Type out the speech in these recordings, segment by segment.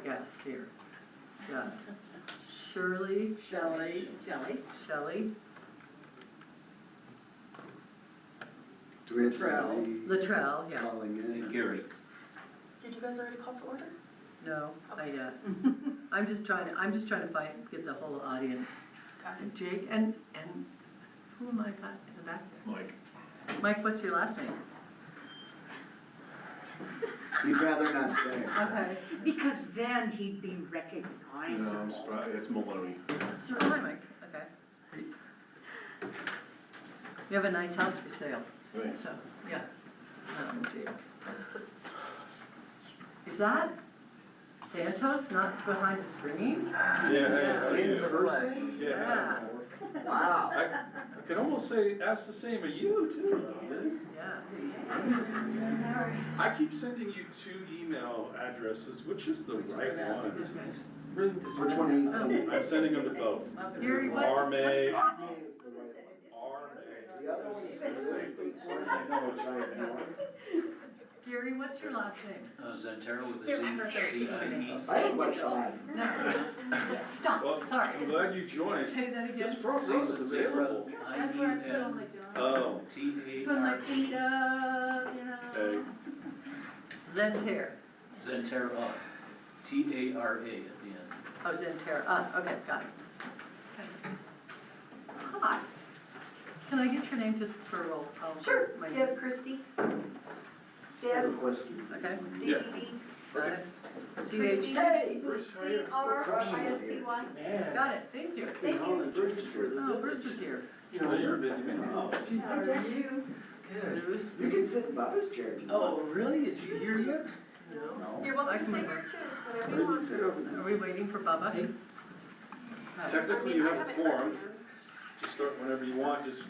guess here. Got Shirley, Shelley. Shelley, Do we have Latrell. somebody Latrell, yeah. calling in? And Gary. Did you guys already call to order? No, not yet. I'm just trying to get the whole audience. Got And Jake, and who am I got in the back there? Mike. Mike, what's your last name? You'd rather not say. Okay. Because then he'd be No, recognizable. I'm surprised, it's Maloney. Hi, Mike, okay. You have a nice house for sale, Thanks. so, yeah. Jake. Is that Santos, not behind a screen? Yeah, hey, how are In you? person? Yeah. Wow. I could almost say, ask the same of you too. Yeah. I keep sending you 2 email addresses, which is the right one? Which one are you sending? I'm sending them to both. Gary, what? R-May. The other one's Gary, what's your last name? Zentero with a They're Z, upstairs. Z-I-E. I have like 5. No. Stop, Well, sorry. I'm glad you joined. Say that This again. front row is available. That's where I put all my junk. Oh, Put my T-A-R. feet up, you know. hey. Zentera. Zentera. T-A-R-A at the end. Oh, Zentera. Okay, got it. Hi. Can I get your name just for a roll? Sure, My Deb Christie, I have a Deb, question. Okay. Yeah. DTD, Got it. Christie, Hey, CRISTY. Got it, thank you. Thank you. Bruce is here. Oh, Bruce is here. Oh, you're a busy man. How are you? Bruce. You can sit in Bob's chair if you want. Oh, really? Is he here yet? No. You're I welcome to can sit move here her. too, whatever you You can want. sit over there. Are we waiting for Bubba? Technically, you have a quorum to start whenever you want, just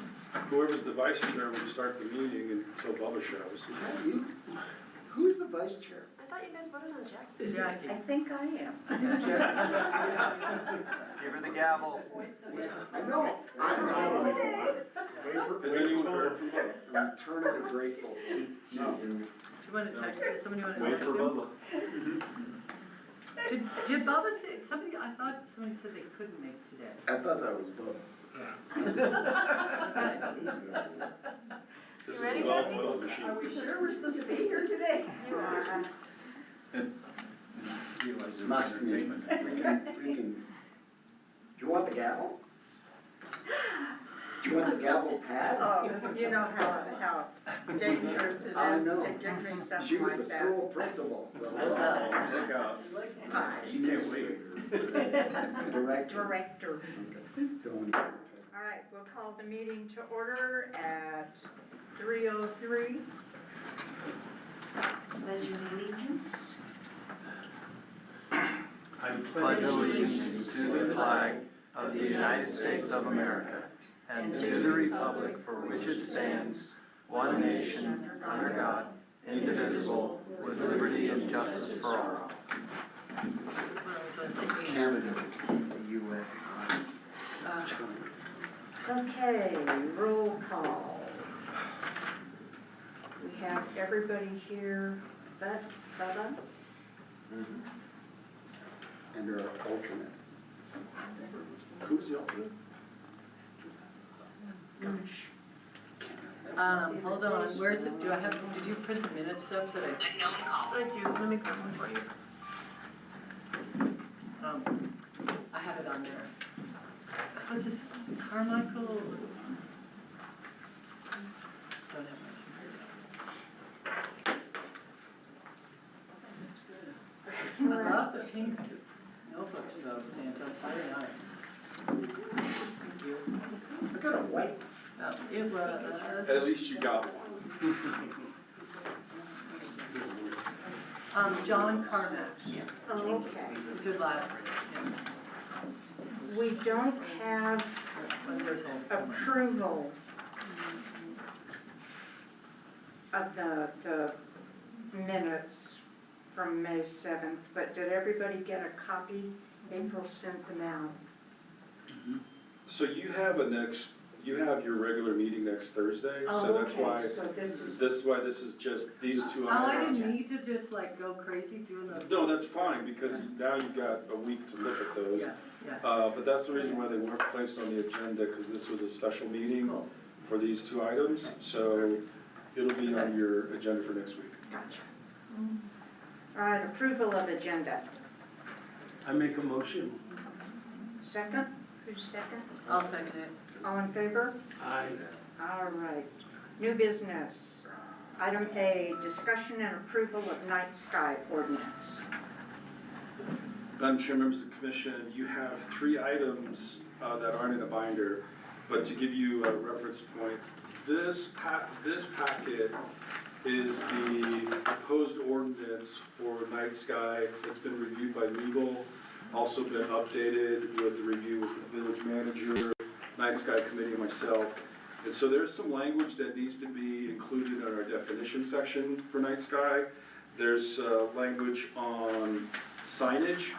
whoever's the vice chair would start the meeting until Bubba shows. Is that you? Who's the vice chair? I thought you guys voted on Jackie. Jackie. I think I am. Give her the gavel. I know, I'm not. Has anyone heard from Bubba? I'm eternally grateful. No. Do you want to text, does somebody want to Wait text for him? Bubba. Did Bubba say, I thought somebody said they couldn't make today. I thought that was Bob. This is You ready, a Jackie? well-oiled machine. Are we sure we're supposed to be here today? You are. Realize it was Max, we entertainment. can, do you want the gavel? Do you want the gavel pad? Oh, you know how dangerous it I is know. to give me She something was a like that. school principal, so. Look out. Hi, She can't wait. Director. Director. Okay. Don't want to get All right, we'll call the meeting to order at 3:03. Pledge of allegiance. I Pledge allegiance to the flag of the United States of America and to the republic for which it stands, one nation, under God, indivisible, with liberty and justice for all. Canada, the US. Okay, roll call. We have everybody here but Bubba. And our alternate. Who's the alternate? Hold on, where's it, did you print the minutes up that I do, let me grab one for you. I have it on there. What's this, Carmichael? Don't have my computer. I love the pink notebooks though, Santos, very nice. Thank you. I got a white. It was, At least you got one. John Carmack, Oh, okay. is your last name. We don't have Where's home? approval of the minutes from May 7th, but did everybody get a copy? April sent them out. So you have a next you have your regular meeting next Thursday, Oh, so that's okay, why, so this is. this is just these two. Oh, I items. didn't need to just like go crazy doing the. No, that's fine, because now you've got a week to look at those. Yeah, But that's the reason why they weren't placed on the agenda, because this was a special meeting cool. for these two items, so it'll be on your agenda for next week. Gotcha. All right, approval of agenda. I make a motion. Second? Who's second? I'll second it. All in favor? Aye. All right. New business. Item A, discussion and approval of night sky ordinance. Madam Chair, members of the commission, you have 3 items that aren't in a binder, but to give you a reference point, this packet is the proposed ordinance for night sky. It's been reviewed by legal, also been updated with the review with the village manager, night sky committee, and myself. And so there's some language that needs to be included in our definition section for night sky. There's language on signage,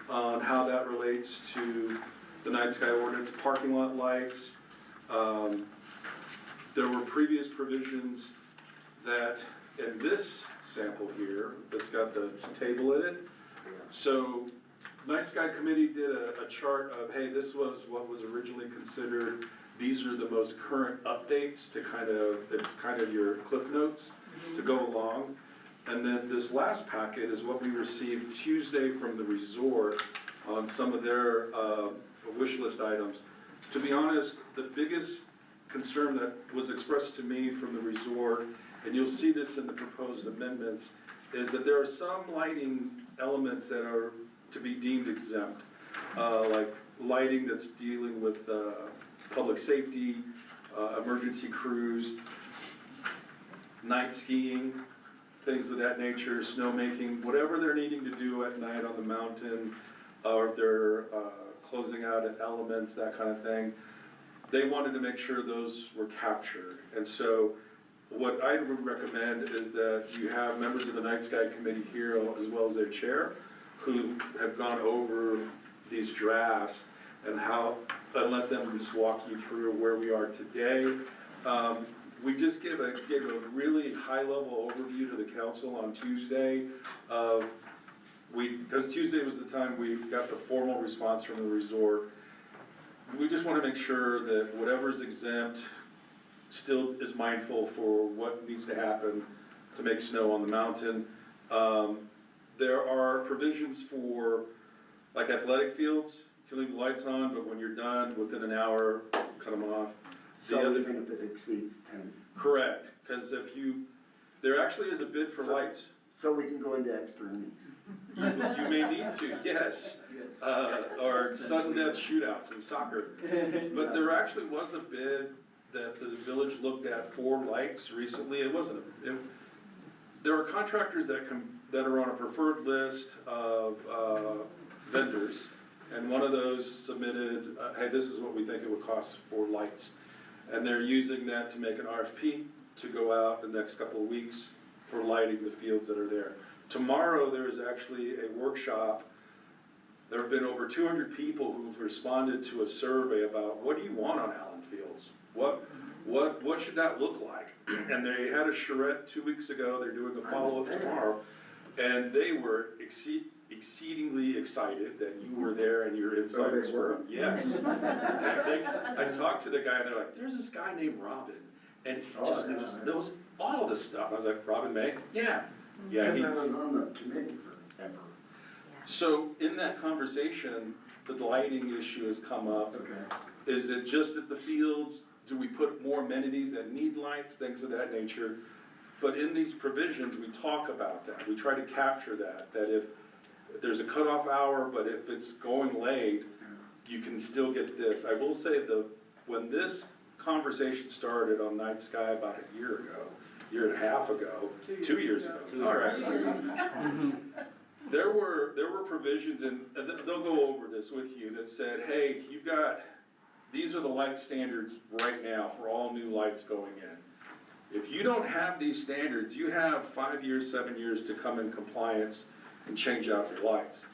on how that relates to the night sky ordinance, parking lot lights. There were previous provisions that, in this sample here, that's got the table in it. So, Night Sky Committee did a chart of, hey, this was what was originally considered, these are the most current updates to it's kind of your cliff notes to go along. And then this last packet is what we received Tuesday from the resort on some of their wish list items. To be honest, the biggest concern that was expressed to me from the resort, and you'll see this in the proposed amendments, is that there are some lighting elements that are to be deemed exempt, like lighting that's dealing with public safety, emergency crews, night skiing, things of that nature, snowmaking, whatever they're needing to do at night on the mountain, or if they're closing out at elements, that kind of thing. They wanted to make sure those were captured. And so what I would recommend is that you have members of the Night Sky Committee here, as well as their chair, who have gone over these drafts and let them just walk you through where we are today. We just gave a really high-level overview to the council on Tuesday. Because Tuesday was the time we got the formal response from the resort. We just want to make sure that whatever's exempt still is mindful for what needs to happen to make snow on the mountain. There are provisions for, like, athletic fields. You can leave the lights on, but when you're done, within an hour, cut them off. So even if it exceeds 10. Correct, because there actually is a bid for lights. So we can go into extra innings. You may need to, yes, or sudden death shootouts in soccer. But there actually was a bid that the village looked at for lights recently. There are contractors that are on a preferred list of vendors, and one of those submitted, hey, this is what we think it would cost for lights. And they're using that to make an RFP to go out the next couple of weeks for lighting the fields that are there. Tomorrow, there is actually a workshop. There have been over 200 people who've responded to a survey about, what do you want on Allen Fields? What should that look like? And they had a charrette 2 weeks ago, they're doing a follow-up tomorrow. And they were exceedingly excited that you were there and you're inside Oh, this they were? room. Yes. I talked to the guy and they're like, there's this guy named Robin, and he just knows all this stuff. I was like, Robin May? Yeah. Yeah. Because I was on the committee forever. So in that conversation, the lighting issue has come up. Okay. Is it just at the fields? Do we put more amenities that need lights, things of that nature? But in these provisions, we talk about that. We try to capture that if there's a cutoff hour, but if it's going late, you can still get this. I will say when this conversation started on Night Sky about a year and a half ago, 2 years ago. All right. There were provisions, and they'll go over this with you, that said, hey, these are the light standards right now for all new lights going in. If you don't have these standards, you have 5 years, 7 years to come in compliance and change out your lights.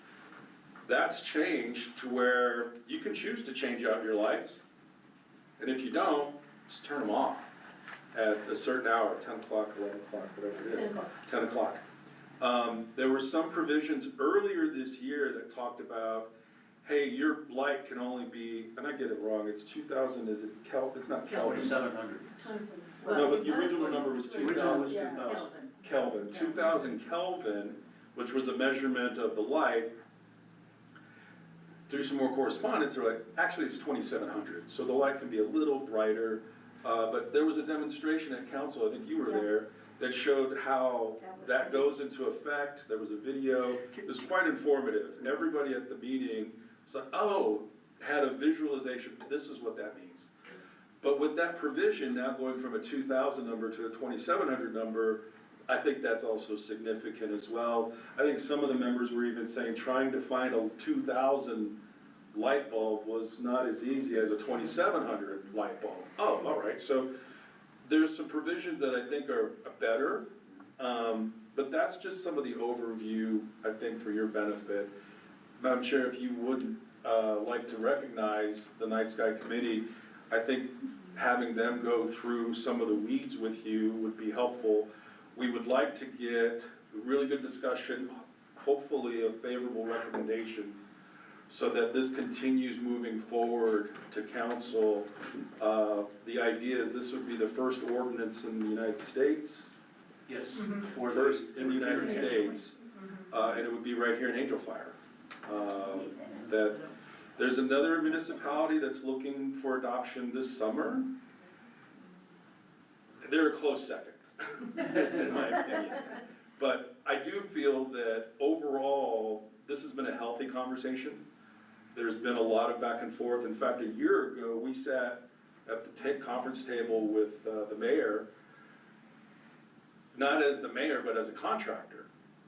That's changed to where you can choose to change out your lights. And if you don't, just turn them off at a certain hour, 10 o'clock, 11 o'clock, whatever it is. 10 o'clock. There were some provisions earlier this year that talked about, hey, your light can only be, and I get it wrong, it's 2,000, is it it's not Kelvin. 2,700. No, but the original number was 2,000. was 2,000. Kelvin, 2,000 Kelvin, which was a measurement of the light. Through some more correspondence, they're like, actually it's 2,700, so the light can be a little brighter. But there was a demonstration at council, I think you were there, that showed how that goes into effect. There was a video, it was quite informative. Everybody at the meeting was like, oh, had a visualization, this is what that means. But with that provision now going from a 2,000 number to a 2,700 number, I think that's also significant as well. I think some of the members were even saying trying to find a 2,000 light bulb was not as easy as a 2,700 light bulb. Oh, all right, so there's some provisions that I think are better, but that's just some of the overview, I think, for your benefit. Madam Chair, if you would like to recognize the Night Sky Committee, I think having them go through some of the weeds with you would be helpful. We would like to get a really good discussion, hopefully a favorable recommendation, so that this continues moving forward to council. The idea is this would be the first ordinance in the United States, Yes. first in the United States, and it would be right here in Angel Fire. That there's another municipality that's looking for adoption this summer. They're a close second, in my opinion. But I do feel that overall, this has been a healthy conversation. There's been a lot of back and forth. In fact, a year ago, we sat at the conference table with the mayor, not as the mayor, but as a contractor.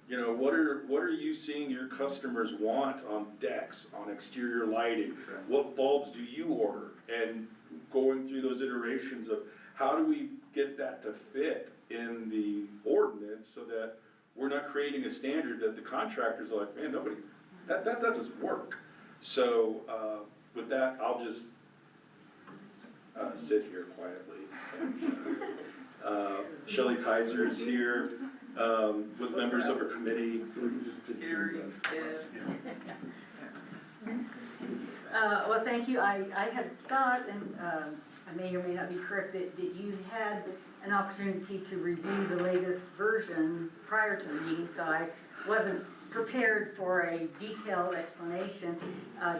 You know, what are you seeing your customers want on decks, on exterior lighting? What bulbs do you order? And going through those iterations of how do we get that to fit in the ordinance so that we're not creating a standard that the contractors are like, man, nobody, that doesn't work. So with that, I'll just sit here quietly. And, Shelley Kaiser is here with members of her committee. So we can just Gary, Well, thank you. I had thought, and I may or may not be correct, that you had an opportunity to review the latest version prior to the meeting, so I wasn't prepared for a detailed explanation.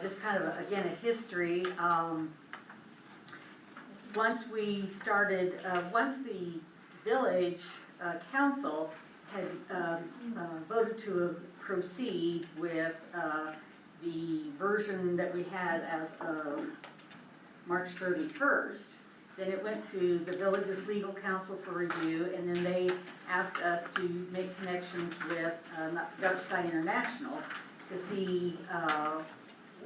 Just kind of, again, a history. Once we started, once the village council had voted to proceed with the version that we had as of March 31st, then it went to the village's legal counsel for review, and then they asked us to make connections with Dark Sky International to see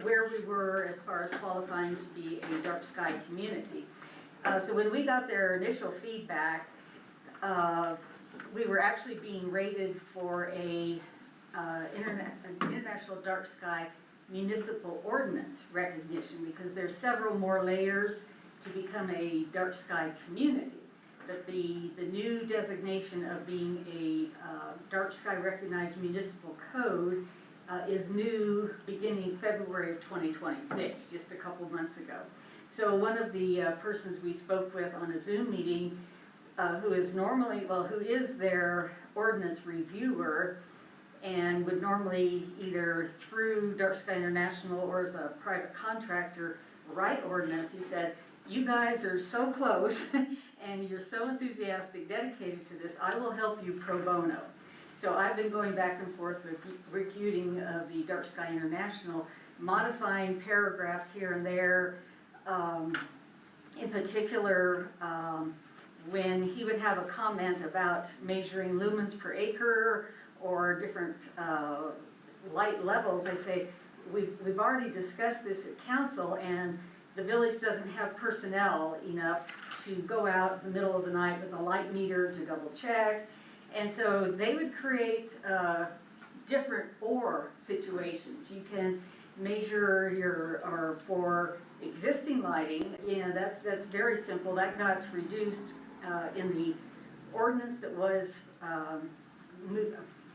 where we were as far as qualifying to be a dark sky community. So when we got their initial feedback, we were actually being rated for an international dark sky municipal ordinance recognition, because there's several more layers to become a dark sky community. But the new designation of being a dark sky recognized municipal code is new beginning February of 2026, just a couple months ago. So one of the persons we spoke with on a Zoom meeting, who is their ordinance reviewer, and would normally either through Dark Sky International or as a private contractor write ordinance, he said, you guys are so close and you're so enthusiastic, dedicated to this, I will help you pro bono. So I've been going back and forth with Rick Uding of the Dark Sky International, modifying paragraphs here and there. In particular, when he would have a comment about measuring lumens per acre or different light levels, I say, we've already discussed this at council, and the village doesn't have personnel enough to go out in the middle of the night with a light meter to double check. And so they would create different or situations. You can measure or for existing lighting, that's very simple. That got reduced in the ordinance that was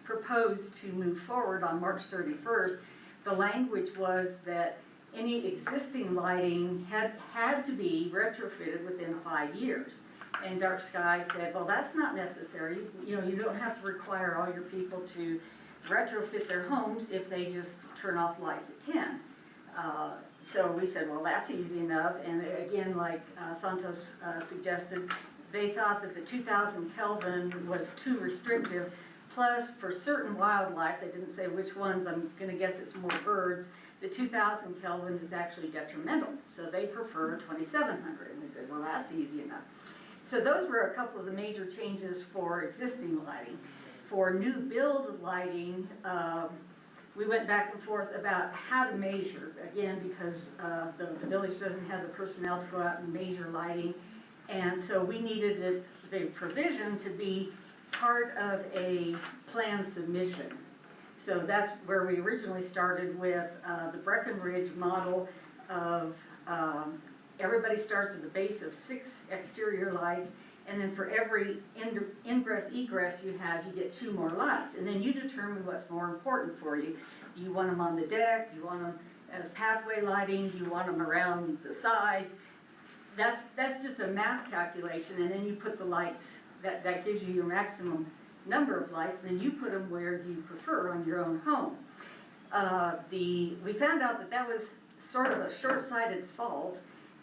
proposed to move forward on March 31st. The language was that any existing lighting had to be retrofitted within 5 years. And Dark Sky said, well, that's not necessary. You know, you don't have to require all your people to retrofit their homes if they just turn off lights at 10. So we said, well, that's easy enough. And again, like Santos suggested, they thought that the 2000 Kelvin was too restrictive. Plus, for certain wildlife, they didn't say which ones, I'm gonna guess it's more birds, the 2000 Kelvin is actually detrimental. So they prefer 2700. And they said, well, that's easy enough. So those were a couple of the major changes for existing lighting. For new build lighting, we went back and forth about how to measure, again, because the village doesn't have the personnel to go out and measure lighting. And so we needed the provision to be part of a plan submission. So that's where we originally started with the Breckenridge model of everybody starts at the base of 6 exterior lights, and then for every ingress egress you have, you get 2 more lights, and then you determine what's more important for you. Do you want them on the deck? Do you want them as pathway lighting? Do you want them around the sides? That's just a math calculation, and then you put the lights, that gives you your maximum number of lights, and then you put them where you prefer on your own home. We found out that was sort of a short-sighted fault,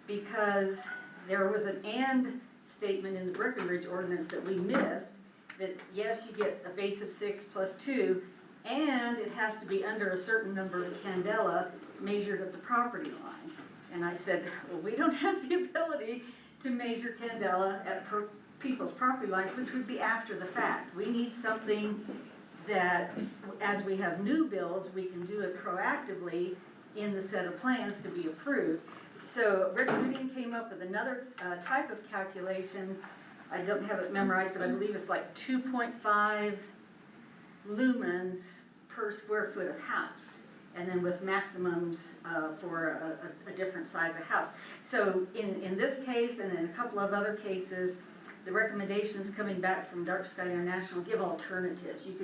because there was an and statement in the Breckenridge ordinance that we missed, that yes, you get a base of 6 plus 2, and it has to be under a certain number of candela measured at the property line. And I said, well, we don't have the ability to measure candela at people's property lines, which would be after the fact. We need something that, as we have new builds, we can do it proactively in the set of plans to be approved. So Rick Whitting came up with another type of calculation. I don't have it memorized, but I believe it's like 2.5 lumens per square foot of house, and then with maximums for a different size of house. So in this case, and in a couple of other cases, the recommendations coming back from Dark Sky International give alternatives. You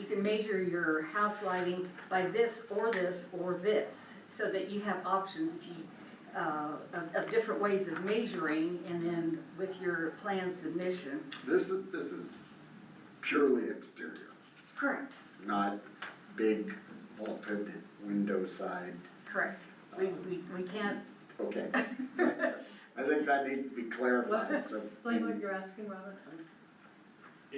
can measure your house lighting by this or this or this, so that you have options if you of different ways of measuring, and then with your plan submission. This is purely exterior, Correct. not big vaulted window side. Correct. We can't. Okay. I think that needs to be clarified, so. Explain what you're asking, Robert.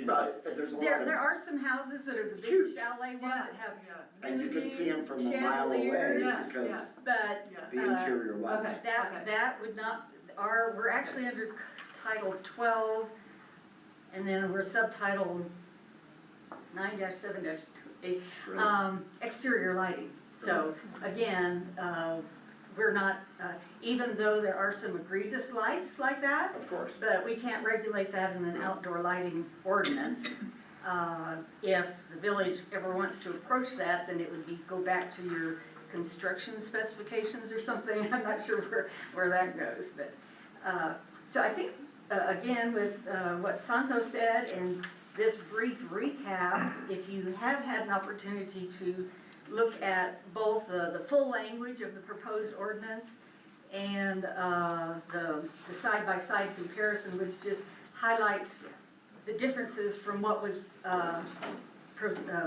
But there's a lot of, There are some houses that are the big Huge. chalet ones Yeah, that have and you really can see big them from a mile away chandeliers, Yes, because yeah. but the interior lights. Okay. that would not, we're actually under Title 12, and then we're subtitle 9-7-8, exterior lighting. So again, we're not, even though there are some egregious lights like that, Of course. but we can't regulate that in an outdoor lighting ordinance. If the village ever wants to approach that, then it would go back to your construction specifications or something. I'm not sure where that goes, but, so I think, again, with what Santos said and this brief recap, if you have had an opportunity to look at both the full language of the proposed ordinance and the side-by-side comparison, which just highlights the differences from what was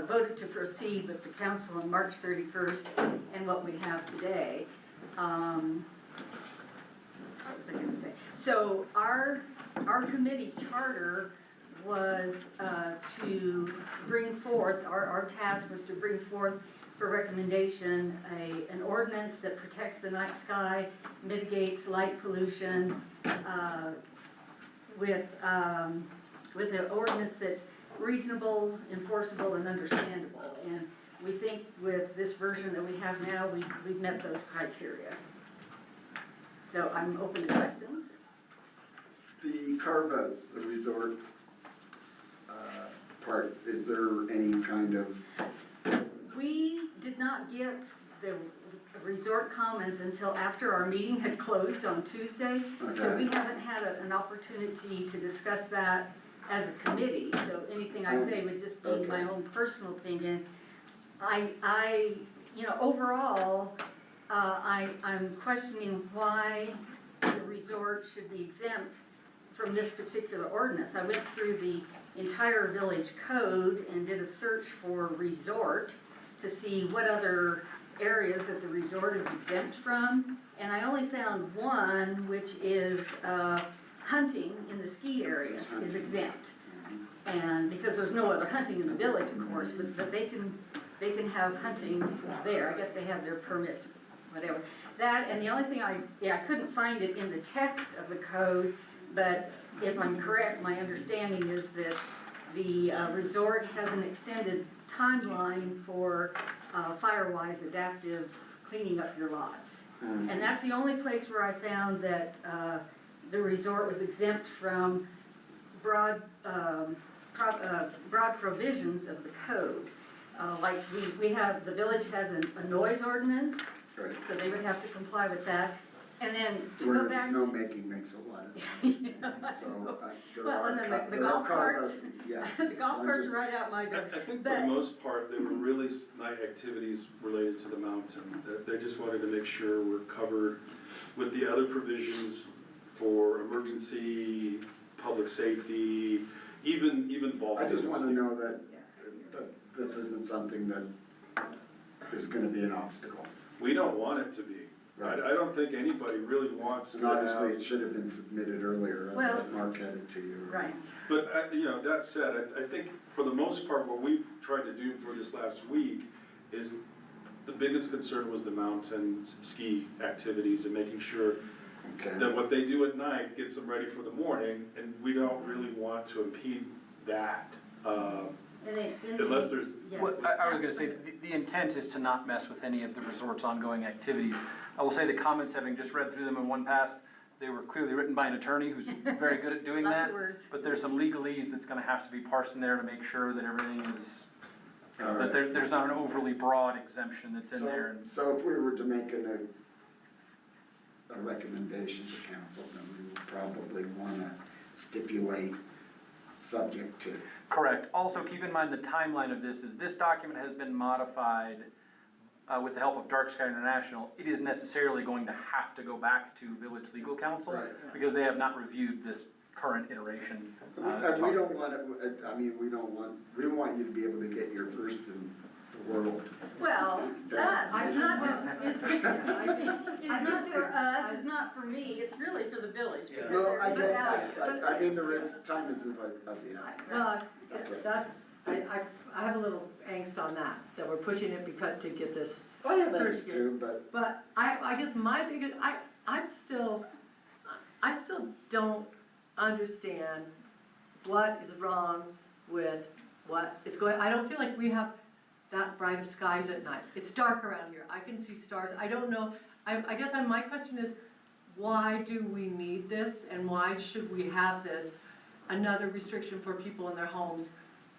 voted to proceed with the council on March 31st and what we have today. What was I going to say? So our committee charter was to bring forth, our task was to bring forth for recommendation an ordinance that protects the night sky, mitigates light pollution, with an ordinance that's reasonable, enforceable, and understandable. And we think with this version that we have now, we've met those criteria. So I'm open to questions. The car boats, the resort part, is there any kind of, We did not get the Resort Commons until after our meeting had closed on Tuesday. So we Okay. haven't had an opportunity to discuss that as a committee. So anything I say would just be my own personal opinion. Overall, I'm questioning why the resort should be exempt from this particular ordinance. I went through the entire village code and did a search for resort to see what other areas that the resort is exempt from. And I only found one, which is hunting in the ski area is exempt. And because there's no other hunting in the village, of course, but so they can have hunting there. I guess they have their permits, whatever. That, and the only thing I couldn't find it in the text of the code, but if I'm correct, my understanding is that the resort has an extended timeline for fire-wise adaptive cleaning up your lots. And that's the only place where I found that the resort was exempt from broad provisions of the code. Like we have, the village has a noise ordinance, Right. so they would have to comply with that. And then to go Whereas back. snowmaking makes a lot of noise. Yeah, So, there Well, are and then the there are golf carts. cars, yeah. The golf So I'm cart's just- right out my door. I think for the most part, they were really night activities related to the mountain, that they just wanted to make sure we're covered with the other provisions for emergency, public safety, even ball I fields. just wanna know that this isn't something that is gonna be an obstacle. We don't want it to be. I don't think anybody really wants to And obviously, have, it should have been submitted earlier, Well- Mark had it to you. Right, but, that said, I think for the most part, what we've tried to do for this last week is the biggest concern was the mountain ski activities and making sure Okay. that what they do at night gets them ready for the morning, and we don't really want to impede that, unless there's, yeah. Well, I was gonna say, the intent is to not mess with any of the resort's ongoing activities. I will say the comments, having just read through them in one pass, they were clearly written by an attorney who's very good at doing Lots that. of words. But there's some legalese that's gonna have to be parsed in there to make sure that everything is, All that right. there's not an overly broad exemption that's in there. So if we were to make a recommendation to council, then we would probably wanna stipulate subject to. Correct. Also, keep in mind the timeline of this is this document has been modified with the help of Dark Sky International. It is necessarily going to have to go back to Village Legal Counsel Right. because they have not reviewed this current iteration. And we don't want it, we want you to be able to get your first in the world. Well, us, it's not just, it's I not do for too. us, it's not for me, it's really for the village because No, I there's get value. that, but I mean, time is of the essence. Well, that's, I have a little angst on that we're pushing it because to get this. I have Sort of those too, but But I guess my biggest, I still don't understand what is wrong with what is going, I don't feel like we have that bright of skies at night. It's dark around here, I can see stars, I don't know, I guess my question is, why do we need this and why should we have this, another restriction for people in their homes?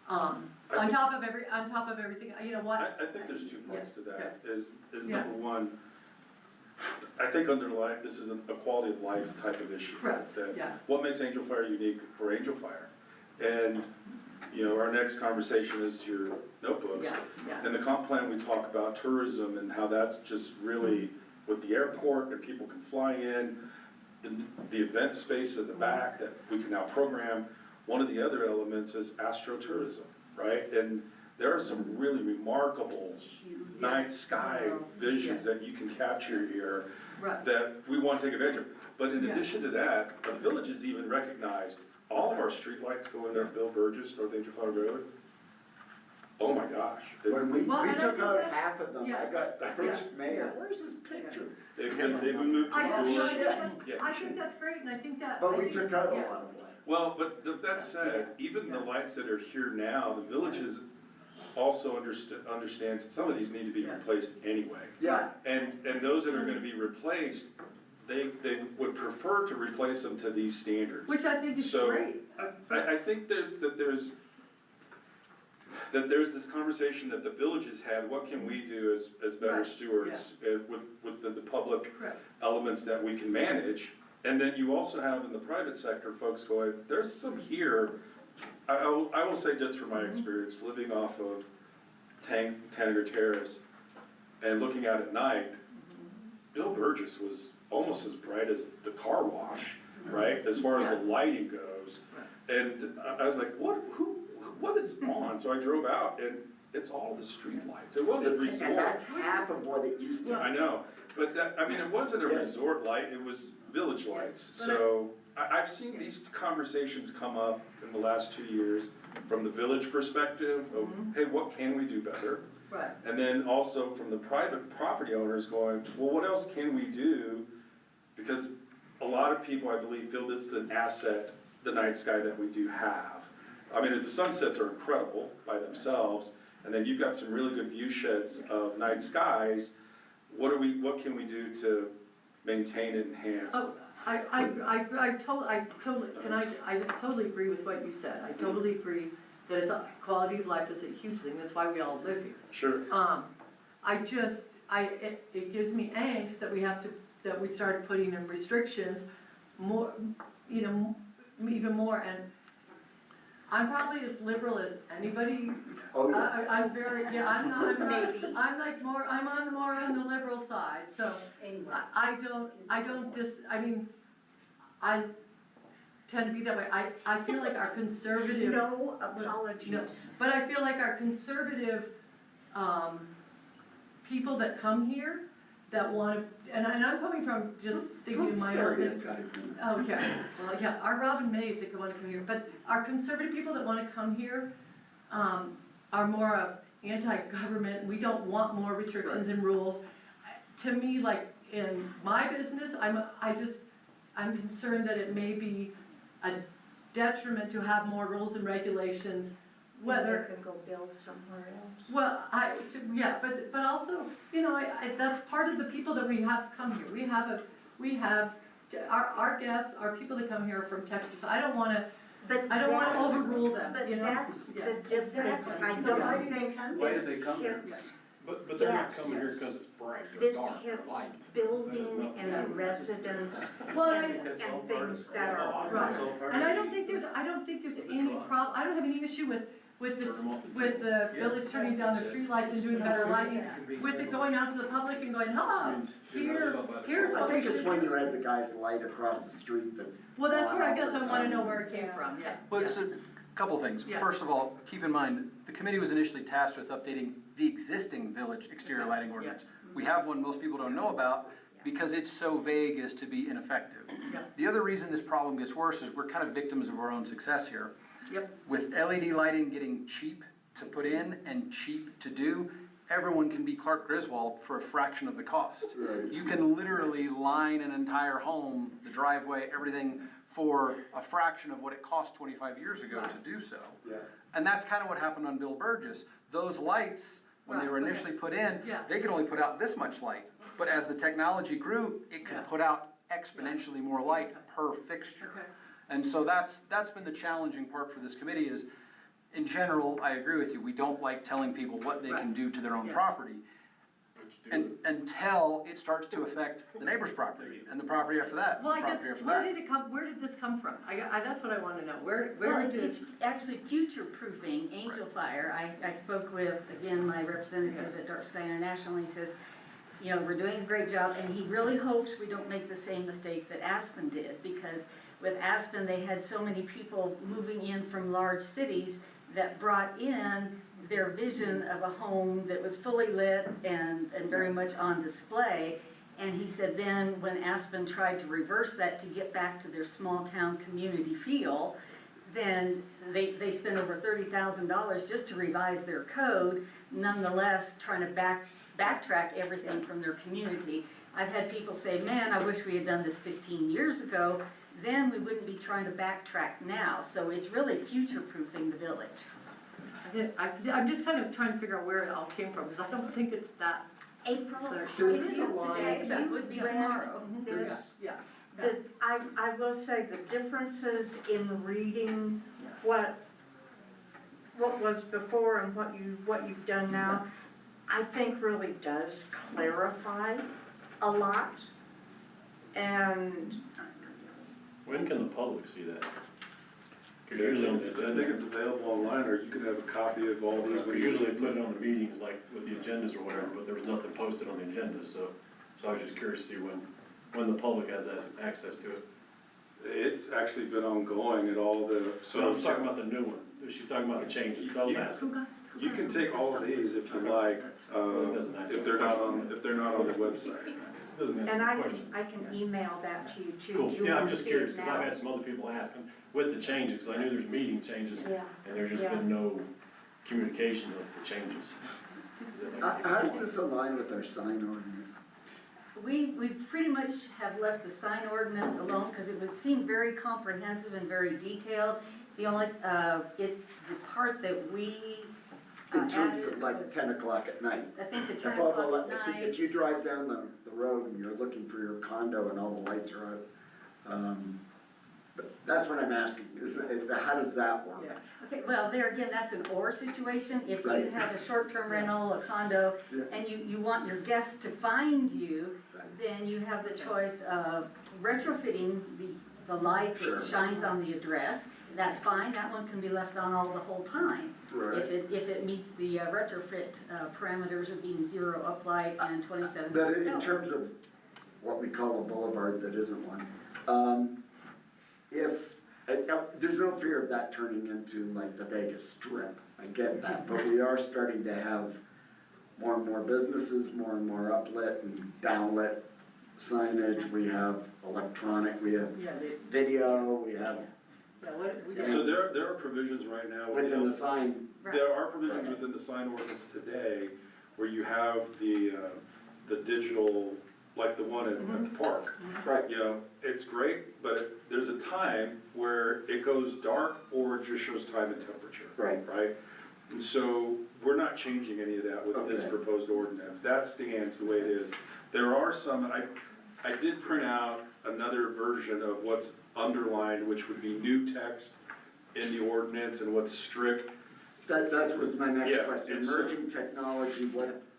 On top of everything, you know what? I think there's 2 points to that, is Yeah. number one, I think underlying, this is a quality of life type of issue. Correct, That yeah. what makes Angel Fire unique for Angel Fire? And, our next conversation is your notebooks. Yeah, yeah. In the comp plan, we talk about tourism and how that's just really, with the airport and people can fly in, the event space in the back that we can now program. One of the other elements is astrotourism, right? And there are some really remarkable night sky visions that you can capture here Right. that we want to take advantage of. But in Yeah. addition to that, the village has even recognized all of our streetlights going up Bill Burgess, North Angel Fire Road. Oh my gosh. when we Well, and I took think out that- half of them, I yeah. got the first Yeah. mayor, where's his picture? They've been moved to I the door. I think that's great, and I think that. But I we think- took out a yeah. lot of lights. Well, but that said, even the lights that are here now, the village is also understands some of these need to be Yeah. replaced anyway. Yeah, And those that are gonna be replaced, they would prefer to replace them to these standards. Which I think is So, great. I think that there's, that there's this conversation that the village has had, what can we do as better Right, stewards with the public Correct. elements that we can manage? And then you also have in the private sector, folks going, there's some here, I will say just from my experience, living off of Tanager Terrace and looking out at night, Bill Burgess was almost as bright as the car wash, right, as far as the lighting goes. And I was like, what is on? So I drove out and it's all the street lights. It wasn't resort. And that's half of what it used to be. I know, but that, I mean, it wasn't a Yes. resort light, it was village lights. So I've seen these conversations come up in the last 2 years from the village perspective of, hey, what can we do better? Right. And then also from the private property owners going, well, what else can we do? Because a lot of people, I believe, feel this is an asset, the night sky that we do have. I mean, the sunsets are incredible by themselves, and then you've got some really good view sheds of night skies. What can we do to maintain and enhance? Oh, I just totally agree with what you said. I totally agree that quality of life is a huge thing, that's why we all live here. Sure. It gives me angst that we started putting in restrictions more, even more, and I'm probably as liberal as anybody. Oh, yeah. I'm very, I'm not, Maybe. I'm more on the liberal side, so Anyway. I tend to be that way. I feel like our conservative. No No, apologies. but I feel like our conservative, people that come here, that wanna, and I'm coming from just thinking of my own thing. Okay, well, yeah, our Robin Mays that wanna come here, but our conservative people that wanna come here, are more of anti-government, we don't want more restrictions and rules. To me, like, in my business, I'm concerned that it may be a detriment to have more rules and regulations, whether. They can go build somewhere else. Well, but also, that's part of the people that we have come here. Our guests, our people that come here from Texas, I don't wanna overrule them, But you know? that's Yeah. the difference. I So don't why do think Why did they this come here? hits, But they're not Yes. coming here because it's bright or this dark or hits light. building and residents Well, and I- That's all and part things of- that are. Right. That's all part And of I it. don't think there's any problem, I don't have any issue with the village turning down the streetlights and doing better lighting, with it going out to the public and going, hello, here's I what we think it's should when do. you had the guy's light across the street that's. Well, that's where I on guess all I the wanna time. know where it came from, yeah. Well, yeah. it's a couple things. Yeah. First of all, keep in mind, the committee was initially tasked with updating the existing village exterior lighting ordinance. We have one most people don't know about because it's so vague as to be ineffective. Yeah. The other reason this problem gets worse is we're kind of victims of our own success here. Yep. With LED lighting getting cheap to put in and cheap to do, everyone can be Clark Griswold for a fraction of the cost. Right. You can literally line an entire home, the driveway, everything, for a fraction of what it cost 25 years ago to do so. Yeah. And that's kind of what happened on Bill Burgess. Those lights, when they were Right, okay. initially put in, Yeah. they could only put out this much light. But as the technology grew, it could Yeah. put out exponentially more light per fixture. Okay. And so that's been the challenging part for this committee is, in general, I agree with you, we don't like telling people what they can Right. do to their own Yeah. property. And until it starts to affect the neighbor's property and the property after that, Well, the I guess, property after where that. did this come from? That's what I wanna know, where Well, did it's actually future-proofing Angel Fire. I spoke with, again, my representative at Dark Sky International, and he says, we're doing a great job, and he really hopes we don't make the same mistake that Aspen did, because with Aspen, they had so many people moving in from large cities that brought in their vision of a home that was fully lit and very much on display. And he said then when Aspen tried to reverse that to get back to their small town community feel, then they spent over $30,000 just to revise their code, nonetheless trying to backtrack everything from their community. I've had people say, man, I wish we had done this 15 years ago, then we wouldn't be trying to backtrack now. So it's really future-proofing the village. I'm just kind of trying to figure out where it all came from, because I don't think it's that. April, There. it Does isn't this today, align- but It would be tomorrow. This, Yeah. I will say the differences in reading what what was before and what you've done now, I think really does clarify a lot. And When can the public see that? 'Cause I usually, think it's available online, or you can have a copy of all these. we usually put it on the meetings, like with the agendas or whatever, but there was nothing posted on the agenda, so I was just curious to see when the public has access to it. It's actually been ongoing at all the, So I'm talking about the new one, she's talking about the changes, I was asking. You can take all of these if you like, if they're not on the website. Doesn't answer And the I question. can email that to you too. Cool, Do you yeah, I'm want to just see curious, it because I've now? had some other people asking with the changes, because I knew there's meeting changes, Yeah. and there's just Yeah. been no communication of the changes. Is that like- How does this align with our sign ordinance? We pretty much have left the sign ordinance alone because it would seem very comprehensive and very detailed. The only, the part that we In terms added of like was, 10 o'clock at night? I think the If 10 all the o'clock li- at if night. if you drive down the road and you're looking for your condo and all the lights are out, but that's what I'm asking, how does that work? Yeah. Okay, well, there again, that's an or situation. If you Right. have a short-term rental, a condo, Yeah. and you want your guests to find you, Right. then you have the choice of retrofitting the light Sure. that shines on the address. That's fine, that one can be left on all the whole time. Right. If it meets the retrofit parameters of being 0 uplight and 27. But in terms of what we call a boulevard that isn't one, there's no fear of that turning into like the Vegas Strip, I get that, but we are starting to have more and more businesses, more and more uplit and downlit signage, we have electronic, we have Yeah, video, we have yeah, what, we So there are provisions right now. within the sign. There are provisions within the sign ordinance today where you have the digital, like the one at the park. Right. You know, it's great, but there's a time where it goes dark or it just shows time and temperature. Right. Right? And so we're not changing any of that with this Okay. proposed ordinance. That stands the way it is. There are some, I did print out another version of what's underlined, which would be new text in the ordinance and what's strict. That was my next Yeah, question, it's- emerging technology,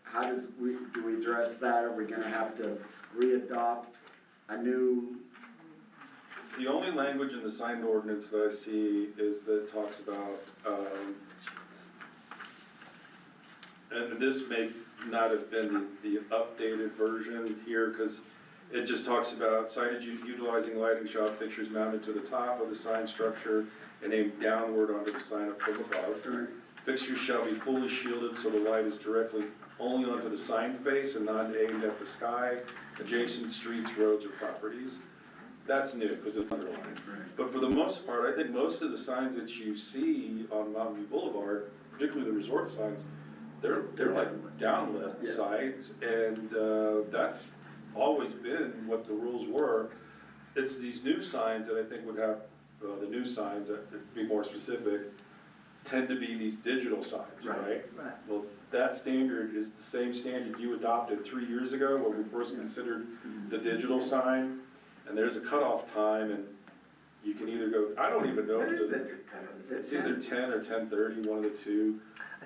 how do we address that? Are we gonna have to re-adopt a new? The only language in the signed ordinance that I see is that it talks about, and this may not have been the updated version here, because it just talks about signage utilizing lighting shop fixtures mounted to the top of the sign structure and aimed downward onto the sign up from above. Fixtures shall be fully shielded so the light is directly only onto the sign face and not aimed at the sky, adjacent streets, roads, or properties. That's new, because it's underlined. But for the most part, I think most of the signs that you see on Mountain View Boulevard, particularly the resort signs, they're like downlit Yeah. signs, and that's always been what the rules were. It's these new signs that I think would have, the new signs, that to be more specific, tend to be these digital signs, Right. right? Right. Well, that standard is the same standard you adopted 3 years ago when we first considered the digital sign. And there's a cutoff time, and you can either go, I don't even know. What is the- that? Is it It's either 10 or 10:30, one of the two.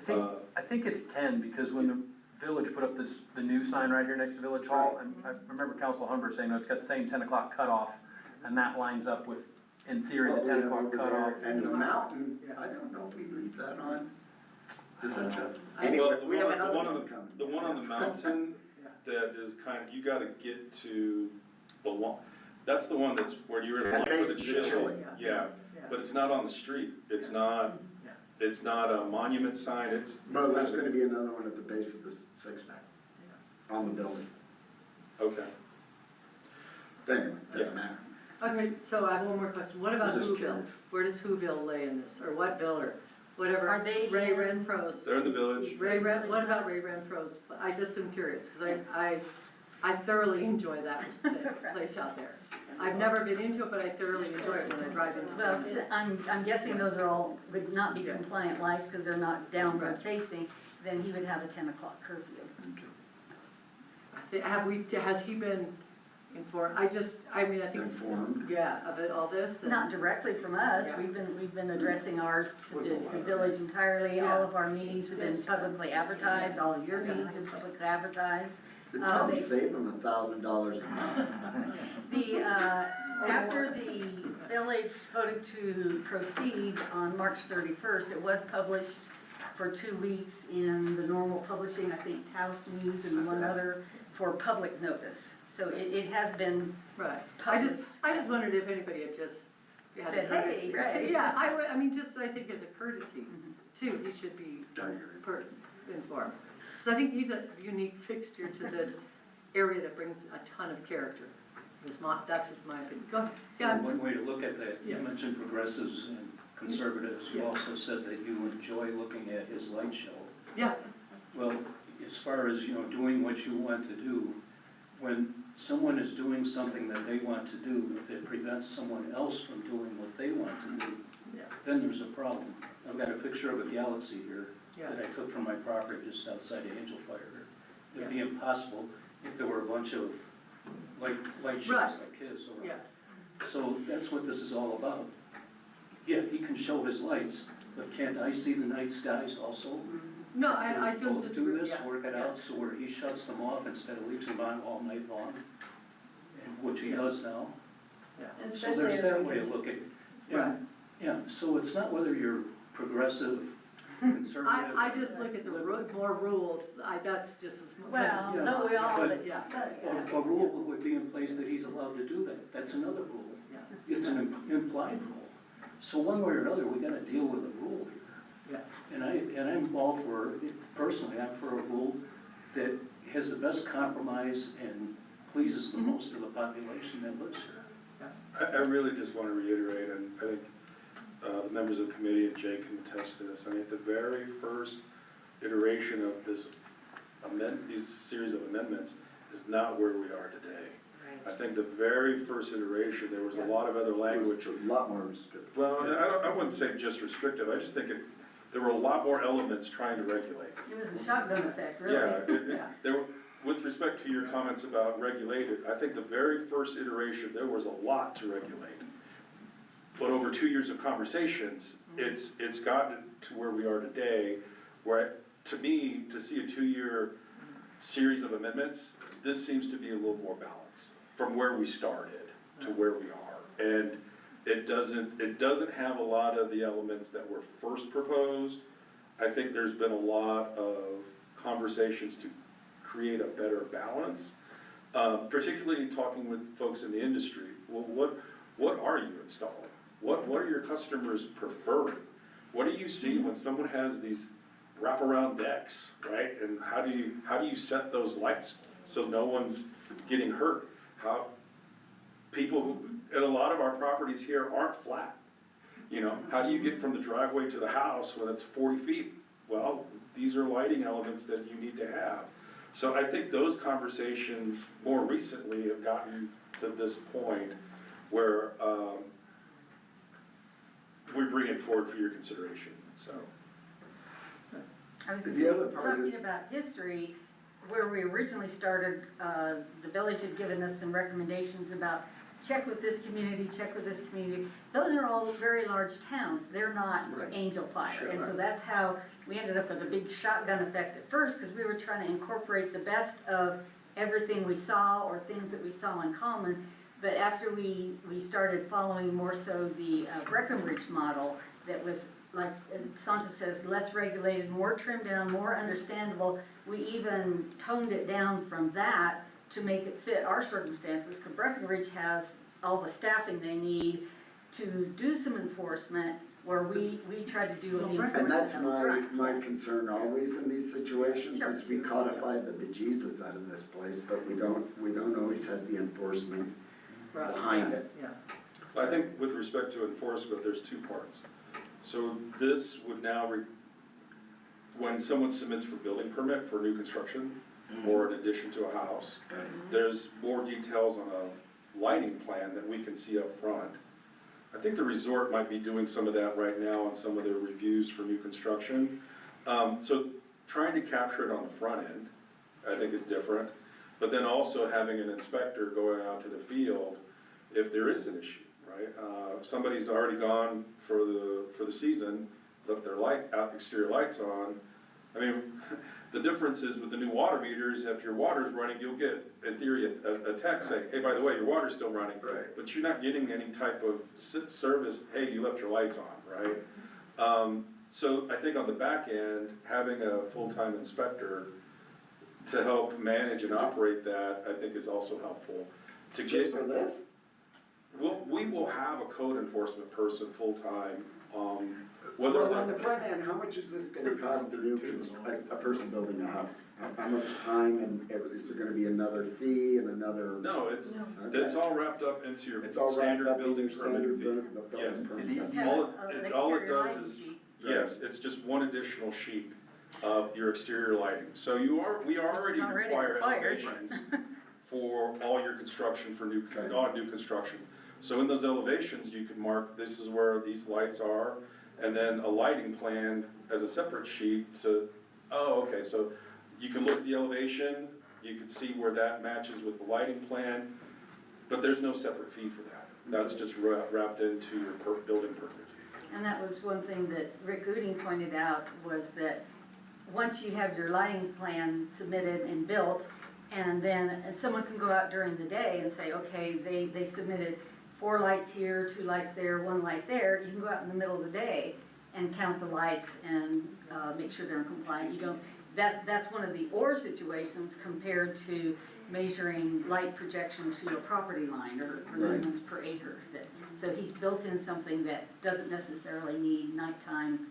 I think it's 10, because when the village put up the new sign right here next to Village Hall, and I remember Council Humber saying, no, it's got the same 10 o'clock cutoff, and that lines up with, in theory, the What we 10 have o'clock over cutoff. there, and the mountain, I don't know if we leave that on. Is that true? Well, Anyway, the we have one- the another one on one coming. The one on the mountain, that is you gotta get to the one, that's the one that's where you're in At line base for of the the chili. chili. Yeah, but it's not on the street, it's not a monument sign, it's. Well, there's gonna be another one at the base of the six-pack, on the building. Okay. Anyway, doesn't matter. Okay, so I have one more question. What about I'm just Whoville? curious. Where does Whoville lay in this, or what bill, or whatever? Are they Ray in- Renfro's, They're in the village. what about Ray Renfro's? I just am curious, because I thoroughly enjoy that place out there. I've never been into it, but I thoroughly enjoy it when I drive into Well, town. I'm guessing those are all, would not be compliant lights because they're not downward facing, then he would have a 10 o'clock curfew. Has he been informed, I mean, I think, Informed. yeah, of it, all this, and. Not directly from us, Yeah. we've been addressing ours to the village entirely, all of our meetings have been publicly advertised, all of your meetings have been publicly advertised. It'd probably save them $1,000 a month. After the village voted to proceed on March 31st, it was published for 2 weeks in the normal publishing, I think Taos News and one other, for public notice. So it has been Right, I just wondered if anybody had just had a Said, "Hey, courtesy. right." Yeah, I mean, just, I think as a courtesy too, he should be informed. So I think he's a unique fixture to this area that brings a ton of character. That's just my opinion. Go ahead. Yeah, I'm- One way to look at that, you Yeah. mentioned progressives and conservatives, you Yeah. also said that you enjoy looking at his light show. yeah, Well, as far as, doing what you want to do, when someone is doing something that they want to do that prevents someone else from doing what they want to do, Yeah. then there's a problem. I've got a picture of a galaxy here Yeah. that I took from my property just outside of Angel Fire. It'd be Yeah. impossible if there were a bunch of light shows Right. like his around. yeah, So that's what this is all about. Yeah, he can show his lights, but can't I see the night skies also? no, I don't Both do disagree, this, yeah. work it Yeah. out, so where he shuts them off instead of leaves them on all night long, and which he does now. And So especially there's as that we way of looking. And, Right. Yeah, so it's not whether you're progressive, conservative. I just look at the more rules, that's just as. Well, Yeah. no, we all, But- Yeah. A rule would be in place that he's allowed to do that, that's another rule. Yeah. It's an implied rule. So one way or another, we gotta deal with a rule here. Yeah. And I'm all for, personally, I'm for a rule that has the best compromise and pleases the most of the population that lives here. I really just want to reiterate, and I think the members of the committee and Jay can attest to this. I mean, the very first iteration of these series of amendments is not where we are today. I think the very first iteration, there was a lot of other language. A lot more restrictive. Well, I wouldn't say just restrictive, I just think there were a lot more elements trying to regulate. it was a shotgun effect, really. Yeah, there were, with respect to your comments about regulated, I think the very first iteration, there was a lot to regulate. But over 2 years of conversations, it's gotten to where we are today, where, to me, to see a 2-year series of amendments, this seems to be a little more balanced from where we started to where we are. And it doesn't have a lot of the elements that were first proposed. I think there's been a lot of conversations to create a better balance, particularly talking with folks in the industry. Well, what are you installing? What are your customers preferring? What do you see when someone has these wraparound decks, right? And how do you set those lights so no one's getting hurt? And a lot of our properties here aren't flat. How do you get from the driveway to the house when it's 40 feet? Well, these are lighting elements that you need to have. So I think those conversations more recently have gotten to this point where we bring it forward for your consideration, so. I was gonna The say, other part talking about history, where we originally started, the village had given us some recommendations about check with this community, check with this community. Those are all very large towns, they're not Right. Angel Fire. Sure. And so that's how we ended up with a big shotgun effect at first, because we were trying to incorporate the best of everything we saw or things that we saw in common. But after we started following more so the Breckenridge model that was, like Santa says, less regulated, more trimmed down, more understandable, we even toned it down from that to make it fit our circumstances, because Breckenridge has all the staffing they need to do some enforcement, where we try to do the enforcement And that's up front. my concern always in these situations, Sure. is we codify the bejesus out of this place, but we don't always have the enforcement Right. behind it. Yeah, I think with respect to enforcement, there's 2 parts. So this would now, when someone submits for building permit for new construction or an addition to a house, there's more details on a lighting plan that we can see up front. I think the resort might be doing some of that right now on some of their reviews for new construction. So trying to capture it on the front end, I think is different. but then also having an inspector going out to the field if there is an issue, right? If somebody's already gone for the season, left their exterior lights on, I mean, the difference is with the new water meters, if your water's running, you'll get, in theory, a text saying, hey, by the way, your water's still running. Right. But you're not getting any type of service, hey, you left your lights on, right? So I think on the back end, having a full-time inspector to help manage and operate that, I think is also helpful. To Just get, for this? we will have a code enforcement person full-time, whether Well, on the that, front end, how much is this gonna cost a new, a person building a house? How much time and is there gonna be another fee and another? no, it's Okay. all wrapped up into your It's all wrapped standard up in building your standard permit fee. building Yes. permit. It is. Just have All an all it exterior does lighting is- sheet. Yes, it's just one additional sheet of your exterior lighting. So we already already require required. elevations for all your construction for all new construction. So in those elevations, you can mark, this is where these lights are, and then a lighting plan as a separate sheet to, oh, okay, so you can look at the elevation, you can see where that matches with the lighting plan, but there's no separate fee for that. That's just wrapped into your building permit fee. And that was one thing that Rick Gooding pointed out, was that once you have your lighting plan submitted and built, and then someone can go out during the day and say, okay, they submitted 4 lights here, 2 lights there, 1 light there, you can go out in the middle of the day and count the lights and make sure they're in compliance. You don't, that's one of the or situations compared to measuring light projection to a property line or lumens per acre. So he's built in something that doesn't necessarily need nighttime,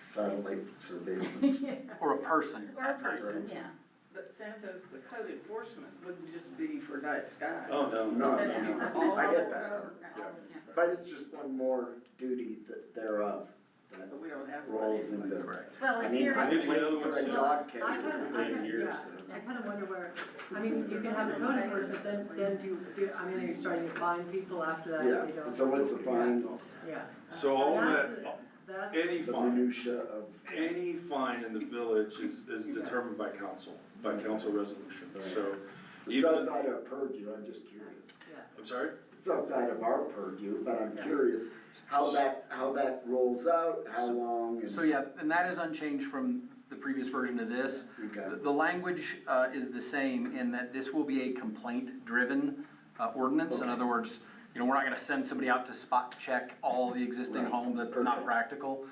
Satellite surveillance. yeah, Or a person. or a person, yeah. But Santos, the code enforcement wouldn't just be for night sky. Oh, no. No, I get that, Yeah. but it's just one more duty thereof that But we don't have. rolls into. Well, I in mean, theory, I've been Maybe the waiting other for a one's- dog I catcher kind of, for 10 years. yeah, I kind of wonder where, I mean, you can have a code enforcement, then do, I mean, are you starting to fine people after that? Yeah, if they don't- so what's the fine? Yeah. So all And that, that's, any The fine, minutia of. any fine in the village is determined by council resolution, so. It's even- outside of purview, I'm just curious. yeah. I'm sorry? It's outside of our purview, but I'm curious how that rolls out, how long and. So yeah, and that is unchanged from the previous version of this. Okay. The language is the same in that this will be a complaint-driven ordinance. In Okay. other words, you know, we're not gonna send somebody out to spot check all the existing Right. homes, that's not Perfect. practical.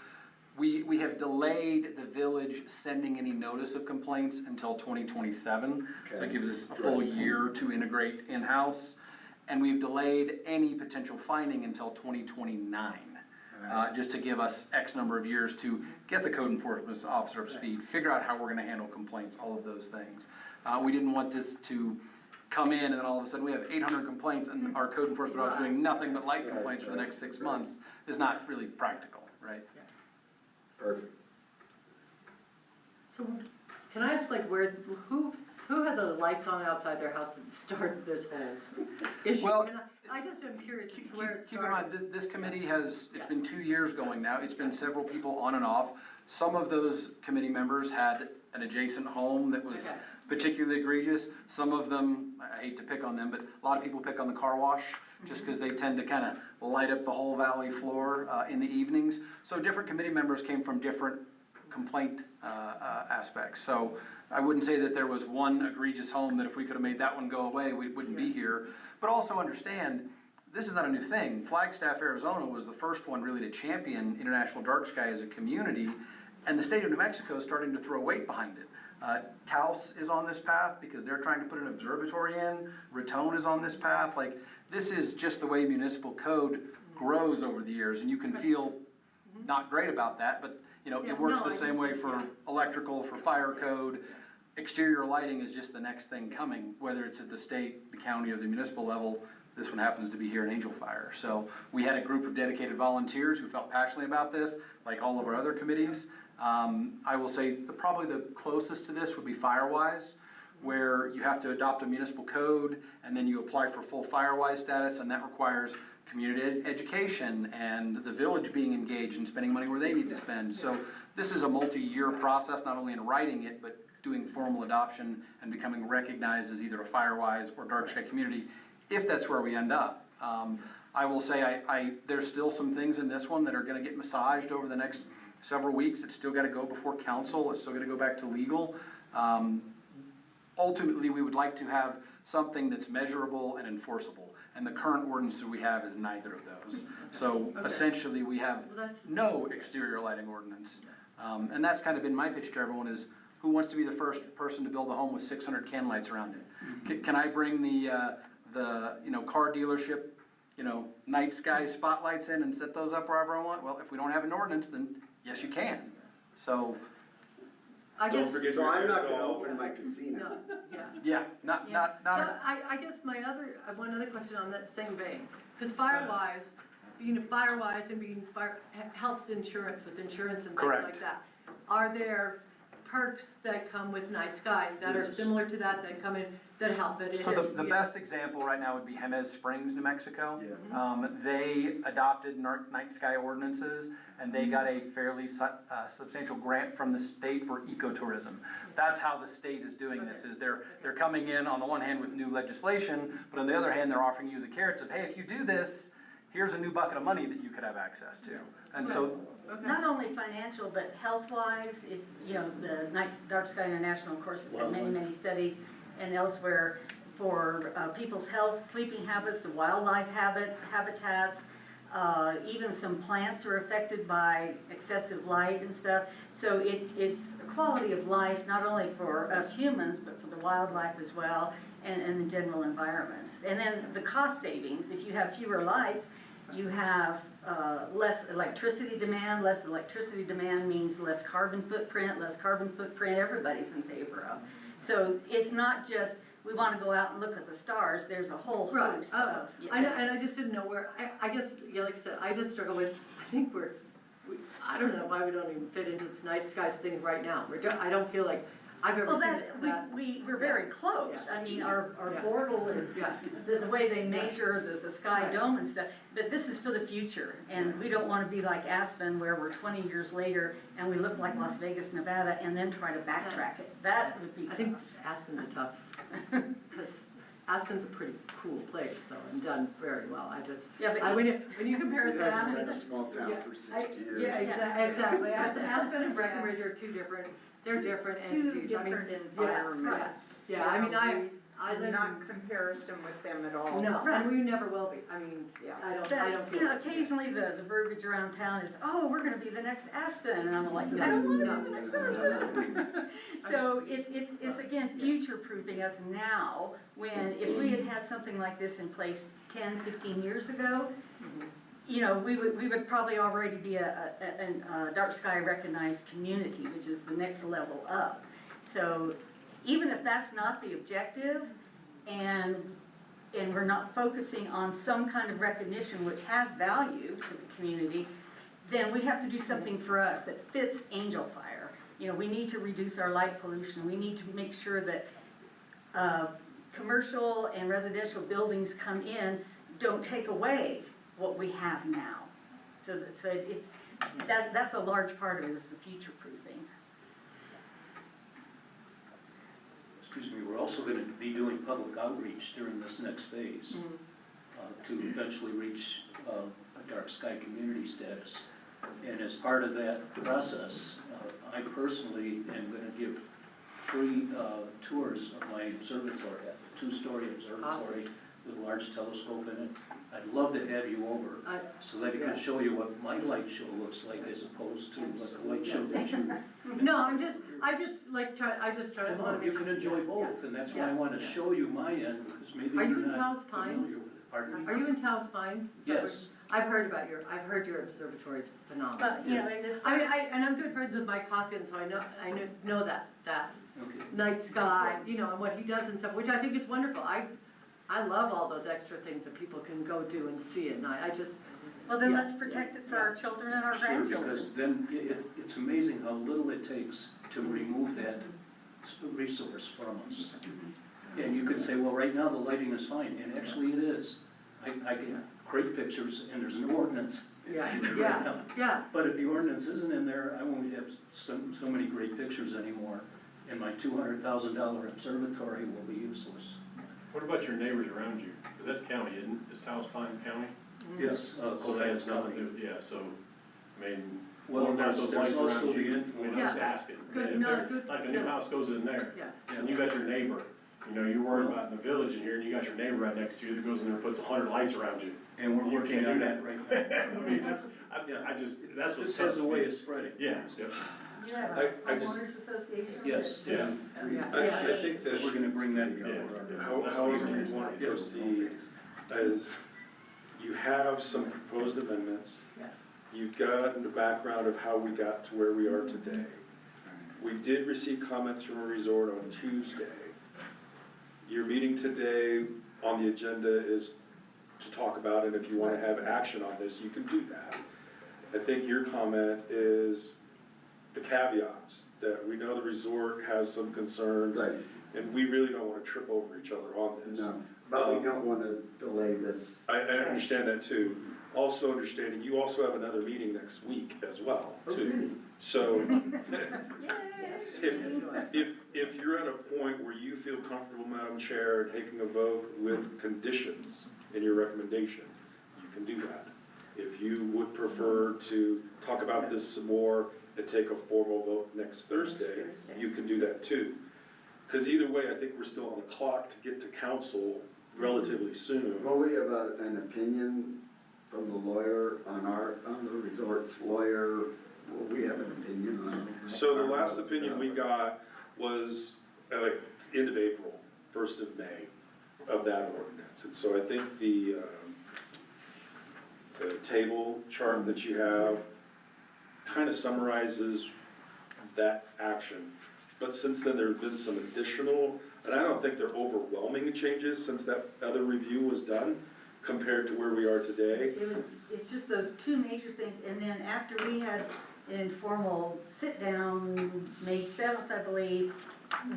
We have delayed the village sending any notice of complaints until 2027. So Okay. it gives us a full Right. year to integrate in-house. And we've delayed any potential finding until 2029. Just to give us X number of years to get the code enforcement officer up to speed, figure out how we're gonna handle complaints, all of those things. We didn't want this to come in and then all of a sudden we have 800 complaints and our code enforcement officer doing nothing but light complaints for the next 6 months is not really practical, right? Perfect. So, can I ask, like, who had the lights on outside their house that started this whole issue? Well, And I just am curious as to where it Keep in mind, started. this committee has, it's been 2 years going now, it's been several people on and off. Some of those committee members had an adjacent home that was Okay. particularly egregious. Some of them, I hate to pick on them, but a lot of people pick on the car wash, just because they tend to kind of light up the whole valley floor in the evenings. So different committee members came from different complaint aspects. So I wouldn't say that there was one egregious home that if we could have made that one go away, we wouldn't be here. But also understand, this is not a new thing. Flagstaff, Arizona was the first one really to champion International Dark Sky as a community, and the state of New Mexico is starting to throw weight behind it. Taos is on this path because they're trying to put an observatory in. Raton is on this path. Like, this is just the way municipal code grows over the years, and you can feel not great about that, but you know, Yeah, it works no, the I same just- way for electrical, for fire code. Exterior lighting is just the next thing coming, whether it's at the state, the county, or the municipal level. This one happens to be here in Angel Fire. So we had a group of dedicated volunteers who felt passionately about this, like all of our other committees. I will say probably the closest to this would be Firewise, where you have to adopt a municipal code and then you apply for full Firewise status, and that requires community education and the village being engaged and spending money where they need to spend. So this is a multi-year process, not only in writing it, but doing formal adoption and becoming recognized as either a Firewise or Dark Sky community, if that's where we end up. I will say there's still some things in this one that are gonna get massaged over the next several weeks. It's still gotta go before council, it's still gotta go back to legal. Ultimately, we would like to have something that's measurable and enforceable, and the current ordinance that we have is neither of those. So Okay. essentially, we have Well, that's, no exterior lighting ordinance. And that's kind of been my pitch to everyone is, who wants to be the first person to build a home with 600 can lights around it? Can I bring the car dealership, night sky spotlights in and set those up wherever I want? Well, if we don't have an ordinance, then yes, you can. So, I Don't guess, forget So your I'm not disc gonna golf. open my casino. no, yeah. yeah, Yeah. So I guess one other question on that same vein, because Firewise, being a Firewise and being helps insurance with insurance and things Correct. like that. Are there perks that come with Night Sky that are Yes. similar to that come in, that help, but it is? so the yeah. best example right now would be Jemez Springs, New Mexico. Yeah. They adopted night sky ordinances, and they got a fairly substantial grant from the state for ecotourism. That's how the state is doing this, is they're coming in on the one hand with new legislation, but on the other hand, they're offering you the carrots of, hey, if you do this, here's a new bucket of money that you could have access to. And so, Okay. Not only financial, but health-wise, the Dark Sky International, of course, has had many, many studies, and elsewhere for people's health, sleeping habits, the wildlife habitats, even some plants are affected by excessive light and stuff. So it's a quality of life, not only for us humans, but for the wildlife as well, and the general environment. And then the cost savings, if you have fewer lights, you have less electricity demand. Less electricity demand means less carbon footprint. Less carbon footprint, everybody's in favor of. So it's not just, we want to go out and look at the stars, there's a whole Right, host of. I know, and I just didn't know where, I guess, yeah, like I said, I just struggle with, I think I don't know why we don't even fit into this Night Skies thing right now. I don't feel like I've ever Well, seen that. we're very close. Yeah. I mean, our Yeah. portal is, Yeah. the way they measure the sky Right. dome and stuff, but this is for the future. And we don't want to be like Aspen, where we're 20 years later and we look like Las Vegas, Nevada, and then try to backtrack it. That would be I think tough. Aspen's a tough, because Aspen's a pretty cool place, so, and done very well. Yeah, but when you compare us It to hasn't Aspen. been a small town yeah, for 60 years. Yeah, exactly. Aspen and Breckenridge are two different, they're different entities. Two I mean, different yeah, environments. Yeah, I mean, I live Not comparison with them at all. no, and we never will be. I mean, Yeah. I don't But, feel. occasionally the verbiage around town is, oh, we're gonna be the next Aspen, and I'm like, I don't wanna be the next Aspen. So it's again, future-proofing us now, when if we had something like this in place 10, 15 years ago, we would probably already be a dark sky recognized community, which is the next level up. So even if that's not the objective, and we're not focusing on some kind of recognition which has value to the community, then we have to do something for us that fits Angel Fire. We need to reduce our light pollution. We need to make sure that commercial and residential buildings come in, don't take away what we have now. So that's a large part of it, is the future proofing. Excuse me, we're also gonna be doing public outreach during this next phase to eventually reach a dark sky community status. And as part of that process, I personally am gonna give free tours of my observatory. I have a 2-story observatory with a large telescope in it. I'd love to have you over so that I can show you what my light show looks like as opposed to what the light show that you. No, I just try to. Well, no, you can enjoy both, and that's why I wanna show you my end, because maybe Are you you're in not Taos Pines? familiar with it. Pardon me? Are you in Taos Pines? Is that Yes. I've heard your observatory is phenomenal. But, in this. I mean, and I'm good friends with Mike Hawkins, so I know that Okay. night sky, and what he does and stuff, which I think is wonderful. I love all those extra things that people can go do and see at night. Well, then Yeah. let's protect it for our children and our Sure, grandchildren. because then it's amazing how little it takes to remove that resource from us. And you could say, well, right now the lighting is fine, and actually it is. I can great pictures and there's an ordinance. Yeah, But if the ordinance isn't in there, I won't have so many great pictures anymore, and my $200,000 observatory will be useless. What about your neighbors around you? Because that's county, isn't it? Is Taos Pines county? It's, So that has nothing to do, yeah, so, I mean. well, what about those there's lights also around the you? I mean, influence. I'm just asking. Good, If no, they're- good, Like a new yeah. house goes in there, yeah. and you got your neighbor, you know, you're worried about in the village in here, and you got your neighbor right next to you that goes in there and puts 100 lights around you. And we're You working can't on do that right now. I mean, that's, I just, that's what's. This has a way of spreading. Yeah, yeah. You have a I just- homeowners association? Yes. Yeah. I think that We're gonna bring that Yeah. together. however you want to proceed is you have some proposed amendments. Yeah. You've got the background of how we got to where we are today. We did receive comments from a resort on Tuesday. Your meeting today on the agenda is to talk about, and if you wanna have action on this, you can do that. I think your comment is the caveats, that we know the resort has some concerns. Right, And we really don't wanna trip over each other on this. no, but we don't wanna delay this. I understand that too. Also understanding, you also have another meeting next week as well, too. So, if you're at a point where you feel comfortable, Madam Chair, taking a vote with conditions in your recommendation, you can do that. If you would prefer to talk about this some more and take a formal vote next Thursday, you can do that too. Because either way, I think we're still on the clock to get to council relatively soon. Well, we have an opinion from the lawyer on the resort's lawyer, well, we have an opinion on. So the last opinion we got was like end of April, 1st of May of that ordinance. And so I think the table chart that you have kind of summarizes that action. But since then, there have been some additional, and I don't think they're overwhelming changes since that other review was done compared to where we are today. It's just those two major things, and then after we had an informal sit-down, May 7th, I believe,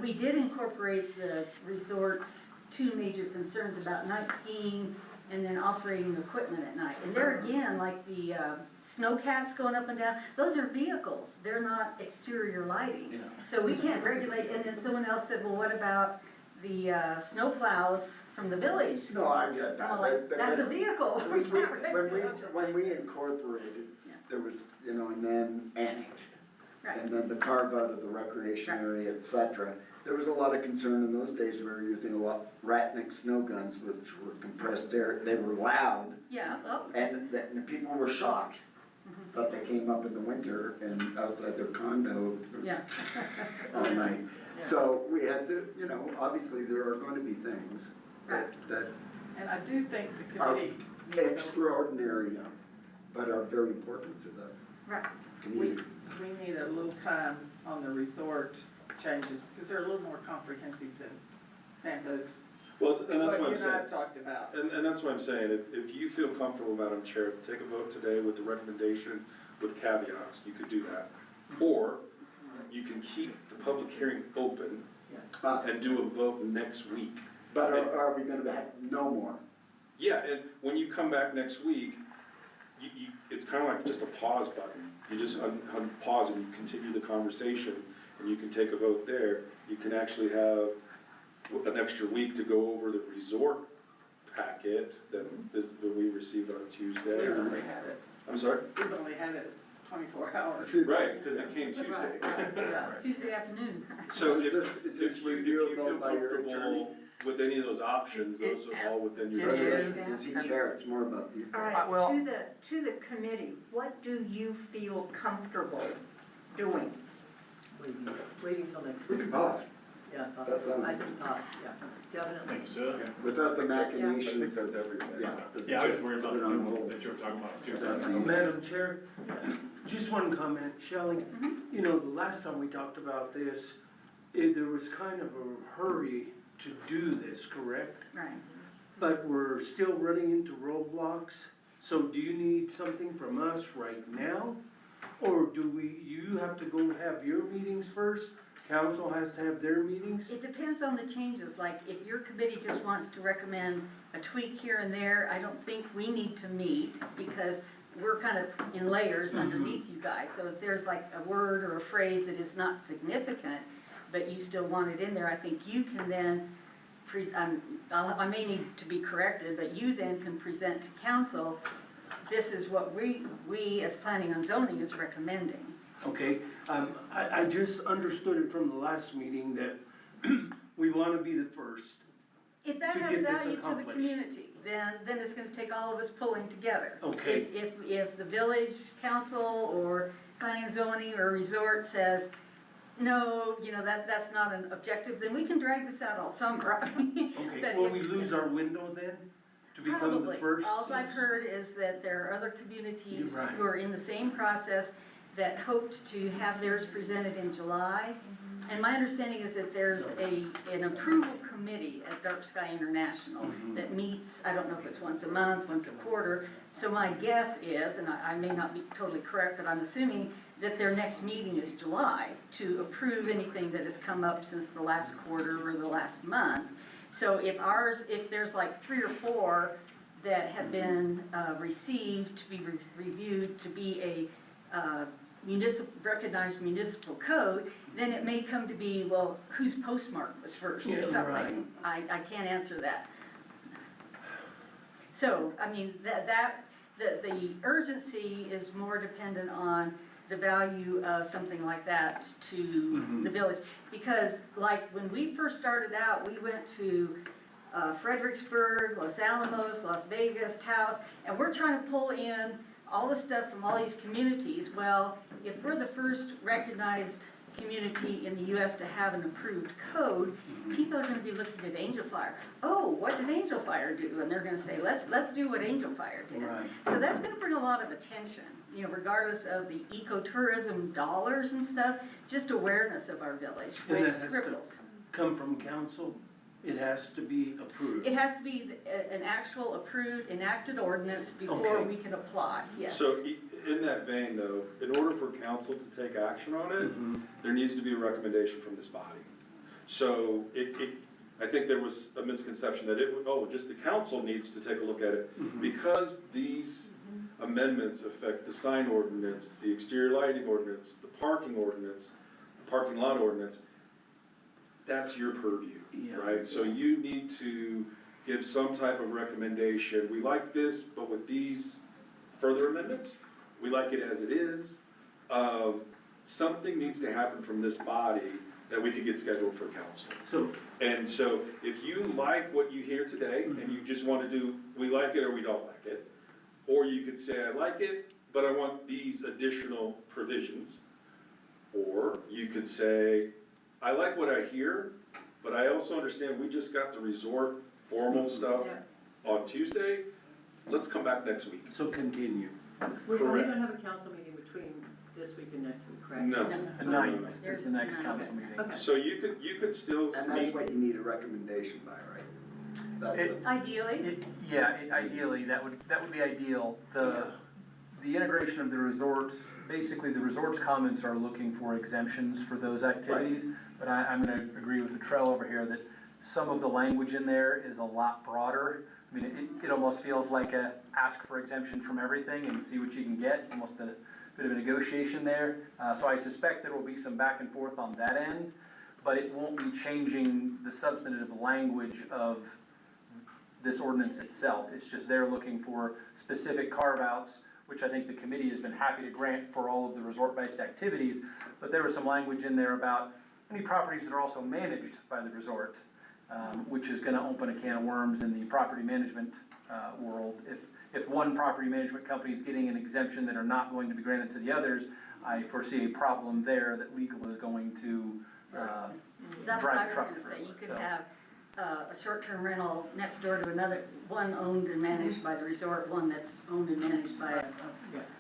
we did incorporate the resort's two major concerns about night skiing and then operating equipment at night. And there again, like the snowcats going up and down, those are vehicles, they're not exterior lighting. Yeah. So we can't regulate, and then someone else said, well, what about the snow plows from the village? No, I get I'm that. like, but- that's a vehicle. We can't regulate. When we incorporated, Yeah. there was, and then annexed. Right. And then the carve out of the recreation Right. area, et cetera. There was a lot of concern in those days, we were using a lot, Ratnik snow guns, which were compressed air, they were loud, Yeah, well, and the people were shocked. But they came up in the winter and outside their condo yeah. all night. So we had to, obviously there are gonna be things that And I do think the are committee needs to, extraordinary, but are very important to the Right. community. we need a little time on the resort changes, because they're a little more comprehensive than Santos. Well, and that's what you I'm and I saying. have talked about. And that's what I'm saying, if you feel comfortable, Madam Chair, take a vote today with the recommendation with caveats, you could do that. Or you can keep the public hearing open and do a vote next week. But are we gonna have no more? Yeah, and when you come back next week, it's kind of like just a pause button. You just pause and you continue the conversation, and you can take a vote there. You can actually have an extra week to go over the resort packet that we received on Tuesday. We've only had it, I'm sorry? we've only had it 24 hours. Right, because it came Tuesday. Tuesday afternoon. So Is this if you reviewable feel by your attorney? comfortable with any of those options, those are all within your Or discretion. does he care? It's more about these All guys. right, to the committee, what do you feel comfortable doing? Waiting till next We week. can pause, Yeah, That sounds- I think, yeah, definitely. Think so? without the machinations. that's everything. Yeah, I was worried about Put it on hold. that you were talking about too. That's easy. Madam Chair, just one comment, Shelley. The last time we talked about this, there was kind of a hurry to do this, correct? Right. But we're still running into roadblocks, so do you need something from us right now? Or do you have to go have your meetings first council has to have their meetings? It depends on the changes, like if your committee just wants to recommend a tweak here and there, I don't think we need to meet because we're kind of in layers underneath you guys. So if there's like a word or a phrase that is not significant, but you still want it in there, I think you can then, I may need to be corrected, but you then can present to council, this is what we as planning and zoning is recommending. Okay, I just understood it from the last meeting that we wanna be the first. If that To has get this value to the accomplished. community, then it's gonna take all of us pulling together. Okay. If the village council or planning and zoning or resort says, no, that's not an objective, then we can drag this out all summer. Okay, But will if- we lose our window then, to become the Probably. first? All I've heard is that there are other communities You're right. who are in the same process that hoped to have theirs presented in July. And my understanding is that there's an approval committee at Dark Sky International that meets, I don't know if it's once a month, once a quarter. So my guess is, and I may not be totally correct, but I'm assuming that their next meeting is July to approve anything that has come up since the last quarter or the last month. So if there's like 3 or 4 that have been received to be reviewed to be a recognized municipal code, then it may come to be, well, whose postmark was first Yeah, or something. right. I can't answer that. So, I mean, the urgency is more dependent on the value of something like that to the village. Because like when we first started out, we went to Fredericksburg, Los Alamos, Las Vegas, Taos, and we're trying to pull in all the stuff from all these communities. Well, if we're the first recognized community in the US to have an approved code, people are gonna be looking at Angel Fire. Oh, what did Angel Fire do? And they're gonna say, let's do what Angel Fire did. Right. So that's gonna bring a lot of attention, regardless of the ecotourism dollars and stuff, just awareness of our village, And which that has to ripples. come from council, it has to be approved. It has to be an actual approved, enacted ordinance before Okay. we can apply, yes. So in that vein though, in order for council to take action on it, there needs to be a recommendation from this body. So I think there was a misconception that just the council needs to take a look at it. Because these amendments affect the sign ordinance, the exterior lighting ordinance, the parking ordinance, the parking lot ordinance, that's your purview, Yeah. right? So you need to give some type of recommendation. We like this, but with these further amendments, we like it as it is. Something needs to happen from this body that we could get scheduled for council. So, And so if you like what you hear today and you just want to do, we like it or we don't like it, or you could say, I like it, but I want these additional provisions. Or you could say, I like what I hear, but I also understand we just got the resort formal stuff on Tuesday. Let's come back next week. so continue. We Correct. don't have a council meeting between this week and next week, correct? No. The ninth is the next council meeting. Okay. So you could still And that's meet, what you need a recommendation by, right? That's It- what, Ideally, Ideally, that would be ideal. The integration of the resorts, basically the resorts comments are looking for exemptions for those activities. But I'm gonna agree with the trail over here that some of the language in there is a lot broader. I mean, it almost feels like a ask for exemption from everything and see what you can get, almost a bit of a negotiation there. So I suspect there will be some back and forth on that end, but it won't be changing the substantive language of this ordinance itself. It's just they're looking for specific carve-outs, which I think the committee has been happy to grant for all of the resort-based activities. But there was some language in there about any properties that are also managed by the resort, which is gonna open a can of worms in the property management world. If one property management company is getting an exemption that are not going to be granted to the others, I foresee a problem there that legal is going to that's what I drive was truck gonna say, through. you could So- have a short-term rental next door to another, one owned and managed by the resort, one that's owned and managed by an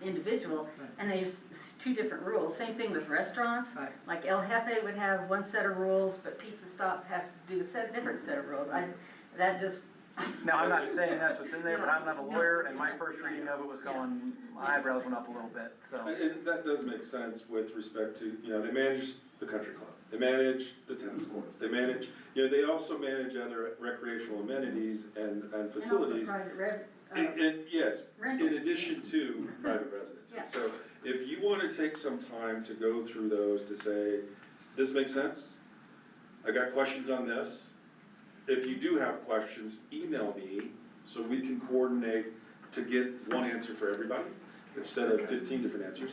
individual, and there's 2 different rules. Same thing with restaurants, Right. like El Jefe would have one set of rules, but Pizza Stop has to do a different set of rules. That just Now, I'm not saying that's what's in there, but I'm not a lawyer, and my first reading of it was going, my eyebrows went up a little bit, so. And that does make sense with respect to, they manage the country club, they manage the tennis courts, they manage, they also manage other recreational amenities and facilities. And also private Yes, rentals. in addition to private residences. Yeah. So if you wanna take some time to go through those to say, this makes sense, I got questions on this. If you do have questions, email me so we can coordinate to get one answer for everybody instead of 15 different answers.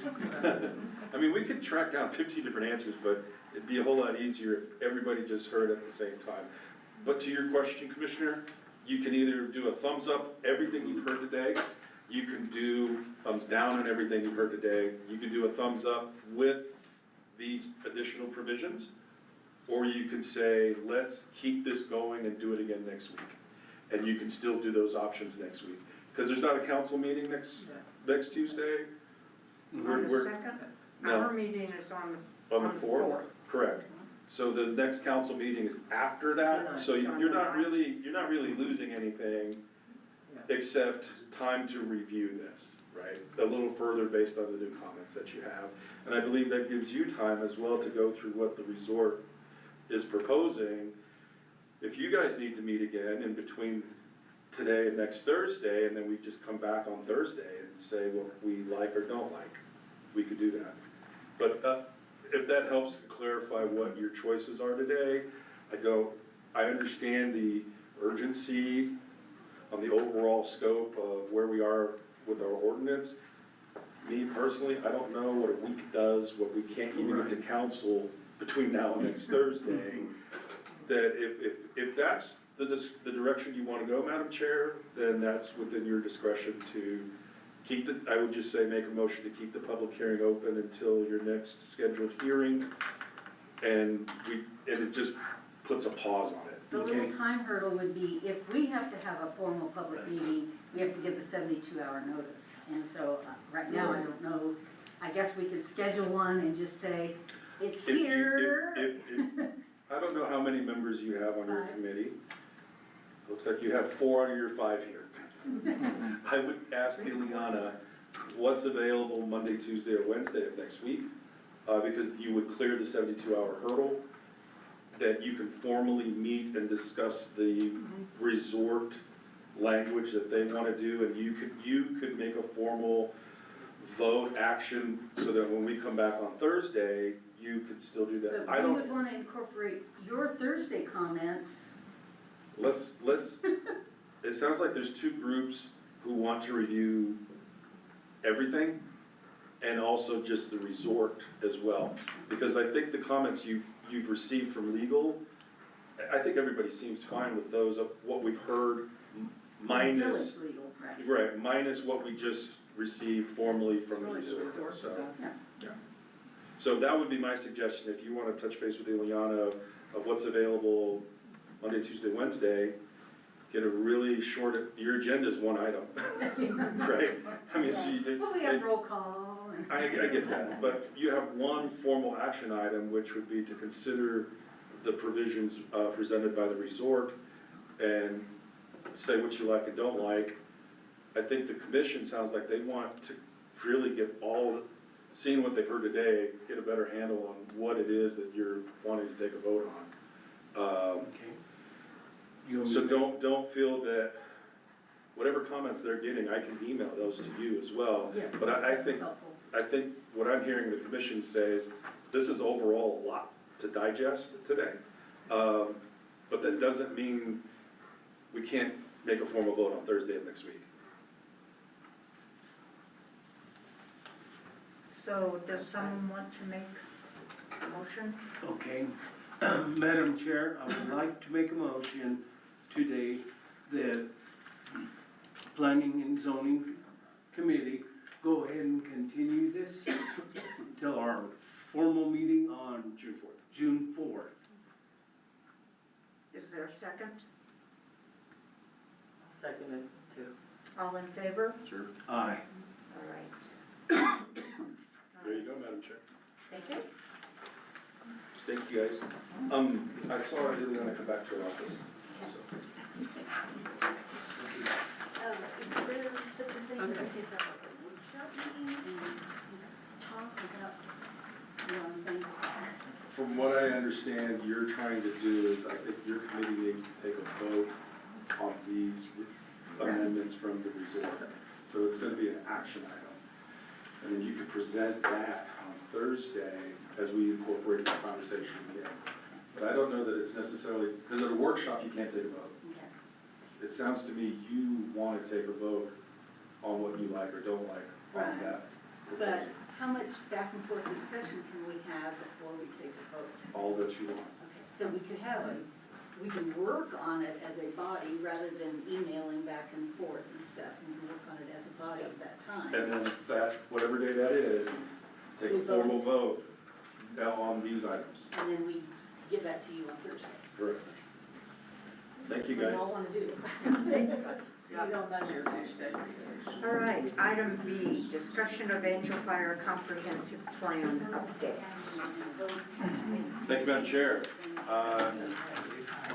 I mean, we could track down 15 different answers, but it'd be a whole lot easier if everybody just heard at the same time. But to your question, Commissioner, you can either do a thumbs up, everything you've heard today. You can do thumbs down on everything you've heard today. You can do a thumbs up with these additional provisions. Or you could say, let's keep this going and do it again next week. And you can still do those options next week. Because there's not a council meeting next Tuesday? On the second, No. our meeting is on On the fourth? Correct. So the next council meeting is after that, so you're not really losing anything except time to review this, right? A little further based on the new comments that you have. And I believe that gives you time as well to go through what the resort is proposing. If you guys need to meet again in between today and next Thursday, and then we just come back on Thursday and say what we like or don't like, we could do that. But if that helps to clarify what your choices are today, I understand the urgency on the overall scope of where we are with our ordinance. Me personally, I don't know what a week does, what we can't even get to council between now and next Thursday. That if that's the direction you wanna go, Madam Chair, then that's within your discretion to keep I would just say make a motion to keep the public hearing open until your next scheduled hearing. And it just puts a pause on it. The little time hurdle would be, if we have to have a formal public meeting, we have to give the 72-hour notice. And so, right now, I don't know, I guess we could schedule one and just say, it's here. I don't know how many members you have on your committee. Looks like you have 4 out of your 5 here. I would ask Ileana what's available Monday, Tuesday, or Wednesday of next week, because you would clear the 72-hour hurdle, that you can formally meet and discuss the resort language that they want to do, and you could make a formal vote action so that when we come back on Thursday, you could still do that. But we would want to incorporate your Thursday comments. Let's, it sounds like there's 2 groups who want to review everything and also just the resort as well. Because I think the comments you've received from legal, I think everybody seems fine with those of what we've heard minus, Village legal, right, minus what we just received formally from the Really, the resort, resort so. stuff. Yeah. So that would be my suggestion, if you wanna touch base with Ileana of what's available Monday, Tuesday, Wednesday, get a really short, your agenda's one item, right? I mean, so you did. Well, we have roll call. And I get that, but you have one formal action item, which would be to consider the provisions presented by the resort and say what you like and don't like. I think the commission sounds like they want to really get seeing what they've heard today, get a better handle on what it is that you're wanting to take a vote on. So don't feel that whatever comments they're getting, I can email those to you as well. Yeah. But I think helpful. what I'm hearing the commission say is, this is overall a lot to digest today. But that doesn't mean we can't make a formal vote on Thursday of next week. So does someone want to make a motion? Okay. Madam Chair, I would like to make a motion today that Planning and Zoning Committee go ahead and continue this until our formal meeting on June 4th. Is there a second? Second it too. All in favor? Sure. Aye. All right. There you go, Madam Chair. Thank you. Thank you, guys. I saw Ileana come back to her office, so. Is there such a thing that we Okay. could have like a workshop meeting and just talk about, you know what I'm saying? From what I understand, you're trying to do is, I think your committee needs to take a vote on these amendments from the resort. So it's gonna be an action item. And then you could present that on Thursday as we incorporate this conversation again. But I don't know that it's necessarily, because at a workshop, you can't take a vote. Okay. It sounds to me you wanna take a vote on what you like or don't like on Right. that But proposal. how much back and forth discussion can we have before we take a vote? All that you want. Okay, so we could have we can work on it as a body rather than emailing back and forth and stuff. We can work on it as a body at that time. And then that, whatever day that is, take a We formal vote now on these items. And then we give that to you on Thursday. Correct. Thank you, What do guys. y'all wanna do? Thank you, guys. You don't measure Tuesday. All right, item B, discussion of Angel Fire Comprehensive Plan updates. Thank you, Madam Chair.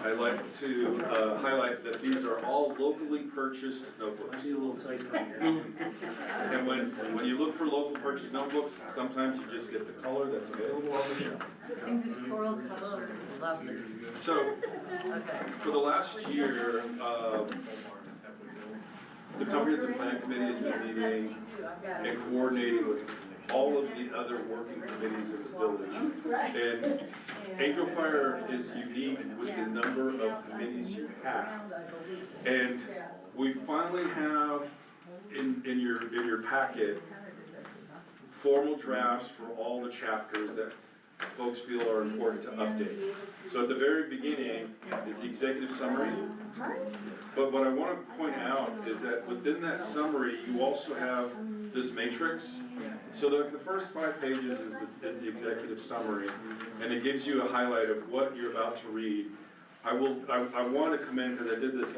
I'd like to highlight that these are all locally purchased notebooks. And when you look for local purchased notebooks, sometimes you just get the color that's available on the shelf. I think this coral color is lovely. So, Okay. for the last year, the Comprehensive Plan Committee has been meeting and coordinating with all of the other working committees in the village. And Angel Fire is unique with the number of committees you have. And we finally have in your packet formal drafts for all the chapters that folks feel are important to update. So at the very beginning is the executive summary. But what I want to point out is that within that summary, you also have this matrix. So the first 5 pages is the executive summary, and it gives you a highlight of what you're about to read. I want to commend, because I did this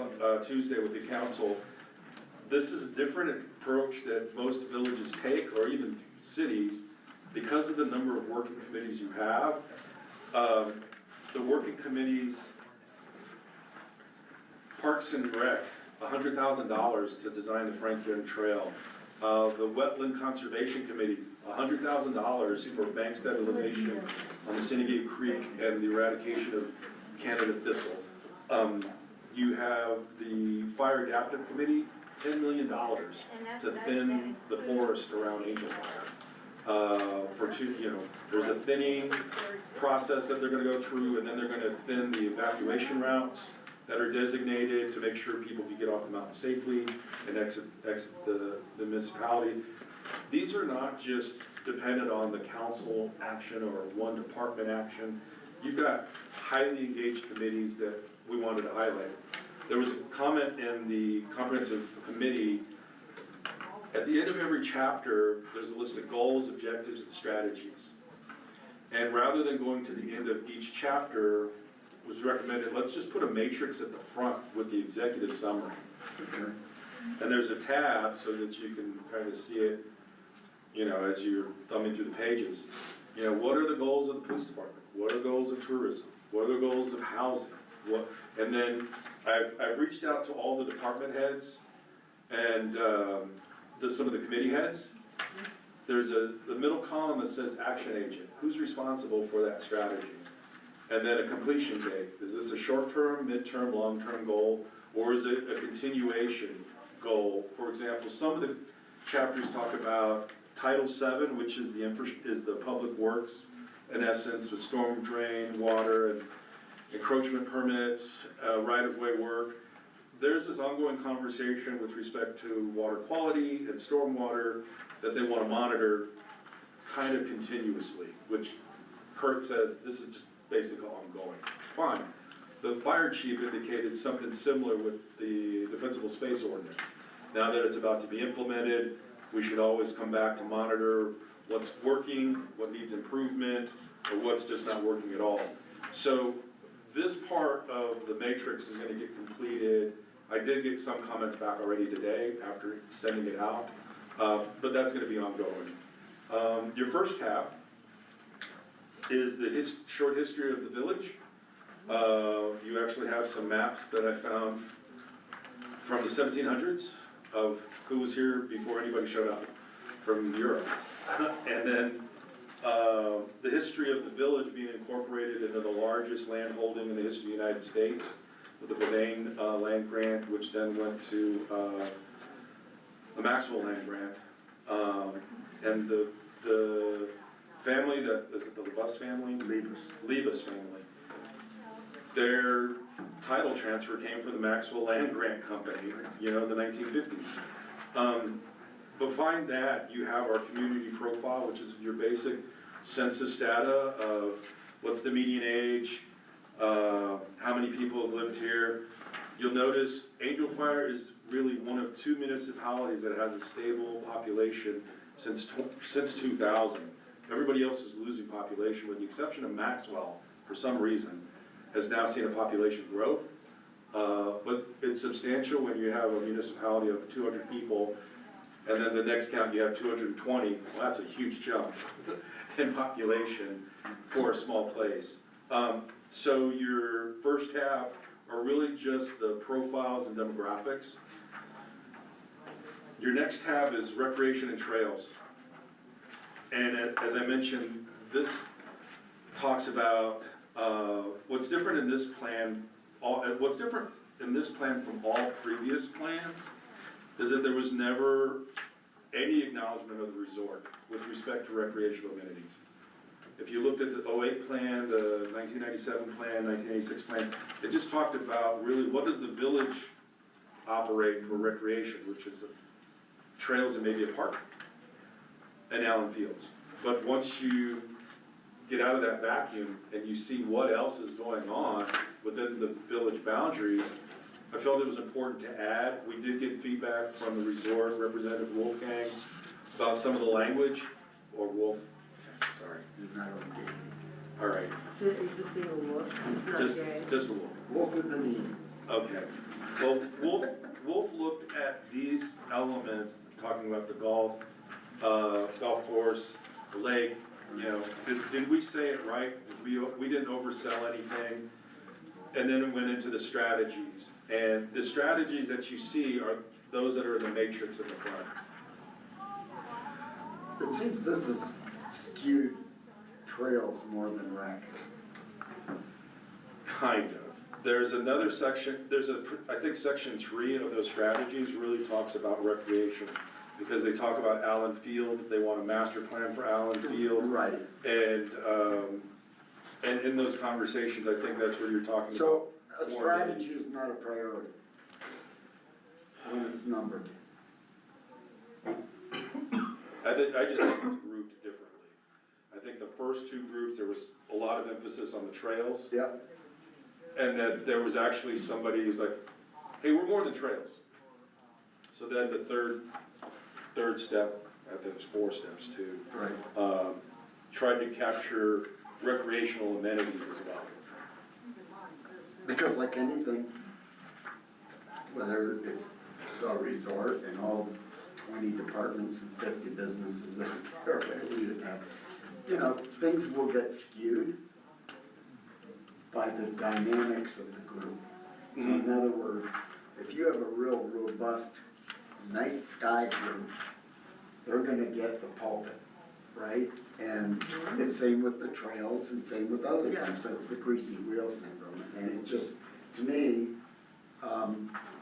Tuesday with the council, this is a different approach that most villages take, or even cities, because of the number of working committees you have. The working committees, Parks and Rec, $100,000 to design the Frank Young Trail. The Wetland Conservation Committee, $100,000 for bank stabilization on the Syndicate Creek and the eradication of Canada thistle. You have the Fire Adaptive Committee, $10 million to thin the forest around Angel Fire. There's a thinning process that they're gonna go through, and then they're gonna thin the evacuation routes that are designated to make sure people can get off the mountain safely and exit the municipality. These are not just dependent on the council action or one department action. You've got highly engaged committees that we wanted to highlight. There was a comment in the comprehensive committee. At the end of every chapter, there's a list of goals, objectives, and strategies. And rather than going to the end of each chapter, it was recommended, let's just put a matrix at the front with the executive summary. And there's a tab so that you can kind of see it, as you're thumbing through the pages. What are the goals of the police department? What are the goals of tourism? What are the goals of housing? And then I've reached out to all the department heads and some of the committee heads. There's the middle column that says action agent. Who's responsible for that strategy? And then a completion date. Is this a short-term, mid-term, long-term goal? Or is it a continuation goal? For example, some of the chapters talk about Title VII, which is the public works, in essence, with storm drain, water, and encroachment permits, right-of-way work. There's this ongoing conversation with respect to water quality and stormwater that they want to monitor kind of continuously, which Kurt says this is just basically ongoing. Fine. The fire chief indicated something similar with the defensible space ordinance. Now that it's about to be implemented, we should always come back to monitor what's working, what needs improvement, or what's just not working at all. So this part of the matrix is going to get completed. I did get some comments back already today after sending it out, but that's going to be ongoing. Your first tab is the short history of the village. You actually have some maps that I found from the 1700s of who was here before anybody showed up from Europe. And then, the history of the village being incorporated into the largest land holding in the history of the United States, with the Bedane land grant, which then went to the Maxwell land grant. And the family that, is it the Lebus family? Lebus family. Their title transfer came from the Maxwell Land Grant Company, you know, in the 1950s. Behind that, you have our community profile, which is your basic census data of what's the median age, how many people have lived here. You'll notice Angel Fire is really one of 2 municipalities that has a stable population since 2000. Everybody else is losing population, with the exception of Maxwell, for some reason, has now seen a population growth. But it's substantial when you have a municipality of 200 people, and then the next count you have 220, well, that's a huge jump in population for a small place. So your first tab are really just the profiles and demographics. Your next tab is recreation and trails. And as I mentioned, this talks about what's different in this plan, what's different in this plan from all previous plans is that there was never any acknowledgement of the resort with respect to recreational amenities. If you looked at the 08 plan, the 1997 plan, 1986 plan, it just talked about really what does the village operate for recreation, which is trails and maybe a park and Allen Fields. But once you get out of that vacuum and you see what else is going on within the village boundaries, I felt it was important to add. We did get feedback from the resort representative Wolfgang about some of the language, or Wolf, sorry. He's not okay. All right, It's a single wolf, it's not gay. just a wolf. Wolf with an E. Okay, well, Wolf looked at these elements, talking about the golf course, the lake, you know, did we say it right? We didn't oversell anything. And then it went into the strategies. And the strategies that you see are those that are in the matrix in the front. It seems this is skewed trails more than rec. Kind of. There's another section, I think section 3 of those strategies really talks about recreation, because they talk about Allen Field, they want a master plan for Allen Field. Right. And in those conversations, I think that's where you're talking about. So a strategy is not a priority when it's numbered. I just think it's grouped differently. I think the first 2 groups, there was a lot of emphasis on the trails. Yep. And that there was actually somebody who's like, hey, we're more than trails. So then the third step, I think there's 4 steps too. Right. Tried to capture recreational amenities as well. Because like anything, whether it's the resort and all 20 departments and 50 businesses that are you know, things will get skewed by the dynamics of the group. So in other words, if you have a real robust night sky group, they're gonna get the pulpit, right? And it's same with the trails and same with other things. That's the greasy wheel syndrome. And it just, to me,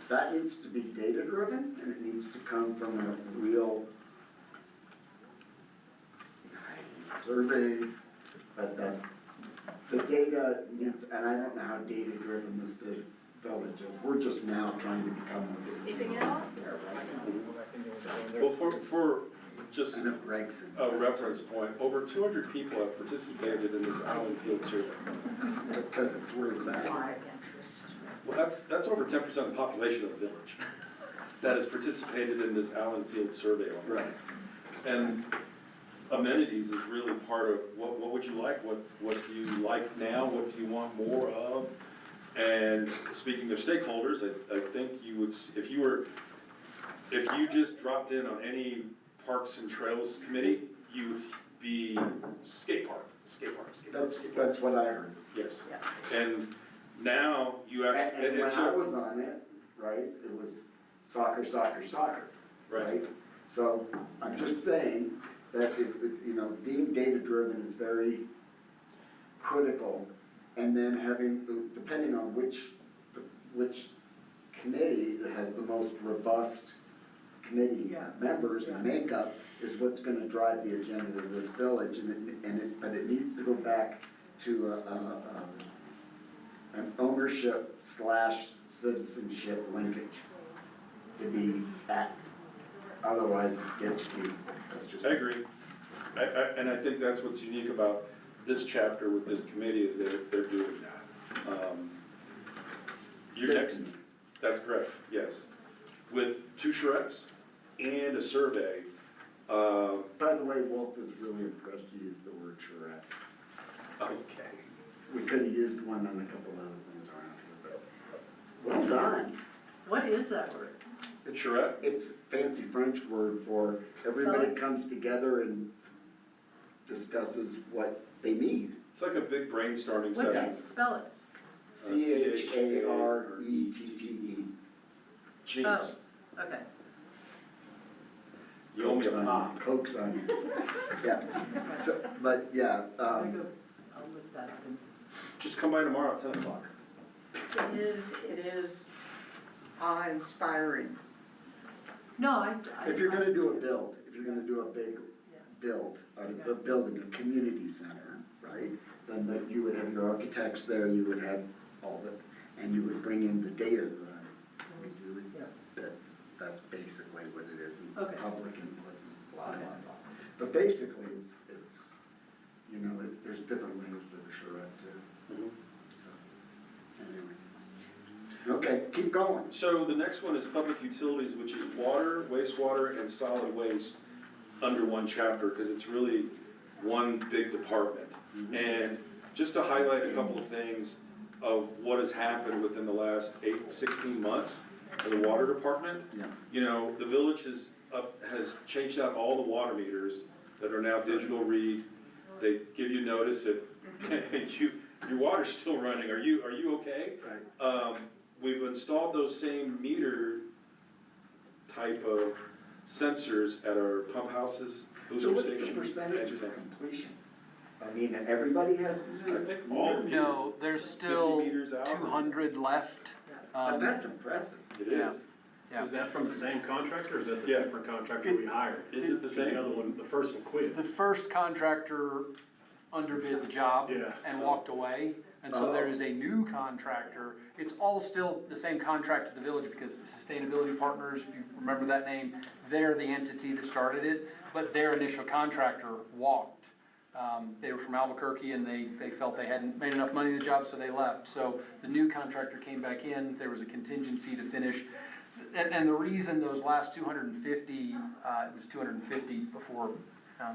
that needs to be data driven, and it needs to come from a real surveys, but the data needs, and I don't know how data driven this village is. We're just now trying to become a Keeping it off? Well, for just and it breaks it. a reference point, over 200 people have participated in this Allen Field survey. Because it's where it's at. Well, that's over 10% of the population of the village that has participated in this Allen Field survey already. Right. And amenities is really part of what would you like, what do you like now, what do you want more of? And speaking of stakeholders, I think you would, if you just dropped in on any Parks and Trails Committee, you'd be skate park. That's what I heard. Yes. And now you have, And when so. I was on it, right, it was soccer, right? So I'm just saying that you know, being data-driven is very critical, and then having, depending on which committee that has the most robust committee Yeah. members and makeup is what's gonna drive the agenda of this village, but it needs to go back to an ownership / citizenship linkage to be at, otherwise it gets deep, that's just. I agree. And I think that's what's unique about this chapter with this committee is they're doing that. Your This next, committee. that's correct, yes. With 2 charrettes and a survey, By the way, Walt was really impressed you used the word charrette. okay. We could have used one on a couple other things around here, but, well done. What is that word? A charrette? It's a fancy French word for everybody Spell it. comes together and discusses what they need. It's like a big brainstorming What's session. that? Spell it. CHARETTE. Jinx. Okay. You almost pop. Coke's on you. Yeah, so, but yeah, I'll look that up. Just come by tomorrow at 10 o'clock. It is awe-inspiring. No, I. if you're gonna do a build, if you're gonna do a big build, out of a building, a community center, right? Then you would have your architects there, you would have all the, and you would bring in the data that's basically what it is, and Okay. public input and blah, blah, blah. But basically, it's, you know, there's different layers of a charrette too, Mhm. so, anyway. Okay, keep going. So the next one is public utilities, which is water, wastewater, and solid waste under one chapter, because it's really one big department. And just to highlight a couple of things of what has happened within the last 16 months in the water department. Yeah. You know, the village has changed out all the water meters that are now digital read. They give you notice if your water's still running, are you okay? Right. We've installed those same meter type of sensors at our pump houses, So booster what's the stations. percentage of completion? I mean, everybody has to do I it. think all meters, No, there's 50 still meters out. 200 left. But that's impressive. It Yeah. is. Yeah. Is that from the same contractor, or is that the Yeah. different contractor we hired? Is it the Because the same? other one, the first one quit. The first contractor underbid the job Yeah. and walked away. And so there is a new contractor. It's all still the same contract to the village because the Sustainability Partners, if you remember that name, they're the entity that started it, but their initial contractor walked. They were from Albuquerque and they felt they hadn't made enough money in the job, so they left. So the new contractor came back in, there was a contingency to finish. And the reason those last 250, it was 250 before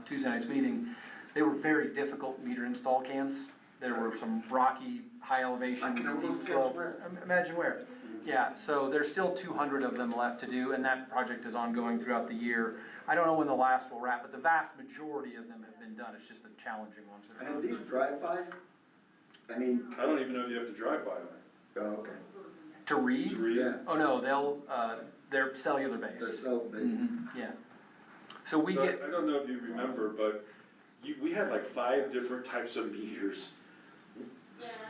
Tuesday night's meeting, they were very difficult meter install cans. There were some rocky, high elevation, I can steep almost guess slope. where. Imagine where. Yeah, so there's still 200 of them left to do, and that project is ongoing throughout the year. I don't know when the last will wrap, but the vast majority of them have been done. It's just the challenging ones that are. And these drive-bys, I mean, I don't even know if you have to drive by them. oh, okay, To read? To read. yeah, Oh, no, they're cellular based. they're cell-based. Yeah. So we So get, I don't know if you remember, but we had like 5 different types of meters.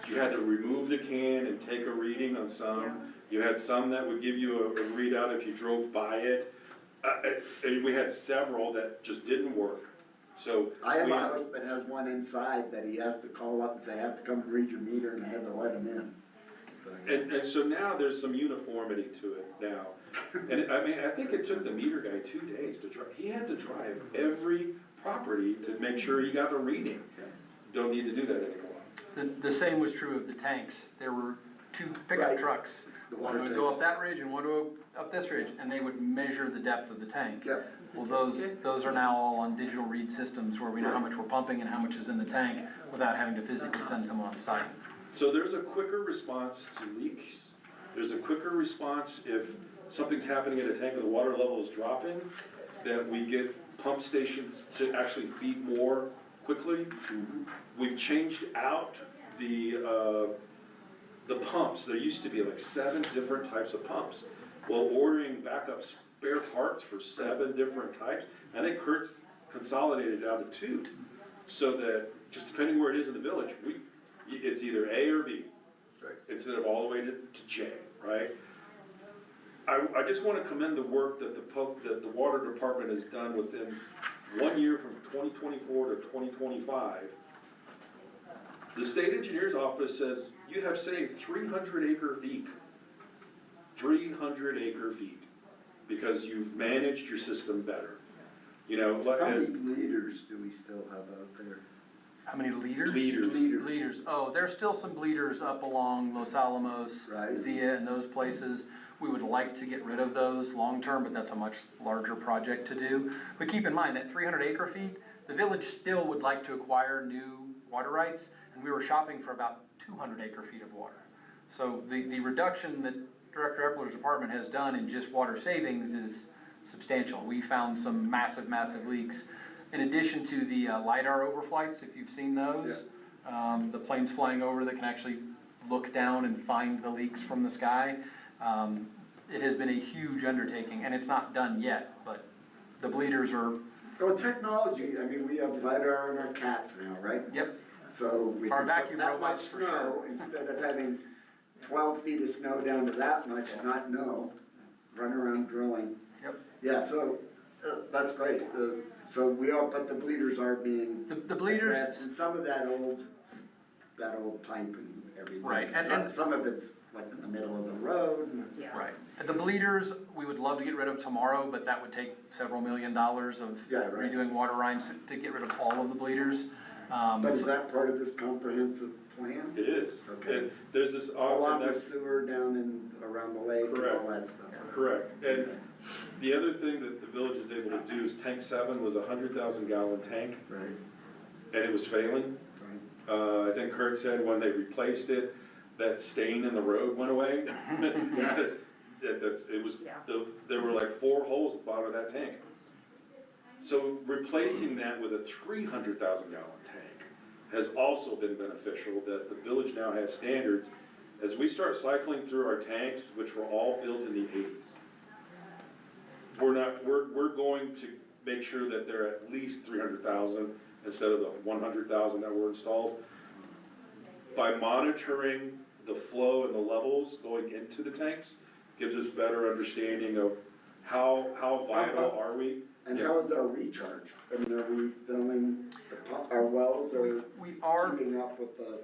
You had to remove the can and take a reading on some. You had some that would give you a readout if you drove by it. And we had several that just didn't work. So I have we- a house that has one inside that he has to call up and say, I have to come read your meter, and I had to let him in. So, yeah. And so now there's some uniformity to it now. And I mean, I think it took the meter guy 2 days to drive. He had to drive every property to make sure he got a reading. Don't need to do that anymore. the same was true of the tanks. There were 2 pickup Right. trucks. The One water would go tanks. up that ridge and one would go up this ridge, and they would measure the depth of the tank. Yep. Well, those are now all on digital read systems where we know how much we're pumping and how much is in the tank without having to physically send someone on site. So there's a quicker response to leaks. There's a quicker response if something's happening in a tank and the water level is dropping, that we get pump stations to actually feed more quickly. We've changed out the pumps. There used to be like 7 different types of pumps. Well, ordering backup spare parts for 7 different types, I think Kurt's consolidated down to 2. So that, just depending where it is in the village, it's either A or B. Right. Instead of all the way to J, right? I just wanna commend the work that the water department has done within 1 year from 2024 to 2025. The state engineer's office says you have saved 300 acre feet. 300 acre feet, because you've managed your system better. You know, like How as, many leaders do we still have out there? How many leaders? Leaders. Leaders, oh, there's still some bleeders up along Los Alamos, Right. Zia and those places. We would like to get rid of those long-term, but that's a much larger project to do. But keep in mind that 300 acre feet, the village still would like to acquire new water rights, and we were shopping for about 200 acre feet of water. So the reduction that Director Epler's department has done in just water savings is substantial. We found some massive, massive leaks. In addition to the LiDAR overflights, if you've seen those, the planes flying over that can actually look down and find the leaks from the sky. It has been a huge undertaking, and it's not done yet, but the bleeders are, Well, technology, I mean, we have LiDAR on our cats now, right? yep, So we Our can put vacuum that much robots for snow, instead of having 12 feet of snow down to that much and not know, run around drilling. Yep. Yeah, so, that's great, so but the bleeders are being the addressed, bleeders, and some of that old pipe and everything. Right, and- Some of it's like in the middle of the road, and right. The bleeders, we would love to get rid of tomorrow, but that would take several $1 million of Yeah, right. redoing water lines to get rid of all of the bleeders. but is that part of this comprehensive plan? it is. Okay. And there's this, Along and with that's sewer down in, around the lake and all that stuff? correct. And the other thing that the village is able to do is tank 7 was a 100,000 gallon tank, Right, and it was failing. right. I think Kurt said when they replaced it, that stain in the road went away. Because there were like 4 holes at the bottom of that tank. So replacing that with a 300,000 gallon tank has also been beneficial, that the village now has standards. As we start cycling through our tanks, which were all built in the 80s, we're going to make sure that they're at least 300,000 instead of the 100,000 that were installed. By monitoring the flow and the levels going into the tanks, gives us better understanding of how vital are we. And how is our recharge? I mean, are we filling our wells are We are, keeping up with the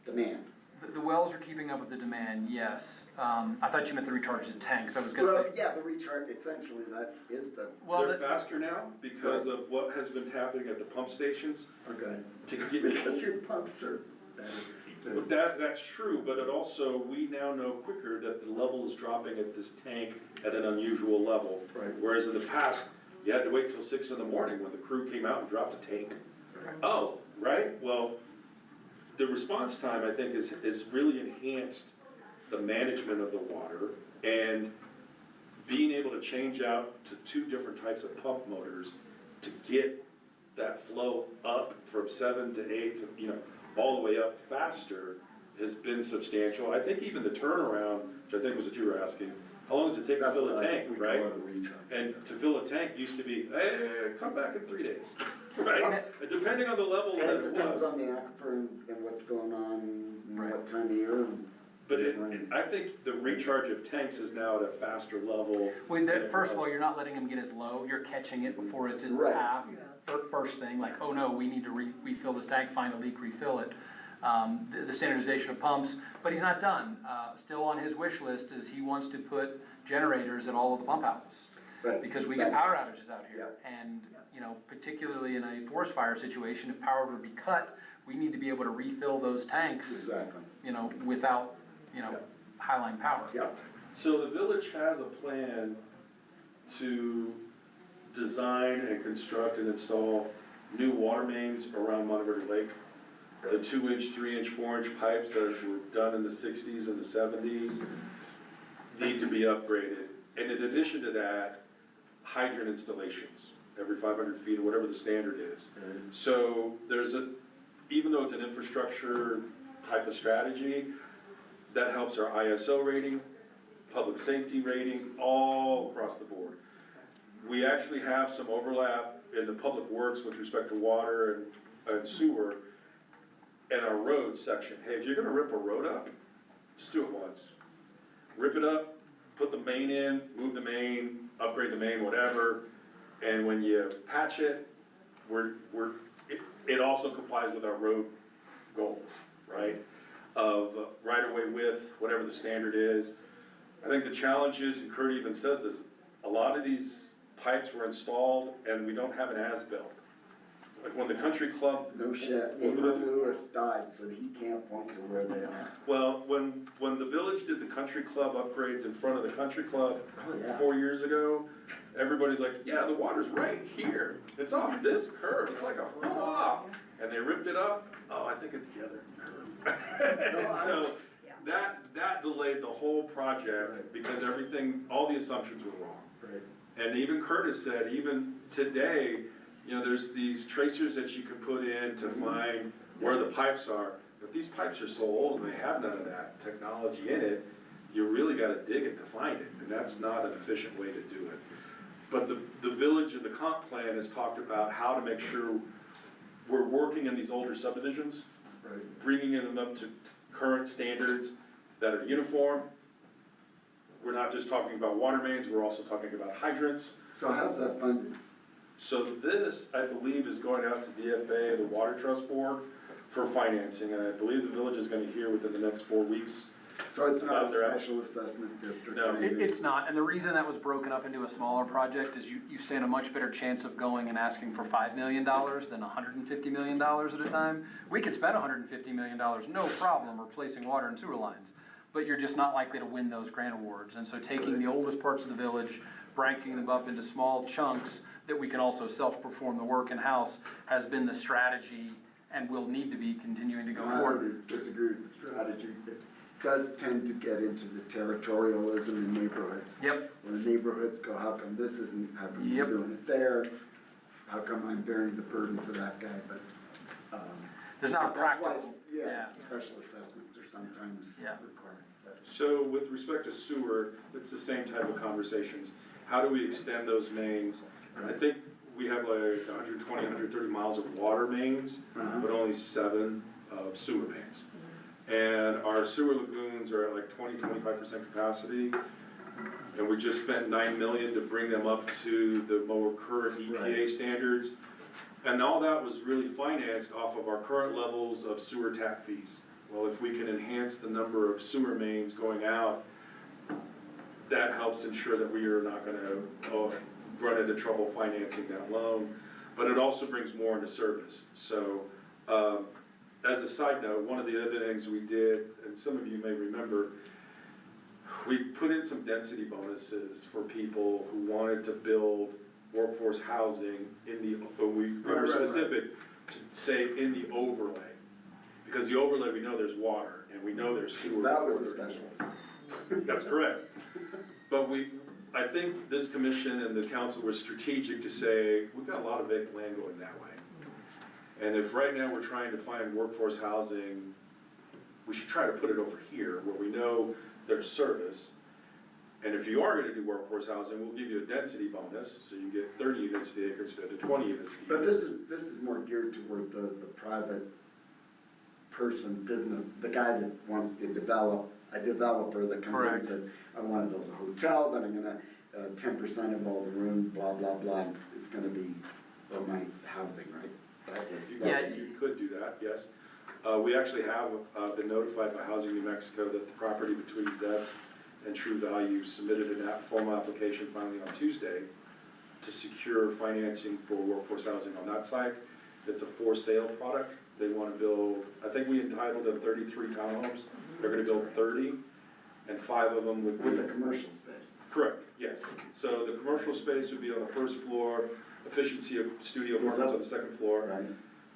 demand? the wells are keeping up with the demand, yes. I thought you meant the recharge of tanks, I was gonna Well, say. yeah, the recharge, essentially, that is the, Well, They're faster now because of what has been happening at the pump stations okay, to get. because your pumps are better. That's true, but it also, we now know quicker that the level is dropping at this tank at an unusual level. Right. Whereas in the past, you had to wait till 6 in the morning when the crew came out and dropped a tank. Oh, right, well, the response time, I think, is really enhanced the management of the water, and being able to change out to 2 different types of pump motors to get that flow up from 7 to 8 to, all the way up faster has been substantial. I think even the turnaround, which I think was what you were asking, how long does it take to That's fill a what tank, we call right? it a recharge. And to fill a tank used to be, hey, come back in 3 days, right? And depending on the level And that it it depends was. on the aquifer and what's going on, and Right. what time of year. But I think the recharge of tanks is now at a faster level. Well, than it first of was. all, you're not letting them get as low, you're catching it before it's in Right. half. First thing, like, oh no, we need to refill this tank, find a leak, refill it. The standardization of pumps, but he's not done. Still on his wish list is he wants to put generators at all of the pump houses. Right. Because we get power outages out here. And, particularly in a forest fire situation, if power were to be cut, we need to be able to refill those tanks, Exactly. without, highline power. Yeah. So the village has a plan to design and construct and install new water mains around Monteverde Lake. The 2-inch, 3-inch, 4-inch pipes that were done in the 60s and the 70s need to be upgraded. And in addition to that, hydrant installations every 500 feet or whatever the standard is. So even though it's an infrastructure type of strategy, that helps our ISO rating, public safety rating, all across the board. We actually have some overlap in the public works with respect to water and sewer and our road section. Hey, if you're gonna rip a road up, just do it once. Rip it up, put the main in, move the main, upgrade the main, whatever, and when you patch it, it also complies with our road goals, right? Of right-of-way width, whatever the standard is. I think the challenge is, and Kurt even says this, a lot of these pipes were installed and we don't have an as-built. Like when the country club. No shit, Abram Lewis died, so he can't point to where they are. Well, when the village did the country club upgrades in front of the country club Oh, yeah. 4 years ago, everybody's like, yeah, the water's right here. It's off this curve, it's like a foot off. And they ripped it up, oh, I think it's the other curve. And so, that delayed the whole project because everything, all the assumptions were wrong. Right. And even Curtis said, even today, you know, there's these tracers that you can put in to find where the pipes are, but these pipes are so old and they have none of that technology in it, you really gotta dig it to find it, and that's not an efficient way to do it. But the village and the comp plan has talked about how to make sure we're working in these older subdivisions, Right. bringing them up to current standards that are uniform. We're not just talking about water mains, we're also talking about hydrants. So how's that funded? So this, I believe, is going out to DFA, the Water Trust Board, for financing, and I believe the village is gonna hear within the next 4 weeks. So it's not a Out there. special assessment district No. or anything? It's not, and the reason that was broken up into a smaller project is you stand a much better chance of going and asking for $5 million than $150 million at a time. We could spend $150 million, no problem, replacing water and sewer lines, but you're just not likely to win those grant awards. And so taking the oldest parts of the village, breaking them up into small chunks that we can also self-perform the work in-house has been the strategy and will need to be continuing to go I forward. would disagree with the strategy. It does tend to get into the territorialism in neighborhoods. Yep. When the neighborhoods go, how come this isn't, how come you're Yep. doing it there? How come I'm bearing the burden for that guy, but, There's not a that's why, practical, yeah, special assessments are sometimes Yeah. required. So with respect to sewer, it's the same type of conversations. How do we extend those mains? I think we have like 120, 130 miles of water mains, Uh-huh. but only 7 of sewer mains. And our sewer lagoons are at like 20-25% capacity. And we just spent $9 million to bring them up to the more current EPA standards. And all that was really financed off of our current levels of sewer tap fees. Well, if we can enhance the number of sewer mains going out, that helps ensure that we are not gonna run into trouble financing that loan. But it also brings more into service. So, as a side note, one of the other things we did, and some of you may remember, we put in some density bonuses for people who wanted to build workforce housing in the, we were specific to say in the overlay. Because the overlay, we know there's water, and we know there's sewer. That was a special assessment. That's correct. But I think this commission and the council were strategic to say, we've got a lot of vacant land going that way. And if right now we're trying to find workforce housing, we should try to put it over here where we know there's service. And if you are gonna do workforce housing, we'll give you a density bonus, so you get 30 units to the acre instead of 20 units to the But acre. this is more geared toward the private person, business, the guy that wants to develop, a developer that comes in and Correct. says, I wanna build a hotel, but I'm gonna, 10% of all the room, blah, blah, blah, is gonna be for my housing, right? That was- Yeah. You could do that, yes. We actually have been notified by Housing New Mexico that the property between Zeb's and True Value submitted a formal application finally on Tuesday to secure financing for workforce housing on that site. It's a for sale product. They wanna build, I think we entitled them 33 townhomes. They're gonna build 30, and 5 of them would be. With the commercial space. Correct, yes. So the commercial space would be on the first floor, efficiency of studio apartments on the second floor. Right.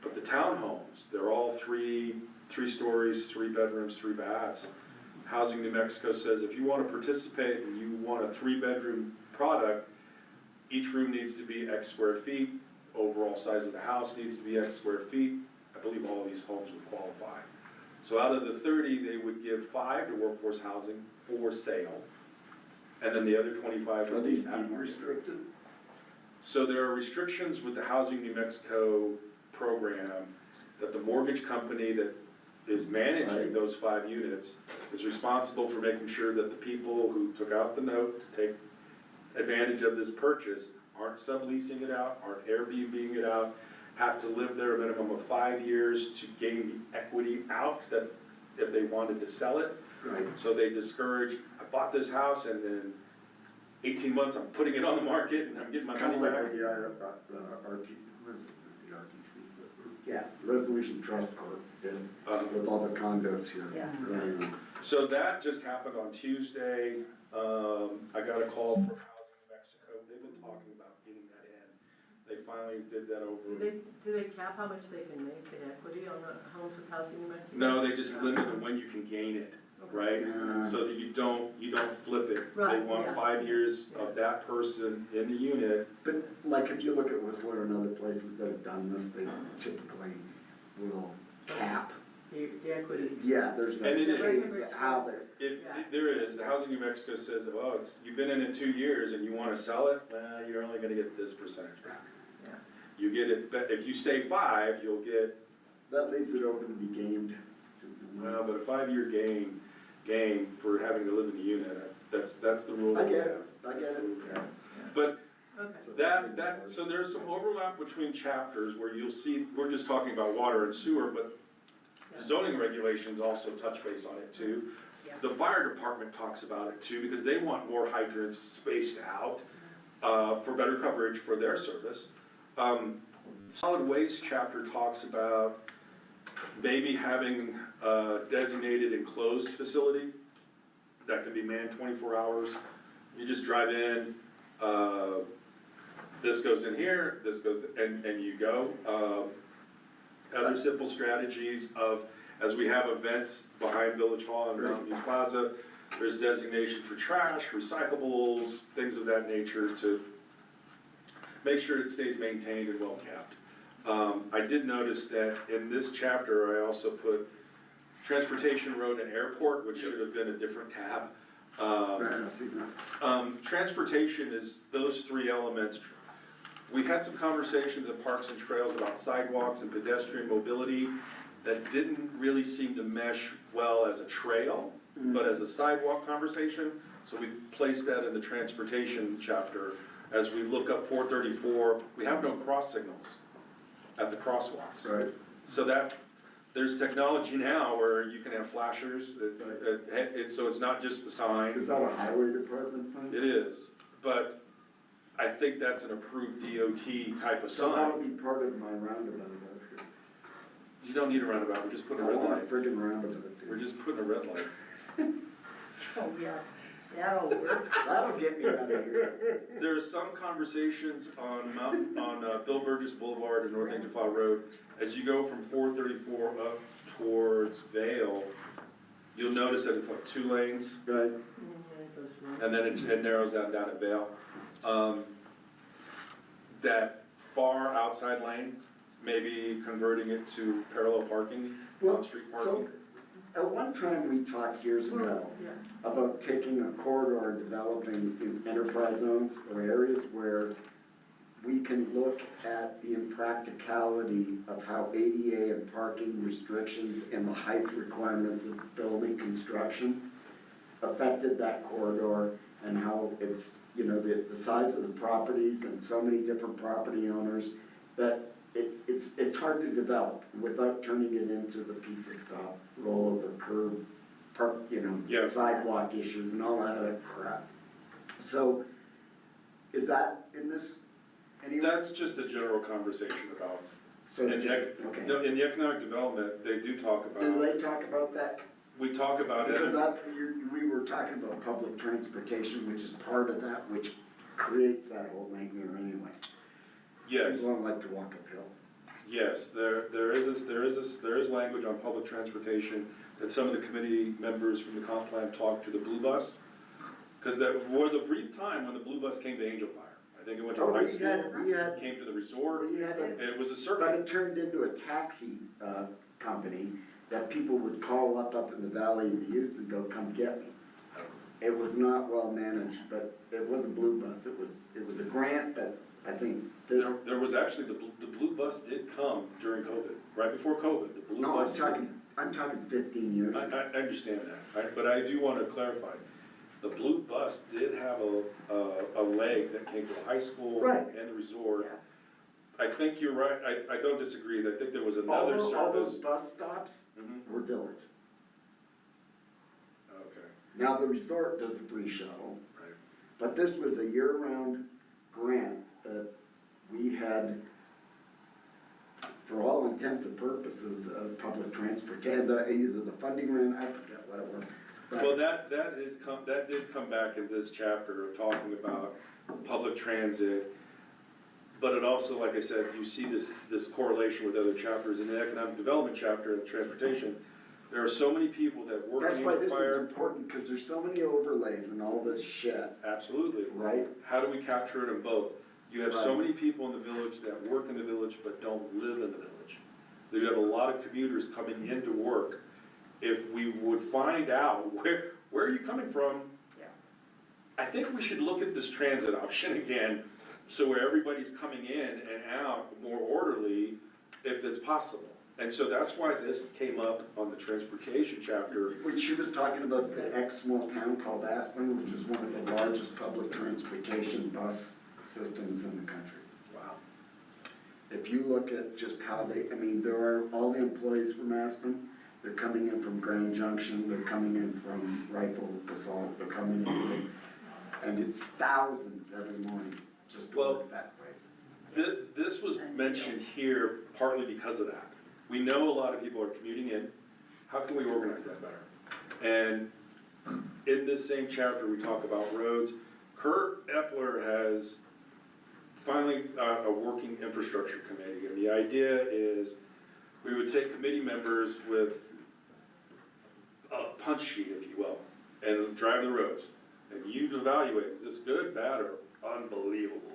But the townhomes, they're all three stories, 3 bedrooms, 3 baths. Housing New Mexico says if you wanna participate and you want a 3-bedroom product, each room needs to be X square feet, overall size of the house needs to be X square feet. I believe all of these homes would qualify. So out of the 30, they would give 5 to workforce housing for sale, and then the other 25 Are would be these at deed market. restricted? So there are restrictions with the Housing New Mexico program that the mortgage company that is managing Right. those 5 units is responsible for making sure that the people who took out the note to take advantage of this purchase aren't subleasing it out, aren't Airbnb-ing it out, have to live there a minimum of 5 years to gain the equity out that if they wanted to sell it. Right. So they discourage, I bought this house and in 18 months I'm putting it on the market and I'm getting my Kind money of like back. with the RT, what is it, the RTC? Yeah, Resolution Trust Corp did, with all the condos here. Yeah. Right. So that just happened on Tuesday. I got a call from Housing New Mexico. They've been talking about getting that in. They finally did that over. Do they cap how much they can make in equity on the homes with Housing New Mexico? No, they just limit it when you can gain it, right? Yeah. So that you don't flip it. They Right, want yeah. 5 years of that person in the unit. But like if you look at Whistler and other places that have done this, they typically will cap. The equity. Yeah, there's a And it is. cadence of how they're, If Yeah. there is, the Housing New Mexico says, oh, you've been in it 2 years and you wanna sell it, well, you're only gonna get this percentage back. Yeah. You get it, but if you stay 5, you'll get, that leaves it open to be gamed. well, but a 5-year gain for having to live in the unit, that's the rule. I that we get have. it, I get it, yeah. But Okay. so there's some overlap between chapters where you'll see, we're just talking about water and sewer, but zoning regulations also touch base on it too. Yeah. The fire department talks about it too, because they want more hydrants spaced out, for better coverage for their service. Solid waste chapter talks about maybe having a designated enclosed facility that can be manned 24 hours. You just drive in, this goes in here, this goes, and you go. Other simple strategies of, as we have events behind Village Hall and Mountain View Plaza, there's designation for trash, recyclables, things of that nature to make sure it stays maintained and well kept. I did notice that in this chapter, I also put transportation, road, and airport, which should have been a different tab. Right, I see that. Transportation is those 3 elements. We had some conversations at Parks and Trails about sidewalks and pedestrian mobility that didn't really seem to mesh well as a trail, but as a sidewalk conversation. So we placed that in the transportation chapter. As we look up 434, we have no cross signals at the crosswalks. Right. So that, there's technology now where you can have flashers, so it's not just the sign. Is that a highway department thing? It is, but I think that's an approved DOT type of So that'll sign. be part of my roundabout out here. You don't need a roundabout, we're just putting a I red want a light. friggin' roundabout, We're dude. just putting a red light. Oh, yeah, that'll work. That'll get me out of here. There are some conversations on Bill Burgess Boulevard and North Angel File Road. As you go from 434 up towards Vale, you'll notice that it's like 2 lanes, Right, and then it narrows down at Vale. That far outside lane, maybe converting it to parallel parking, well, on-street so, parking. at one time, we talked years ago about taking a corridor and developing in enterprise zones or areas where we can look at the impracticality of how ADA and parking restrictions and the height requirements of building construction affected that corridor and how it's, you know, the size of the properties and so many different property owners that it's hard to develop without turning it into the pizza stop, rollover curb, park, you know, Yeah. sidewalk issues and all that other crap. So, is that in this anywhere? That's just a general conversation about, So it's in just, the, okay. no, in the economic development, they do talk Do about, they talk about that? we talk about it. Because that, we were talking about public transportation, which is part of that, which creates that whole nightmare anyway. Yes, People don't like to walk uphill. yes, there is language on public transportation that some of the committee members from the comp plan talked to the Blue Bus. Cause there was a brief time when the Blue Bus came to Angel Fire. I think it went to Oh, high we school, had, came to the resort, we had a, it was a but circuit. it turned into a taxi, company that people would call up in the Valley of the Utes and go, come get me. it was not well managed, but it was a blue bus, it was a grant that I think this. There was actually, the blue bus did come during COVID, right before COVID, the blue No, bus. I'm talking 15 years ago. I understand that, but I do wanna clarify, the blue bus did have a leg that came to the high school Right. and the resort. Yeah. I think you're right, I don't disagree, I think there was All another those service. bus stops Mhm. were village. Okay, Now, the resort does a free shuttle, right. but this was a year-round grant that we had, for all intents and purposes, public transportation, either the funding ran, I forget what it was. but- Well, that did come back in this chapter of talking about public transit. But it also, like I said, you see this correlation with other chapters. In the economic development chapter and transportation, there are so many people that work That's in why the this is fire. important, because there's so many overlays and all this shit, Absolutely. right? How do we capture it in both? You have so Right. many people in the village that work in the village but don't live in the village. You have a lot of commuters coming into work. If we would find out where are you coming from? Yeah. I think we should look at this transit option again, so where everybody's coming in and out more orderly, if it's possible. And so that's why this came up on the transportation chapter. When she was talking about the ex-small town called Aspen, which is one of the largest public transportation bus systems in the country. Wow. If you look at just how there are all the employees from Aspen, they're coming in from Grand Junction, they're coming in from Rifle, Basalt, they're coming in from, and it's thousands every morning just to Well, work that place. This was mentioned here partly because of that. We know a lot of people are commuting in. How can we organize that better? And in this same chapter, we talk about roads. Kurt Epler has finally a working infrastructure committee, and the idea is we would take committee members with a punch sheet, if you will, and drive the roads. And you'd evaluate, is this good, bad, or unbelievable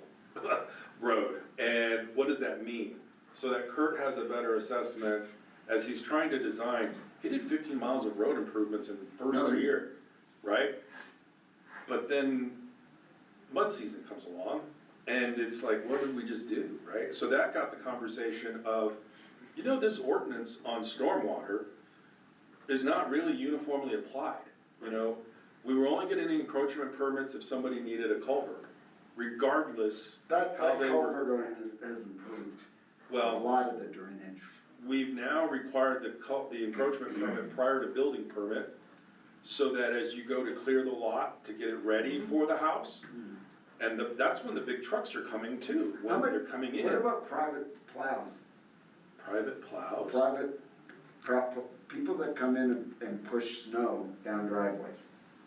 road? And what does that mean? So that Kurt has a better assessment as he's trying to design. He did 15 miles of road improvements in the first year, right? But then mud season comes along, and it's like, what did we just do, right? So that got the conversation of, this ordinance on stormwater is not really uniformly applied, We were only getting encroachment permits if somebody needed a culvert, regardless That how they were. culvert has improved a Well, lot of the drainage. we've now required the encroachment permit prior to building permit, so that as you go to clear the lot to get it ready for the house, and that's when the big trucks are coming too, when they're coming in. What about private plows? Private plows. People that come in and push snow down driveways.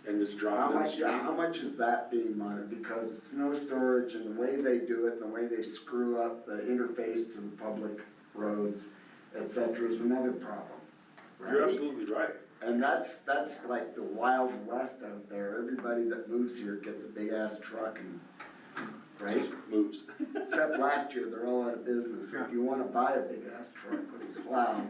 And it's How dropping in the much, street. how much is that being monitored? Because snow storage and the way they do it, and the way they screw up the interface to the public roads, et cetera, is another problem. You're right? absolutely right. And that's like the Wild West out there. Everybody that moves here gets a big ass truck and, right? Just moves. Except last year, they're all out of business. So if you wanna buy a big ass truck with a plow,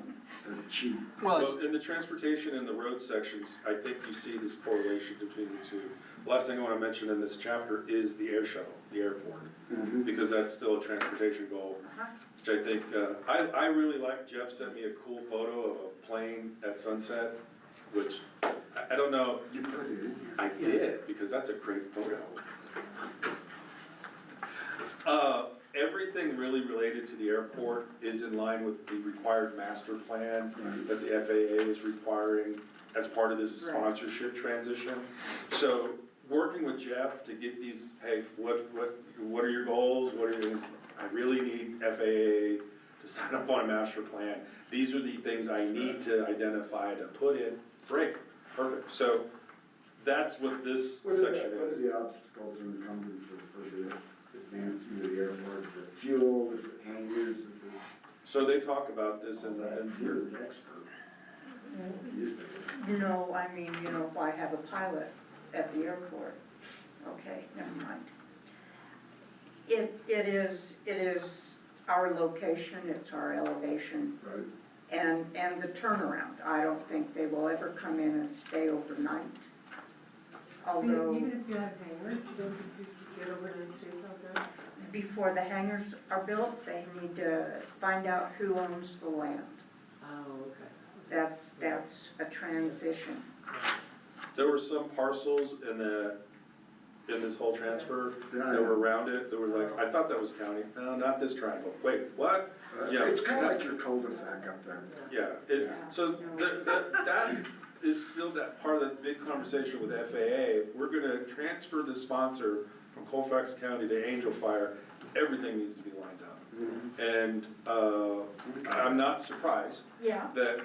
they're cheap. Well, in the transportation and the road sections, I think you see this correlation between the two. Last thing I wanna mention in this chapter is the air shuttle, the airport, because that's still a transportation goal, which I think, I really like, Jeff sent me a cool photo of a plane at sunset, which, I don't know, You put it in here. I did, because that's a great photo. Everything really related to the airport is in line with the required master plan that the FAA is requiring as part of this sponsorship transition. So, working with Jeff to get these, hey, what are your goals, I really need FAA to sign up on a master plan. These are the things I need to identify to put in, great, perfect. So, that's what this section What are is. the obstacles and encumbrances for the advancement of the airport? Is it fuel, is it hangars, is it? So they talk about this and You're the expert. Used to this. I have a pilot at the airport. Okay, never mind. It is our location, it's our elevation, Right. and the turnaround. I don't think they will ever come in and stay overnight. although Even if you had hangers, you don't think you could get over to the states out there? before the hangars are built, they need to find out who owns the land. Oh, okay. That's a transition. There were some parcels in this whole transfer that were around it, that were like, I thought that was county, no, not this triangle, wait, what? Yeah. It's kinda like your cul-de-sac up there. Yeah, so that is still that part of the big conversation with FAA. If we're gonna transfer the sponsor from Colfax County to Angel Fire, everything needs to be lined up. And, I'm not surprised Yeah, that,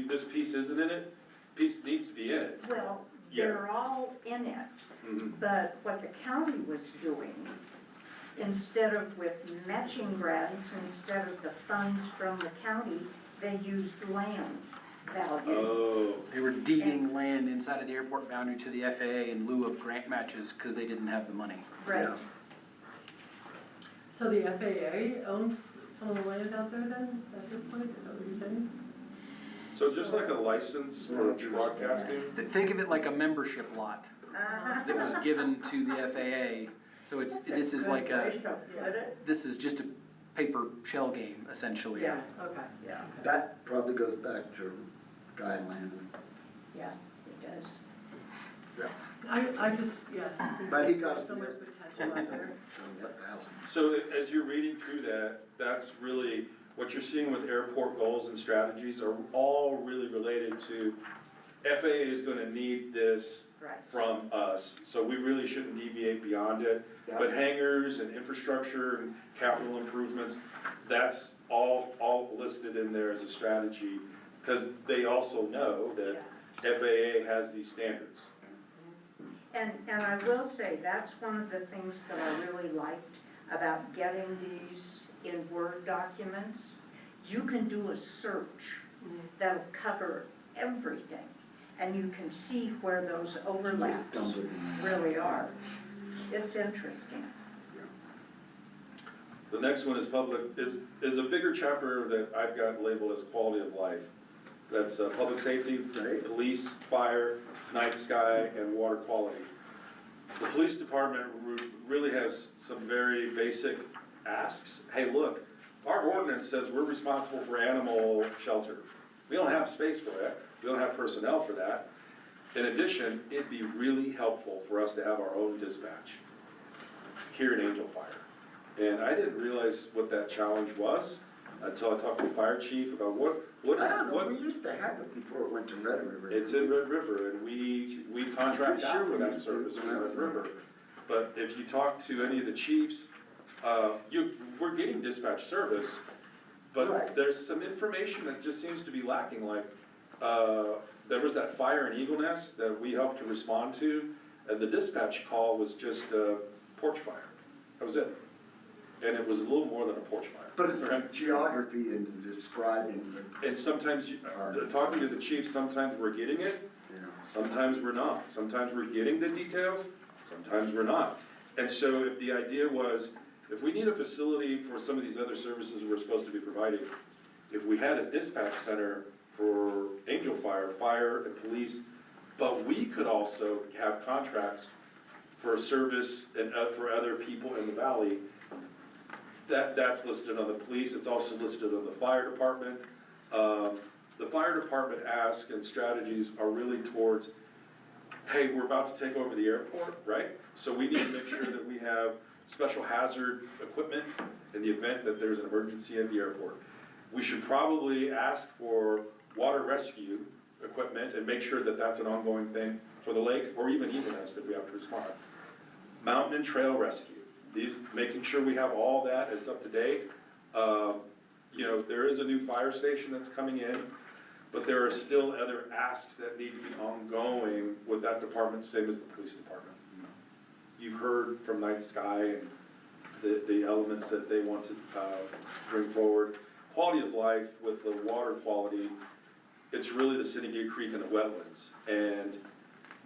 this piece isn't in it, piece needs to be in it. well, Yeah. they're all in it, but what the county was doing, instead of with matching grants, instead of the funds from the county, they used land value. Oh, They were deeding land inside of the airport boundary to the FAA in lieu of grant matches because they didn't have the money. Right, So the FAA owns some of the land out there then, at this point, is that what you're saying? so just like a license for broadcasting, Think of it like a membership lot uh-huh. that was given to the FAA. So this is like this is just a paper shell game, essentially. Yeah, okay. Yeah, That probably goes back to Guy Landon. yeah, it does. I just, yeah. But he got There's so much potential out there. So what the hell? so as you're reading through that, that's really, what you're seeing with airport goals and strategies are all really related to FAA is gonna need this Right. from us, so we really shouldn't deviate beyond it. But hangars and infrastructure and capital improvements, that's all listed in there as a strategy, because they also know that FAA has these standards. And I will say, that's one of the things that I really liked about getting these in Word documents. You can do a search that'll cover everything, and you can see where those overlaps really are. It's interesting. The next one is is a bigger chapter that I've got labeled as quality of life. That's public safety, police, fire, night sky, and water quality. The police department really has some very basic asks. Hey, look, our ordinance says we're responsible for animal shelter. We don't have space for that, we don't have personnel for that. In addition, it'd be really helpful for us to have our own dispatch here in Angel Fire. And I didn't realize what that challenge was until I talked to the fire chief about what I don't is, know, what, we used to have it before it went to Red River. it's in Red River, and we contract Pretty out sure for we that used to service in when I was Red there. River. But if you talk to any of the chiefs, we're getting dispatch service, but Right. there's some information that just seems to be lacking, like, there was that fire in Eagle Nest that we helped to respond to, and the dispatch call was just a porch fire. That was it. And it was a little more than a porch fire. But it's Right? geography and describing And it, sometimes, talking to the chief, sometimes we're getting it, you know. sometimes we're not. Sometimes we're getting the details, sometimes we're not. And so if the idea was, if we need a facility for some of these other services we're supposed to be providing, if we had a dispatch center for Angel Fire, fire and police, but we could also have contracts for service and for other people in the valley, that's listed on the police, it's also listed on the fire department. The fire department asks and strategies are really towards, hey, we're about to take over the airport, right? So we need to make sure that we have special hazard equipment in the event that there's an emergency at the airport. We should probably ask for water rescue equipment and make sure that that's an ongoing thing for the lake, or even Eagle Nest if we have to respond. Mountain and trail rescue, making sure we have all that, it's up to date. There is a new fire station that's coming in, but there are still other asks that need to be ongoing with that department, same as the police department. You've heard from Night Sky and the elements that they want to bring forward. Quality of life with the water quality, it's really the Syndicate Creek and the wetlands, and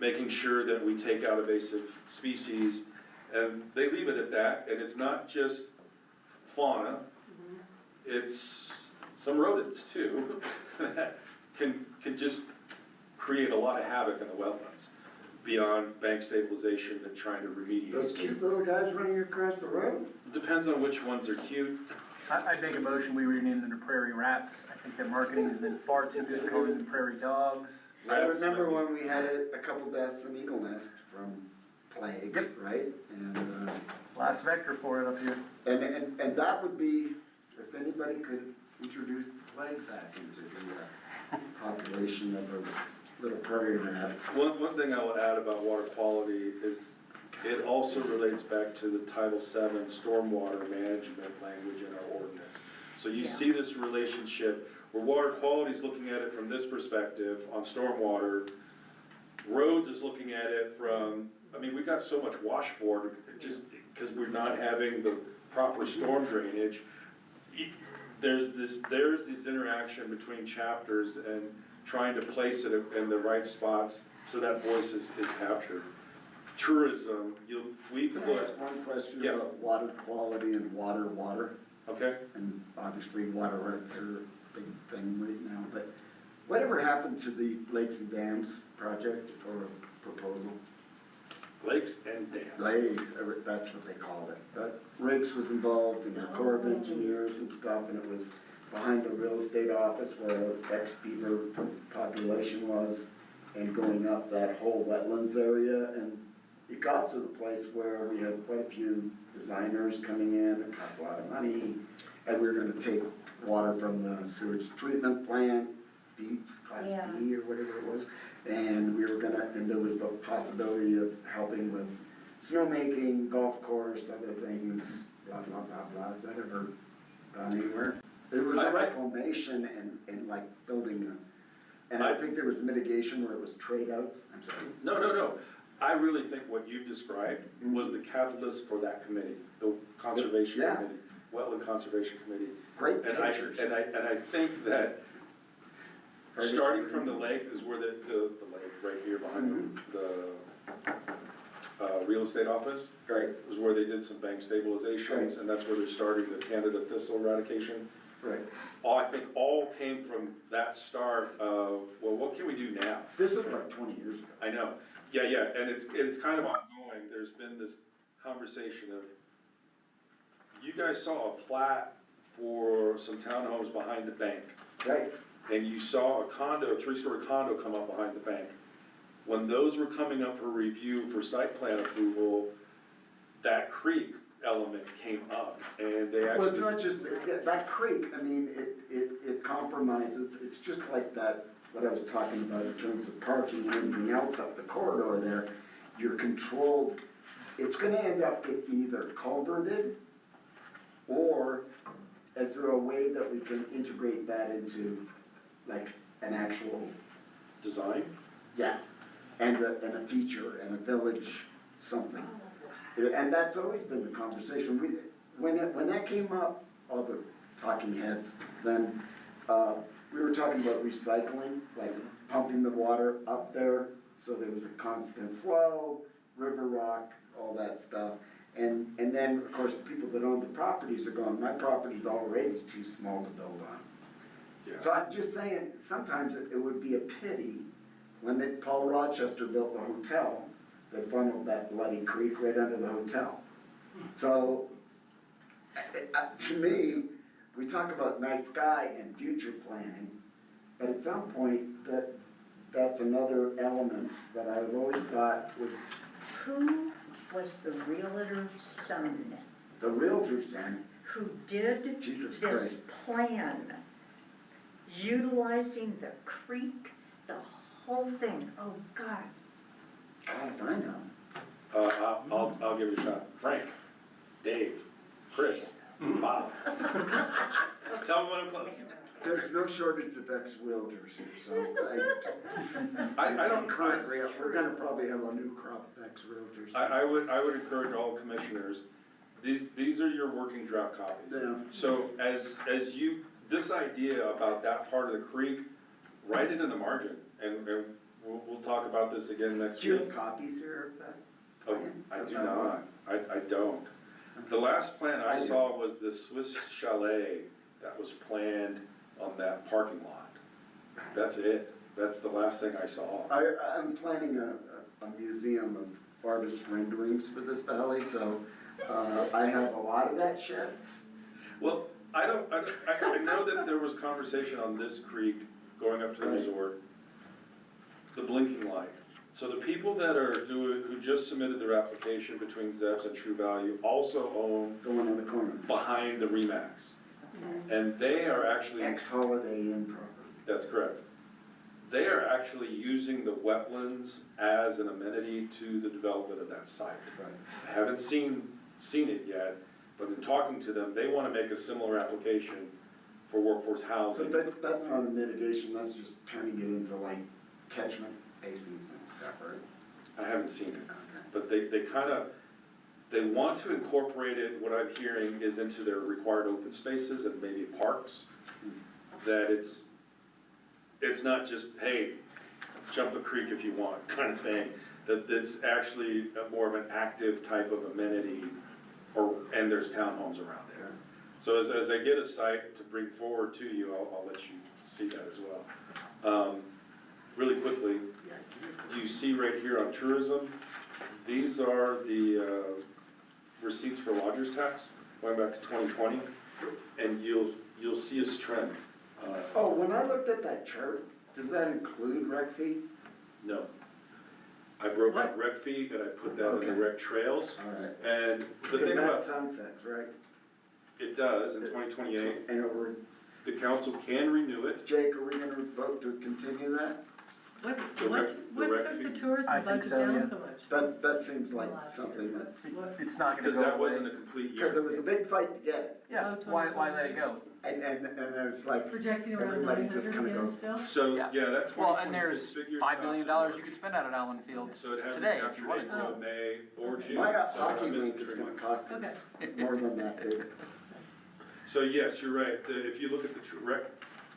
making sure that we take out invasive species, and they leave it at that, and it's not just fauna, it's some rodents too, that can just create a lot of havoc in the wetlands. beyond bank stabilization and trying to remediate. Those cute little guys running across the road? Depends on which ones are cute. I'd make a motion, we rename them to prairie rats. I think their marketing has been far too good calling them prairie dogs. I Rats, remember when we had a couple deaths in Eagle Nest from plague, Yep. right? And, Last vector for it up here. and that would be, if anybody could introduce the plague back into the population of those little prairie rats. One thing I would add about water quality is it also relates back to the Title VII stormwater management language in our ordinance. So you see this relationship where water quality is looking at it from this perspective on stormwater. Roads is looking at it from, I mean, we got so much washboard just because we're not having the proper storm drainage. There's this interaction between chapters and trying to place it in the right spots so that voice is captured. Tourism, we Can I put, ask one question Yeah. about water quality and water? okay? And obviously water rights are a big thing right now, but whatever happened to the Lakes and Dams project or proposal? Lakes and dams. Lakes, that's what they called it. But Riggs was involved in the Corps of Engineers and stuff, and it was behind the real estate office where ex-beaver population was, and going up that whole wetlands area, and it got to the place where we had quite a few designers coming in, it cost a lot of money, and we were gonna take water from the sewage treatment plant, Class B or whatever it was, and we were gonna, and there was the possibility of helping with snowmaking, golf course, other things, blah, blah, blah, blah. Has that ever gone anywhere? It was a reclamation and like building and I think there was mitigation where it was trade outs, I'm sorry. No. I really think what you described was the catalyst for that committee, the Conservation Yeah. Committee, Wetland Conservation Committee. Great And pictures. I think that starting from the lake is where the lake right here behind the real estate office Right, was where they did some bank stabilizations, and that's where they're starting the Canada thistle eradication. right. I think all came from that start of, well, what can we do now? This is like 20 years ago. I know, yeah, and it's kind of ongoing, there's been this conversation of, you guys saw a plat for some townhomes behind the bank, Right. and you saw a condo, a 3-story condo come up behind the bank. When those were coming up for review for site plan approval, that creek element came up, and they Well, it's actually, not just, that creek, I mean, it compromises, it's just like that, what I was talking about in terms of parking and everything else up the corridor there. You're controlled, it's gonna end up getting either culverted, or is there a way that we can integrate that into like an actual, design. yeah, and a feature, and a village something? And that's always been the conversation. When that came up, all the talking heads, then, we were talking about recycling, like pumping the water up there, so there was a constant flow, river rock, all that stuff. And then, of course, the people that own the properties are going, my property's already too small to build on. Yeah. So I'm just saying, sometimes it would be a pity when Paul Rochester built the hotel, they funneled that bloody creek right under the hotel. So, to me, we talk about night sky and future planning, but at some point, that's another element that I've always thought was Who was the realtor's son the realtor's son. who did Jesus this Christ. plan? Utilizing the creek, the whole thing, oh God. God, if I know. I'll give it a shot. Frank, Dave, Chris, Bob. Tell me when I'm close. There's no shortage of ex-realtors here, so I don't, we're gonna probably have a new crop of ex-realtors. I would encourage all commissioners, these are your working draft copies. Yeah. So as you, this idea about that part of the creek, write it in the margin, and we'll talk about this again next Do you week. have copies here of that? Oh, I do not, I don't. The last plan I saw was the Swiss chalet that was planned on that parking lot. That's it, that's the last thing I saw. I'm planning a museum of artist renderings for this valley, so, I have a lot of that shit. Well, I know that there was conversation on this creek going up to the Right. resort, the blinking light. So the people that who just submitted their application between Zeb's and True Value also own The one on the corner. behind the Remax. And they are actually, Ex-Holiday Inn property. that's correct. They are actually using the wetlands as an amenity to the development of that site. Right. I haven't seen it yet, but in talking to them, they wanna make a similar application for workforce housing. But that's not a mitigation, that's just turning it into like catchment basins and stuff, right? I haven't seen it, Okay. but they want to incorporate it, what I'm hearing is into their required open spaces and maybe parks. That it's not just, hey, jump the creek if you want, kind of thing. That it's actually more of an active type of amenity, and there's townhomes around there. So as I get a site to bring forward to you, I'll let you see that as well. Really quickly, you see right here on tourism, these are the receipts for lodger's tax, going back to 2020, and you'll see a trend. Oh, when I looked at that chart, does that include rec fee? No. I broke out rec fee and I put that in the Okay. rec trails, Alright. and the Because thing that about, sunsets, right? it does in 2028, And we're, the council can renew it. Jake, are we gonna vote to continue that? What The rec took the fee? tourism I think budget so, down yeah. so much? That seems like something that's, It's not gonna Because go that away. wasn't a complete because year. it was a big fight to get it, Yeah, Oh, why let it go? and then it's like, Projecting around Everybody 900 just kinda again goes- still? So, Yeah. yeah, that Well, and 2026 there's figure $5 million stops in you March. could spend out at Allen Fields So it hasn't today if captured you wanted it to. until May or June. my So hockey I'm missing rink is 3 gonna months. cost us more than that, dude. So yes, you're right, if you look at the rec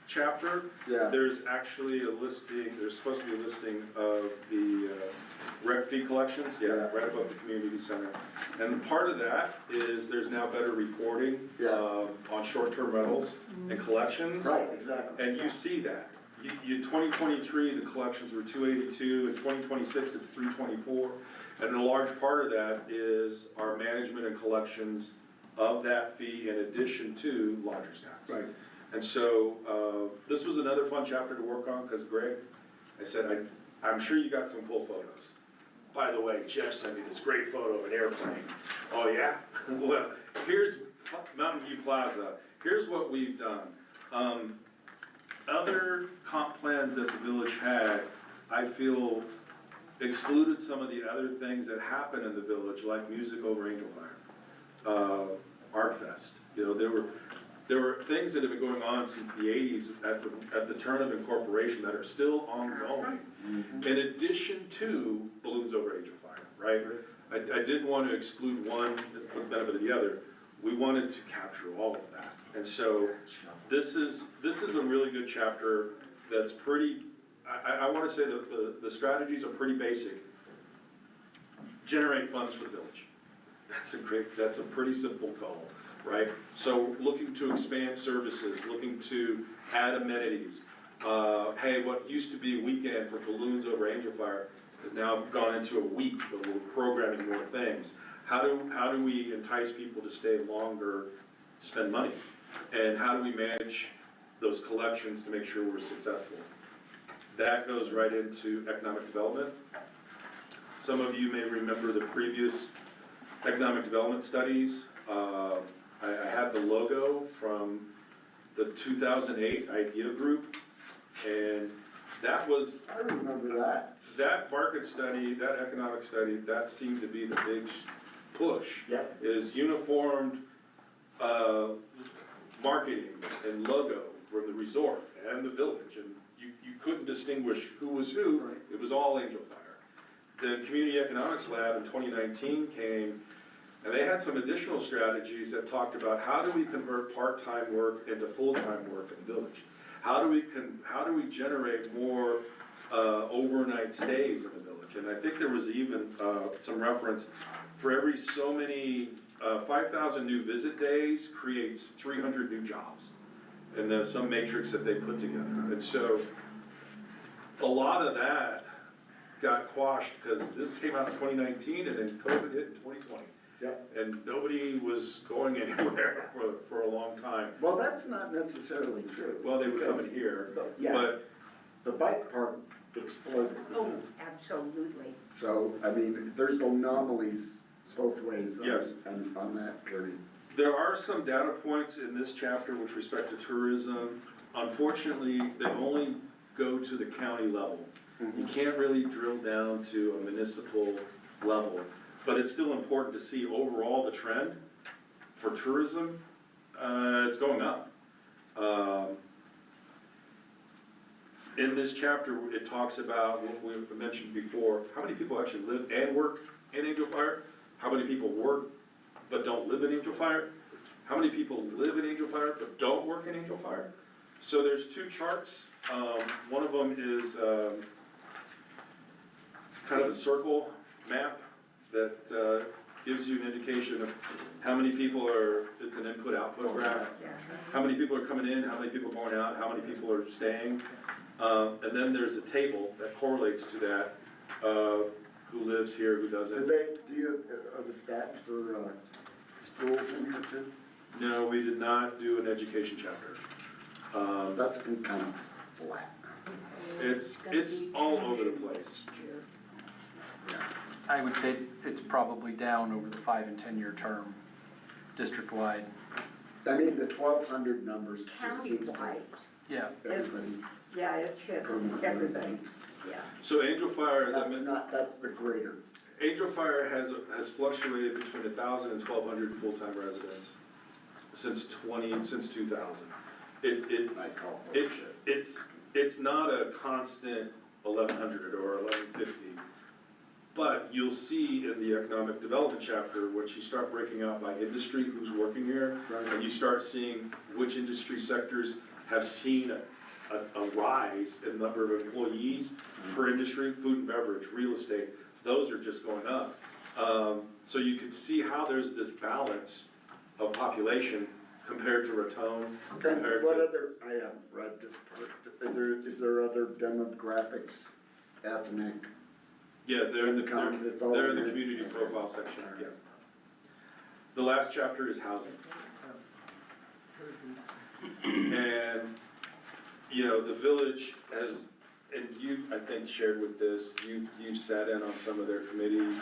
chapter, Yeah, there's actually a listing, there's supposed to be a listing of the rec fee collections, yeah, Yeah. right above the community center. And part of that is there's now better reporting Yeah. on short-term rentals and collections. right, exactly. And you see that. You 2023, the collections were 282, in 2026, it's 324. And a large part of that is our management and collections of that fee in addition to lodger's tax. Right. And so, this was another fun chapter to work on, because Greg, I said, I'm sure you got some cool photos. By the way, Jeff sent me this great photo of an airplane. Oh, yeah? Well, here's Mountain View Plaza. Here's what we've done. Other comp plans that the village had, I feel excluded some of the other things that happen in the village, like Music Over Angel Fire, Art Fest. You know, there were things that have been going on since the 80s at the turn of incorporation that are still ongoing, in addition to Balloons Over Angel Fire, right? I didn't want to exclude one for the benefit of the other. We wanted to capture all of that. And so this is a really good chapter that's pretty, I want to say that the strategies are pretty basic. Generate funds for the village. That's a pretty simple goal, right? So looking to expand services, looking to add amenities. Hey, what used to be a weekend for Balloons Over Angel Fire has now gone into a week, but we're programming more things. How do we entice people to stay longer, spend money? And how do we manage those collections to make sure we're successful? That goes right into economic development. Some of you may remember the previous economic development studies. I had the logo from the 2008 IDEA group, and that was, I remember that. that market study, that economic study, that seemed to be the big push. Yep. Is uniformed marketing and logo for the resort and the village, and you couldn't distinguish who was who, it was all Angel Fire. The Community Economics Lab in 2019 came, and they had some additional strategies that talked about how do we convert part-time work into full-time work in the village? How do we generate more overnight stays in the village? And I think there was even some reference, for every so many, 5,000 new visit days creates 300 new jobs. And there's some matrix that they put together. And so, a lot of that got quashed because this came out in 2019 and then COVID hit in 2020. Yep. And nobody was going anywhere for a long time. Well, that's not necessarily true. Well, they were coming because here, Yeah, but the bike park exploded. Oh, absolutely. So, I mean, there's anomalies both ways Yes. on that period. there are some data points in this chapter with respect to tourism. Unfortunately, they only go to the county level. You can't really drill down to a municipal level, but it's still important to see overall the trend for tourism, it's going up. In this chapter, it talks about what we mentioned before, how many people actually live and work in Angel Fire? How many people work but don't live in Angel Fire? How many people live in Angel Fire but don't work in Angel Fire? So there's two charts. One of them is kind of a circle map that gives you an indication of how many people are, it's an input-output graph. How many people are coming in, how many people are going out, how many people are staying. And then there's a table that correlates to that, who lives here, who doesn't. Are the stats for schools in here too? No, we did not do an education chapter. That's been kind of flat. It's all over the place. I would say it's probably down over the 5 and 10-year term, district-wide. I mean, the 1,200 numbers just seems like Countywide, Yeah, everybody. yeah, it's hit permanently everybody, resides. yeah. So Angel Fire, as I mentioned, That's the greater. Angel Fire has fluctuated between 1,000 and 1,200 full-time residents since 2000. I call bullshit. It's not a constant 1,100 or 1,150, but you'll see in the economic development chapter, once you start breaking out by industry, who's working here, and you start seeing which industry sectors have seen a rise in the number of employees per industry, food and beverage, real estate, those are just going up. So you can see how there's this balance of population compared to Raton, compared What to, other, I haven't read this part, is there other demographics, ethnic? yeah, they're in the, income? It's all they're in the there? community profile section, yeah. The last chapter is housing. And, you know, the village has, and you, I think, shared with this, you've sat in on some of their committee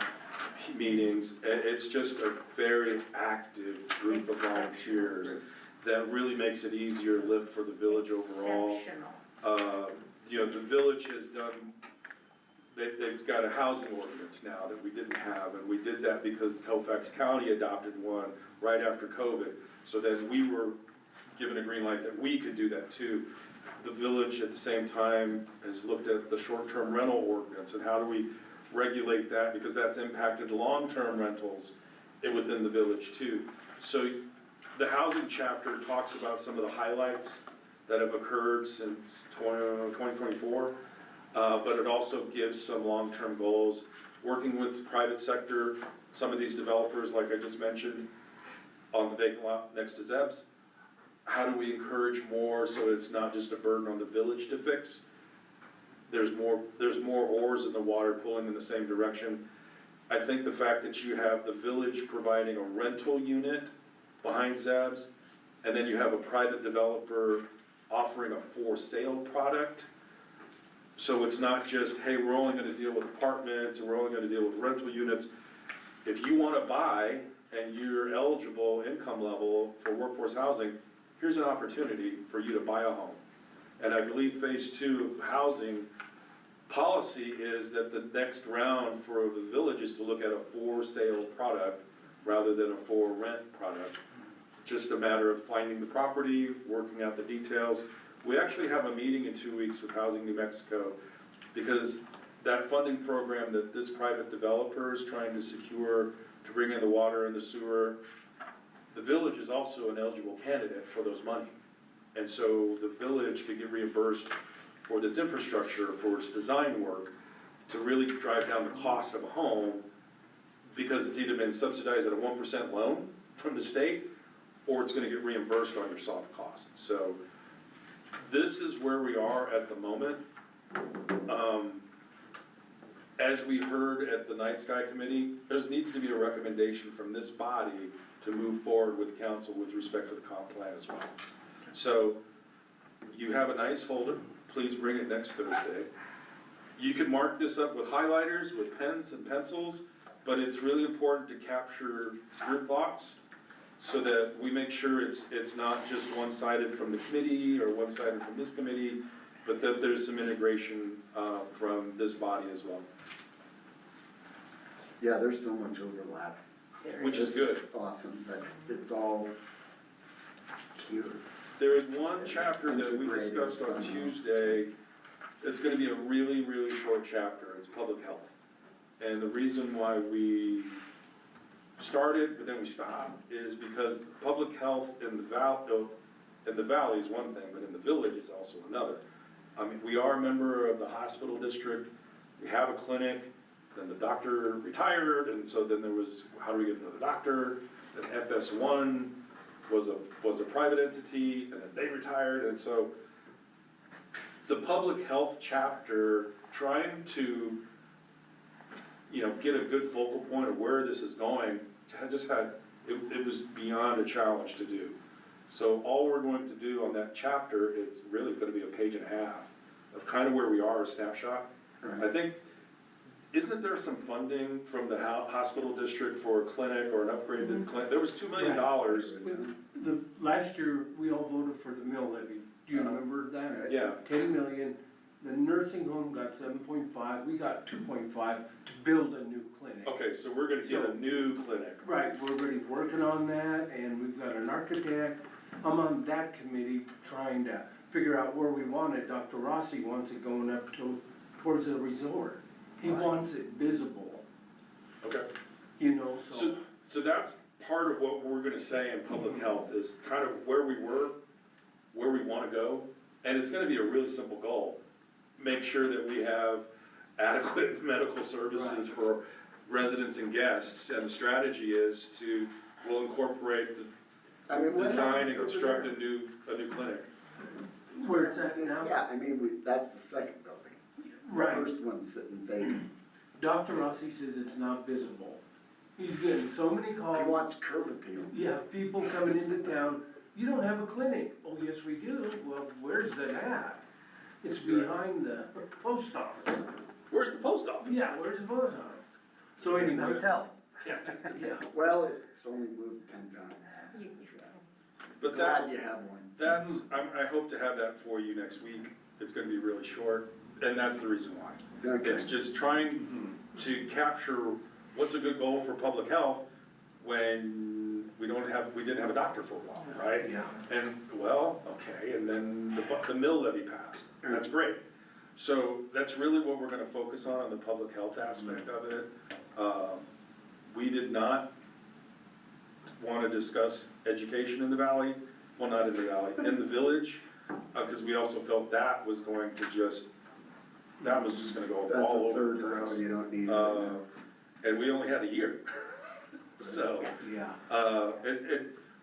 meetings, and it's just a very active group of volunteers that really makes it easier to live for the village overall. Exceptional. You know, the village has done, they've got a housing ordinance now that we didn't have, and we did that because Colfax County adopted one right after COVID. So then we were given a green light that we could do that too. The village at the same time has looked at the short-term rental ordinance and how do we regulate that, because that's impacted long-term rentals within the village too. So the housing chapter talks about some of the highlights that have occurred since 2024, but it also gives some long-term goals. Working with private sector, some of these developers, like I just mentioned, on the vacant lot next to Zeb's, how do we encourage more so it's not just a burden on the village to fix? There's more oars in the water pulling in the same direction. I think the fact that you have the village providing a rental unit behind Zeb's, and then you have a private developer offering a for sale product. So it's not just, hey, we're only gonna deal with apartments and we're only gonna deal with rental units. If you wanna buy and you're eligible income level for workforce housing, here's an opportunity for you to buy a home. And I believe phase 2 of housing policy is that the next round for the village is to look at a for sale product rather than a for rent product. Just a matter of finding the property, working out the details. We actually have a meeting in 2 weeks with Housing New Mexico, because that funding program that this private developer is trying to secure to bring in the water and the sewer, the village is also an eligible candidate for those money. And so the village could get reimbursed for its infrastructure, for its design work, to really drive down the cost of a home, because it's either been subsidized at a 1% loan from the state, or it's gonna get reimbursed on your soft costs. So this is where we are at the moment. as we heard at the Night Sky Committee, there needs to be a recommendation from this body to move forward with council with respect to the comp plan as well. So, you have a nice folder, please bring it next Thursday. You can mark this up with highlighters, with pens and pencils, but it's really important to capture your thoughts so that we make sure it's not just one-sided from the committee or one-sided from this committee, but that there's some integration from this body as well, Yeah, there's so much overlap. which is This good. Awesome, but it's all here. There is one chapter that we discussed on Tuesday, it's gonna be a really, really short chapter, it's public health. And the reason why we started, but then we stopped, is because public health in the valley is one thing, but in the village is also another. I mean, we are a member of the hospital district, we have a clinic, then the doctor retired, and so then there was, how do we get another doctor? Then FS1 was a private entity, and then they retired, and so the public health chapter, trying to, get a good focal point of where this is going, it was beyond a challenge to do. So all we're going to do on that chapter, it's really gonna be a page and a half of kind of where we are, a snapshot. I think, isn't there some funding from the hospital district for a clinic or an upgraded clinic? There was $2 million. Last year, we all voted for the mill levy, do you remember that? Yeah, 10 million, the nursing home got 7.5, we got 2.5 to build a new clinic. okay, so we're gonna get a new clinic. Right, we're already working on that, and we've got an architect, I'm on that committee trying to figure out where we want it. Dr. Rossi wants it going up towards the resort. He wants it visible, Okay. so. So that's part of what we're gonna say in public health, is kind of where we were, where we wanna go, and it's gonna be a really simple goal. Make sure that we have adequate medical services for residents and guests, and the strategy is we'll incorporate the design and construct a new clinic. Where it's at now? Yeah, that's the second building. Right. The first one's sitting vacant. Dr. Rossi says it's not visible. He's getting so many calls. He wants curb appeal. Yeah, people coming into town, you don't have a clinic. Oh, yes, we do. Well, where's that at? It's behind the post office. Where's the post office? Yeah, where's the post office? So anyway. Hotel. Yeah. Well, it's only moved 10 times. But Glad you have one. I hope to have that for you next week. It's gonna be really short, and that's the reason why. Okay. It's just trying to capture what's a good goal for public health when we didn't have a doctor for a while, right? Yeah. And, and then the mill levy passed, that's great. So that's really what we're gonna focus on the public health aspect of it. We did not wanna discuss education in the valley, well, not in the valley, in the village, cause we also felt that was going to just gonna go That's all a over third the row place. you don't need right now. And we only had a year. So, Yeah.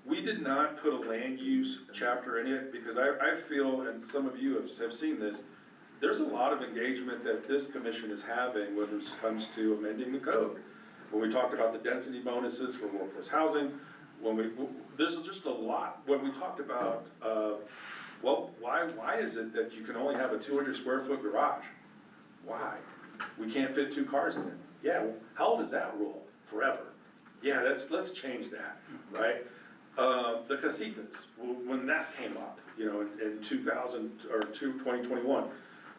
we did not put a land use chapter in it, because I feel, and some of you have seen this, there's a lot of engagement that this commission is having when it comes to amending the code. When we talked about the density bonuses for workforce housing, there's just a lot, when we talked about, why is it that you can only have a 200 square foot garage? Why? We can't fit 2 cars in it. Yeah, well, how old is that rule? Forever. Yeah, let's change that, right? The casitas, when that came up, in 2021,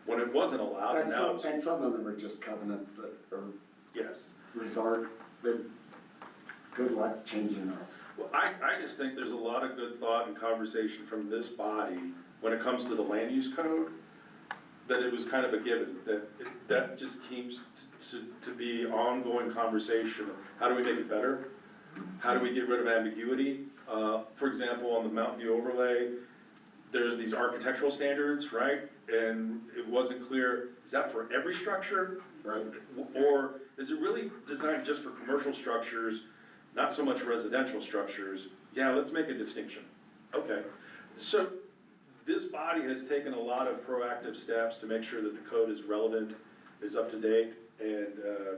when it wasn't allowed, and now it's. And some of them are just covenants that are Yes. resort, but good luck changing those. Well, I just think there's a lot of good thought and conversation from this body when it comes to the land use code, that it was kind of a given, that just keeps to be ongoing conversation. How do we make it better? How do we get rid of ambiguity? For example, on the Mountain View overlay, there's these architectural standards, right? And it wasn't clear, is that for every structure? Right. Or is it really designed just for commercial structures, not so much residential structures? Yeah, let's make a distinction. Okay, so this body has taken a lot of proactive steps to make sure that the code is relevant is up to date and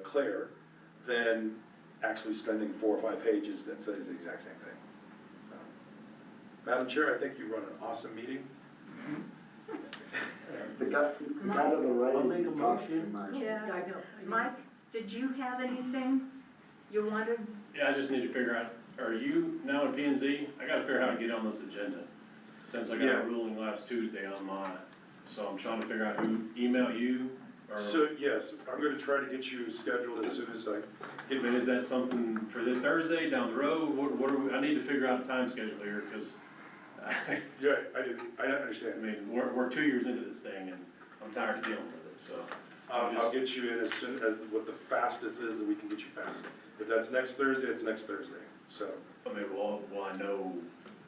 clear than actually spending 4 or 5 pages that says the exact same thing. So, Madam Chair, I think you run an awesome meeting. The guy to the right, I'll make a he talks too motion. much. Yeah. I know. Mike, did you have anything you wanted? Yeah, I just need to figure out, are you now in P and Z? I gotta figure out how to get on this agenda, since I got Yeah. a ruling last Tuesday on mine. So I'm trying to figure out who, email you, or, So, yes, I'm gonna try to get you scheduled as soon as I I mean, is that something for this Thursday, down the road? What are we, I need to figure out a time schedule here, cause yeah, I I understand. mean, we're 2 years into this thing, and I'm tired of dealing with it, so. I'll get you in as soon as, what the fastest is that we can get you fast. If that's next Thursday, it's next Thursday, so. I mean, will I know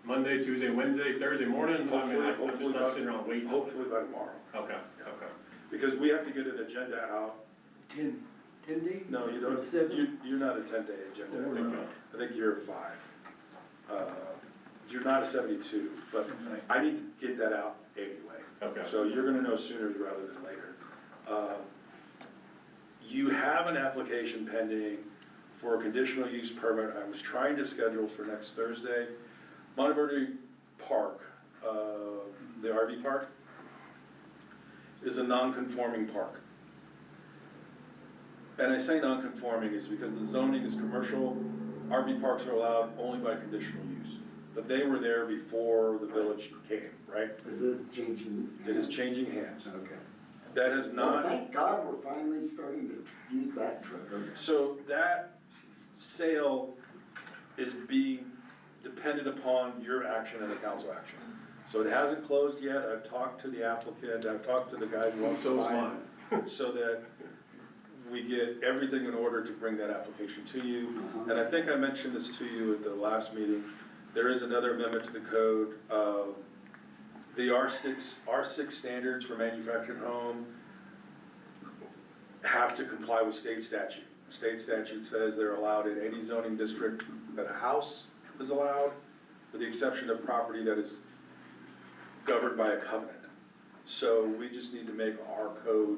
Monday, Tuesday, Wednesday, Thursday morning? I mean, I'm Hopefully just not sitting around waiting. Hopefully by tomorrow, Okay. because we have to get an agenda out. 10 days? No, you Or don't, 7? you're not a 10-day agenda, Or I think you're a 5. You're not a 72, but I need to get that out anyway. Okay. So you're gonna know sooner rather than later. You have an application pending for a conditional use permit. I was trying to schedule for next Thursday. Monteverde Park, the RV park, is a non-conforming park. And I say non-conforming is because the zoning is commercial, RV parks are allowed only by conditional use. But they were there before the village came, right? Is it changing? It is changing hands. Okay. That has Well, not, thank God we're finally starting to use that trigger. so that sale is being dependent upon your action and the council action. So it hasn't closed yet. I've talked to the applicant, I've talked to the guy who wants to So is buy mine. it, so that we get everything in order to bring that application to you. And I think I mentioned this to you at the last meeting. There is another amendment to the code. The R6 standards for manufactured home have to comply with state statute. State statute says they're allowed in any zoning district that a house is allowed, with the exception of property that is governed by a covenant. So we just need to make our code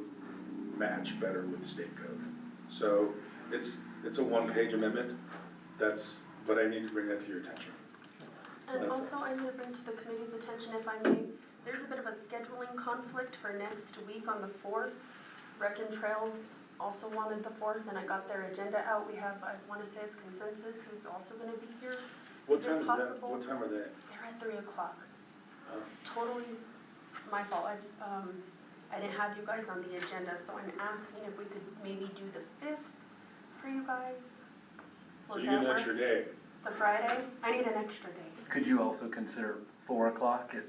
match better with state code. So it's a one-page amendment. But I need to bring that to your attention. And That's also, I need to bring to the committee's attention, if I may, there's a bit of a scheduling conflict for next week on the 4th. Rec and Trails also wanted the 4th, and I got their agenda out. We have, I wanna say it's Consensus, who's also gonna be here. What Is it time is that? possible? What time are they? They're at 3 o'clock. Oh. Totally my fault. I didn't have you guys on the agenda, so I'm asking if we could maybe do the 5th for you guys. So Would you that get an work? extra day. The Friday? I need an extra day. Could you also consider 4 o'clock if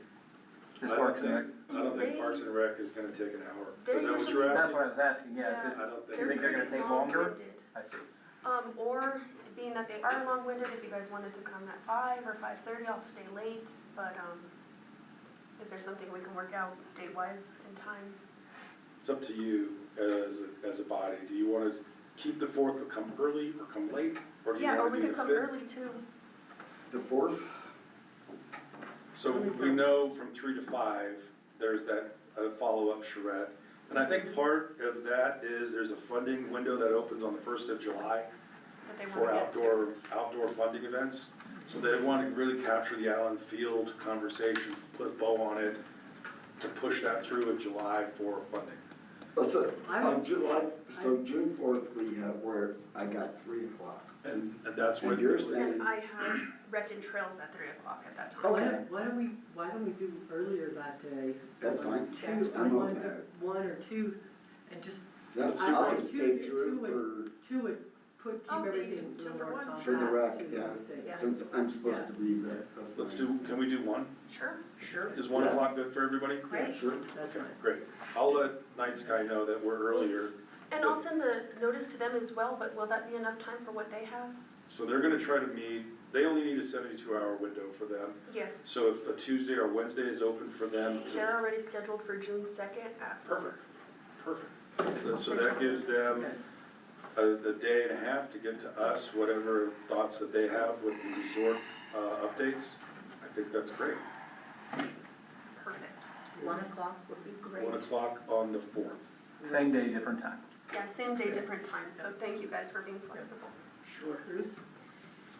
this I works? don't think Parks and Rec is gonna take an hour. They're Is that what usually- you're That's asking? what I was asking, yeah, is it, I don't you think, think they're gonna pretty take longer? long-winded. I see. Or being that they are long-winded, if you guys wanted to come at 5 or 5:30, I'll stay late, but, is there something we can work out date-wise in time? it's up to you as a body. Do you wanna keep the 4th but come early or come late? Or do you Yeah, or wanna we do could the come 5th? early too. The 4th? So we know from 3 to 5, there's that follow-up charrette. And I think part of that is there's a funding window that opens on the 1st of July That they for wanna get to. outdoor funding events. So they want to really capture the Allen Field conversation, put a bow on it, to push that through in July for funding. So, I on July, so June 4th, we have where I got 3 o'clock. And that's what. And you're saying, And I have Rec and Trails at 3 o'clock at that time. Okay. Why don't we do earlier that day? That's fine. Two, I'm one, okay. 1 or 2, and just, that's, I I'll like just two- stay two through 2 would keep Okay, everything a 2 little for more 1. compact. for the rec, to yeah, everything. Yeah. since I'm supposed to be there. that's Let's fine. can we do 1? Sure. Sure, Is 1 Yeah. o'clock good for everybody? Great. Sure. that's Okay, fine. great. I'll let Night Sky know that we're earlier. And I'll send the notice to them as well, but will that be enough time for what they have? So they're gonna try to meet, they only need a 72-hour window for them. Yes. So if a Tuesday or Wednesday is open for them to. They're already scheduled for June 2nd at 4. Perfect. So that gives them a day and a half to get to us, whatever thoughts that they have with the resort updates. I think that's great. Perfect. 1 o'clock would be great. 1 o'clock on the 4th. Same day, different time. Yeah, same day, different time, so thank you guys for being flexible. Sure.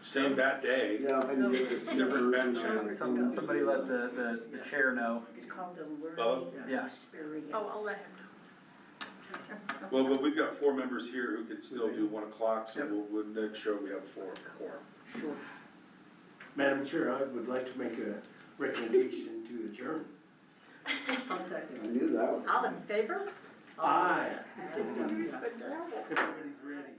Same that day. Yeah, if I can get this Different version bench. on Some- Somebody let the chair know. It's called a Bubba? learning Yeah. experience. Oh, I'll let him know. Well, but we've got 4 members here who could still do 1 o'clock, so we'll make sure we have a quorum. Sure. Madam Chair, I would like to make a recommendation to adjourn. I'll second. I knew that was. All in favor? Aye. Everybody's been terrible. Everybody's ready.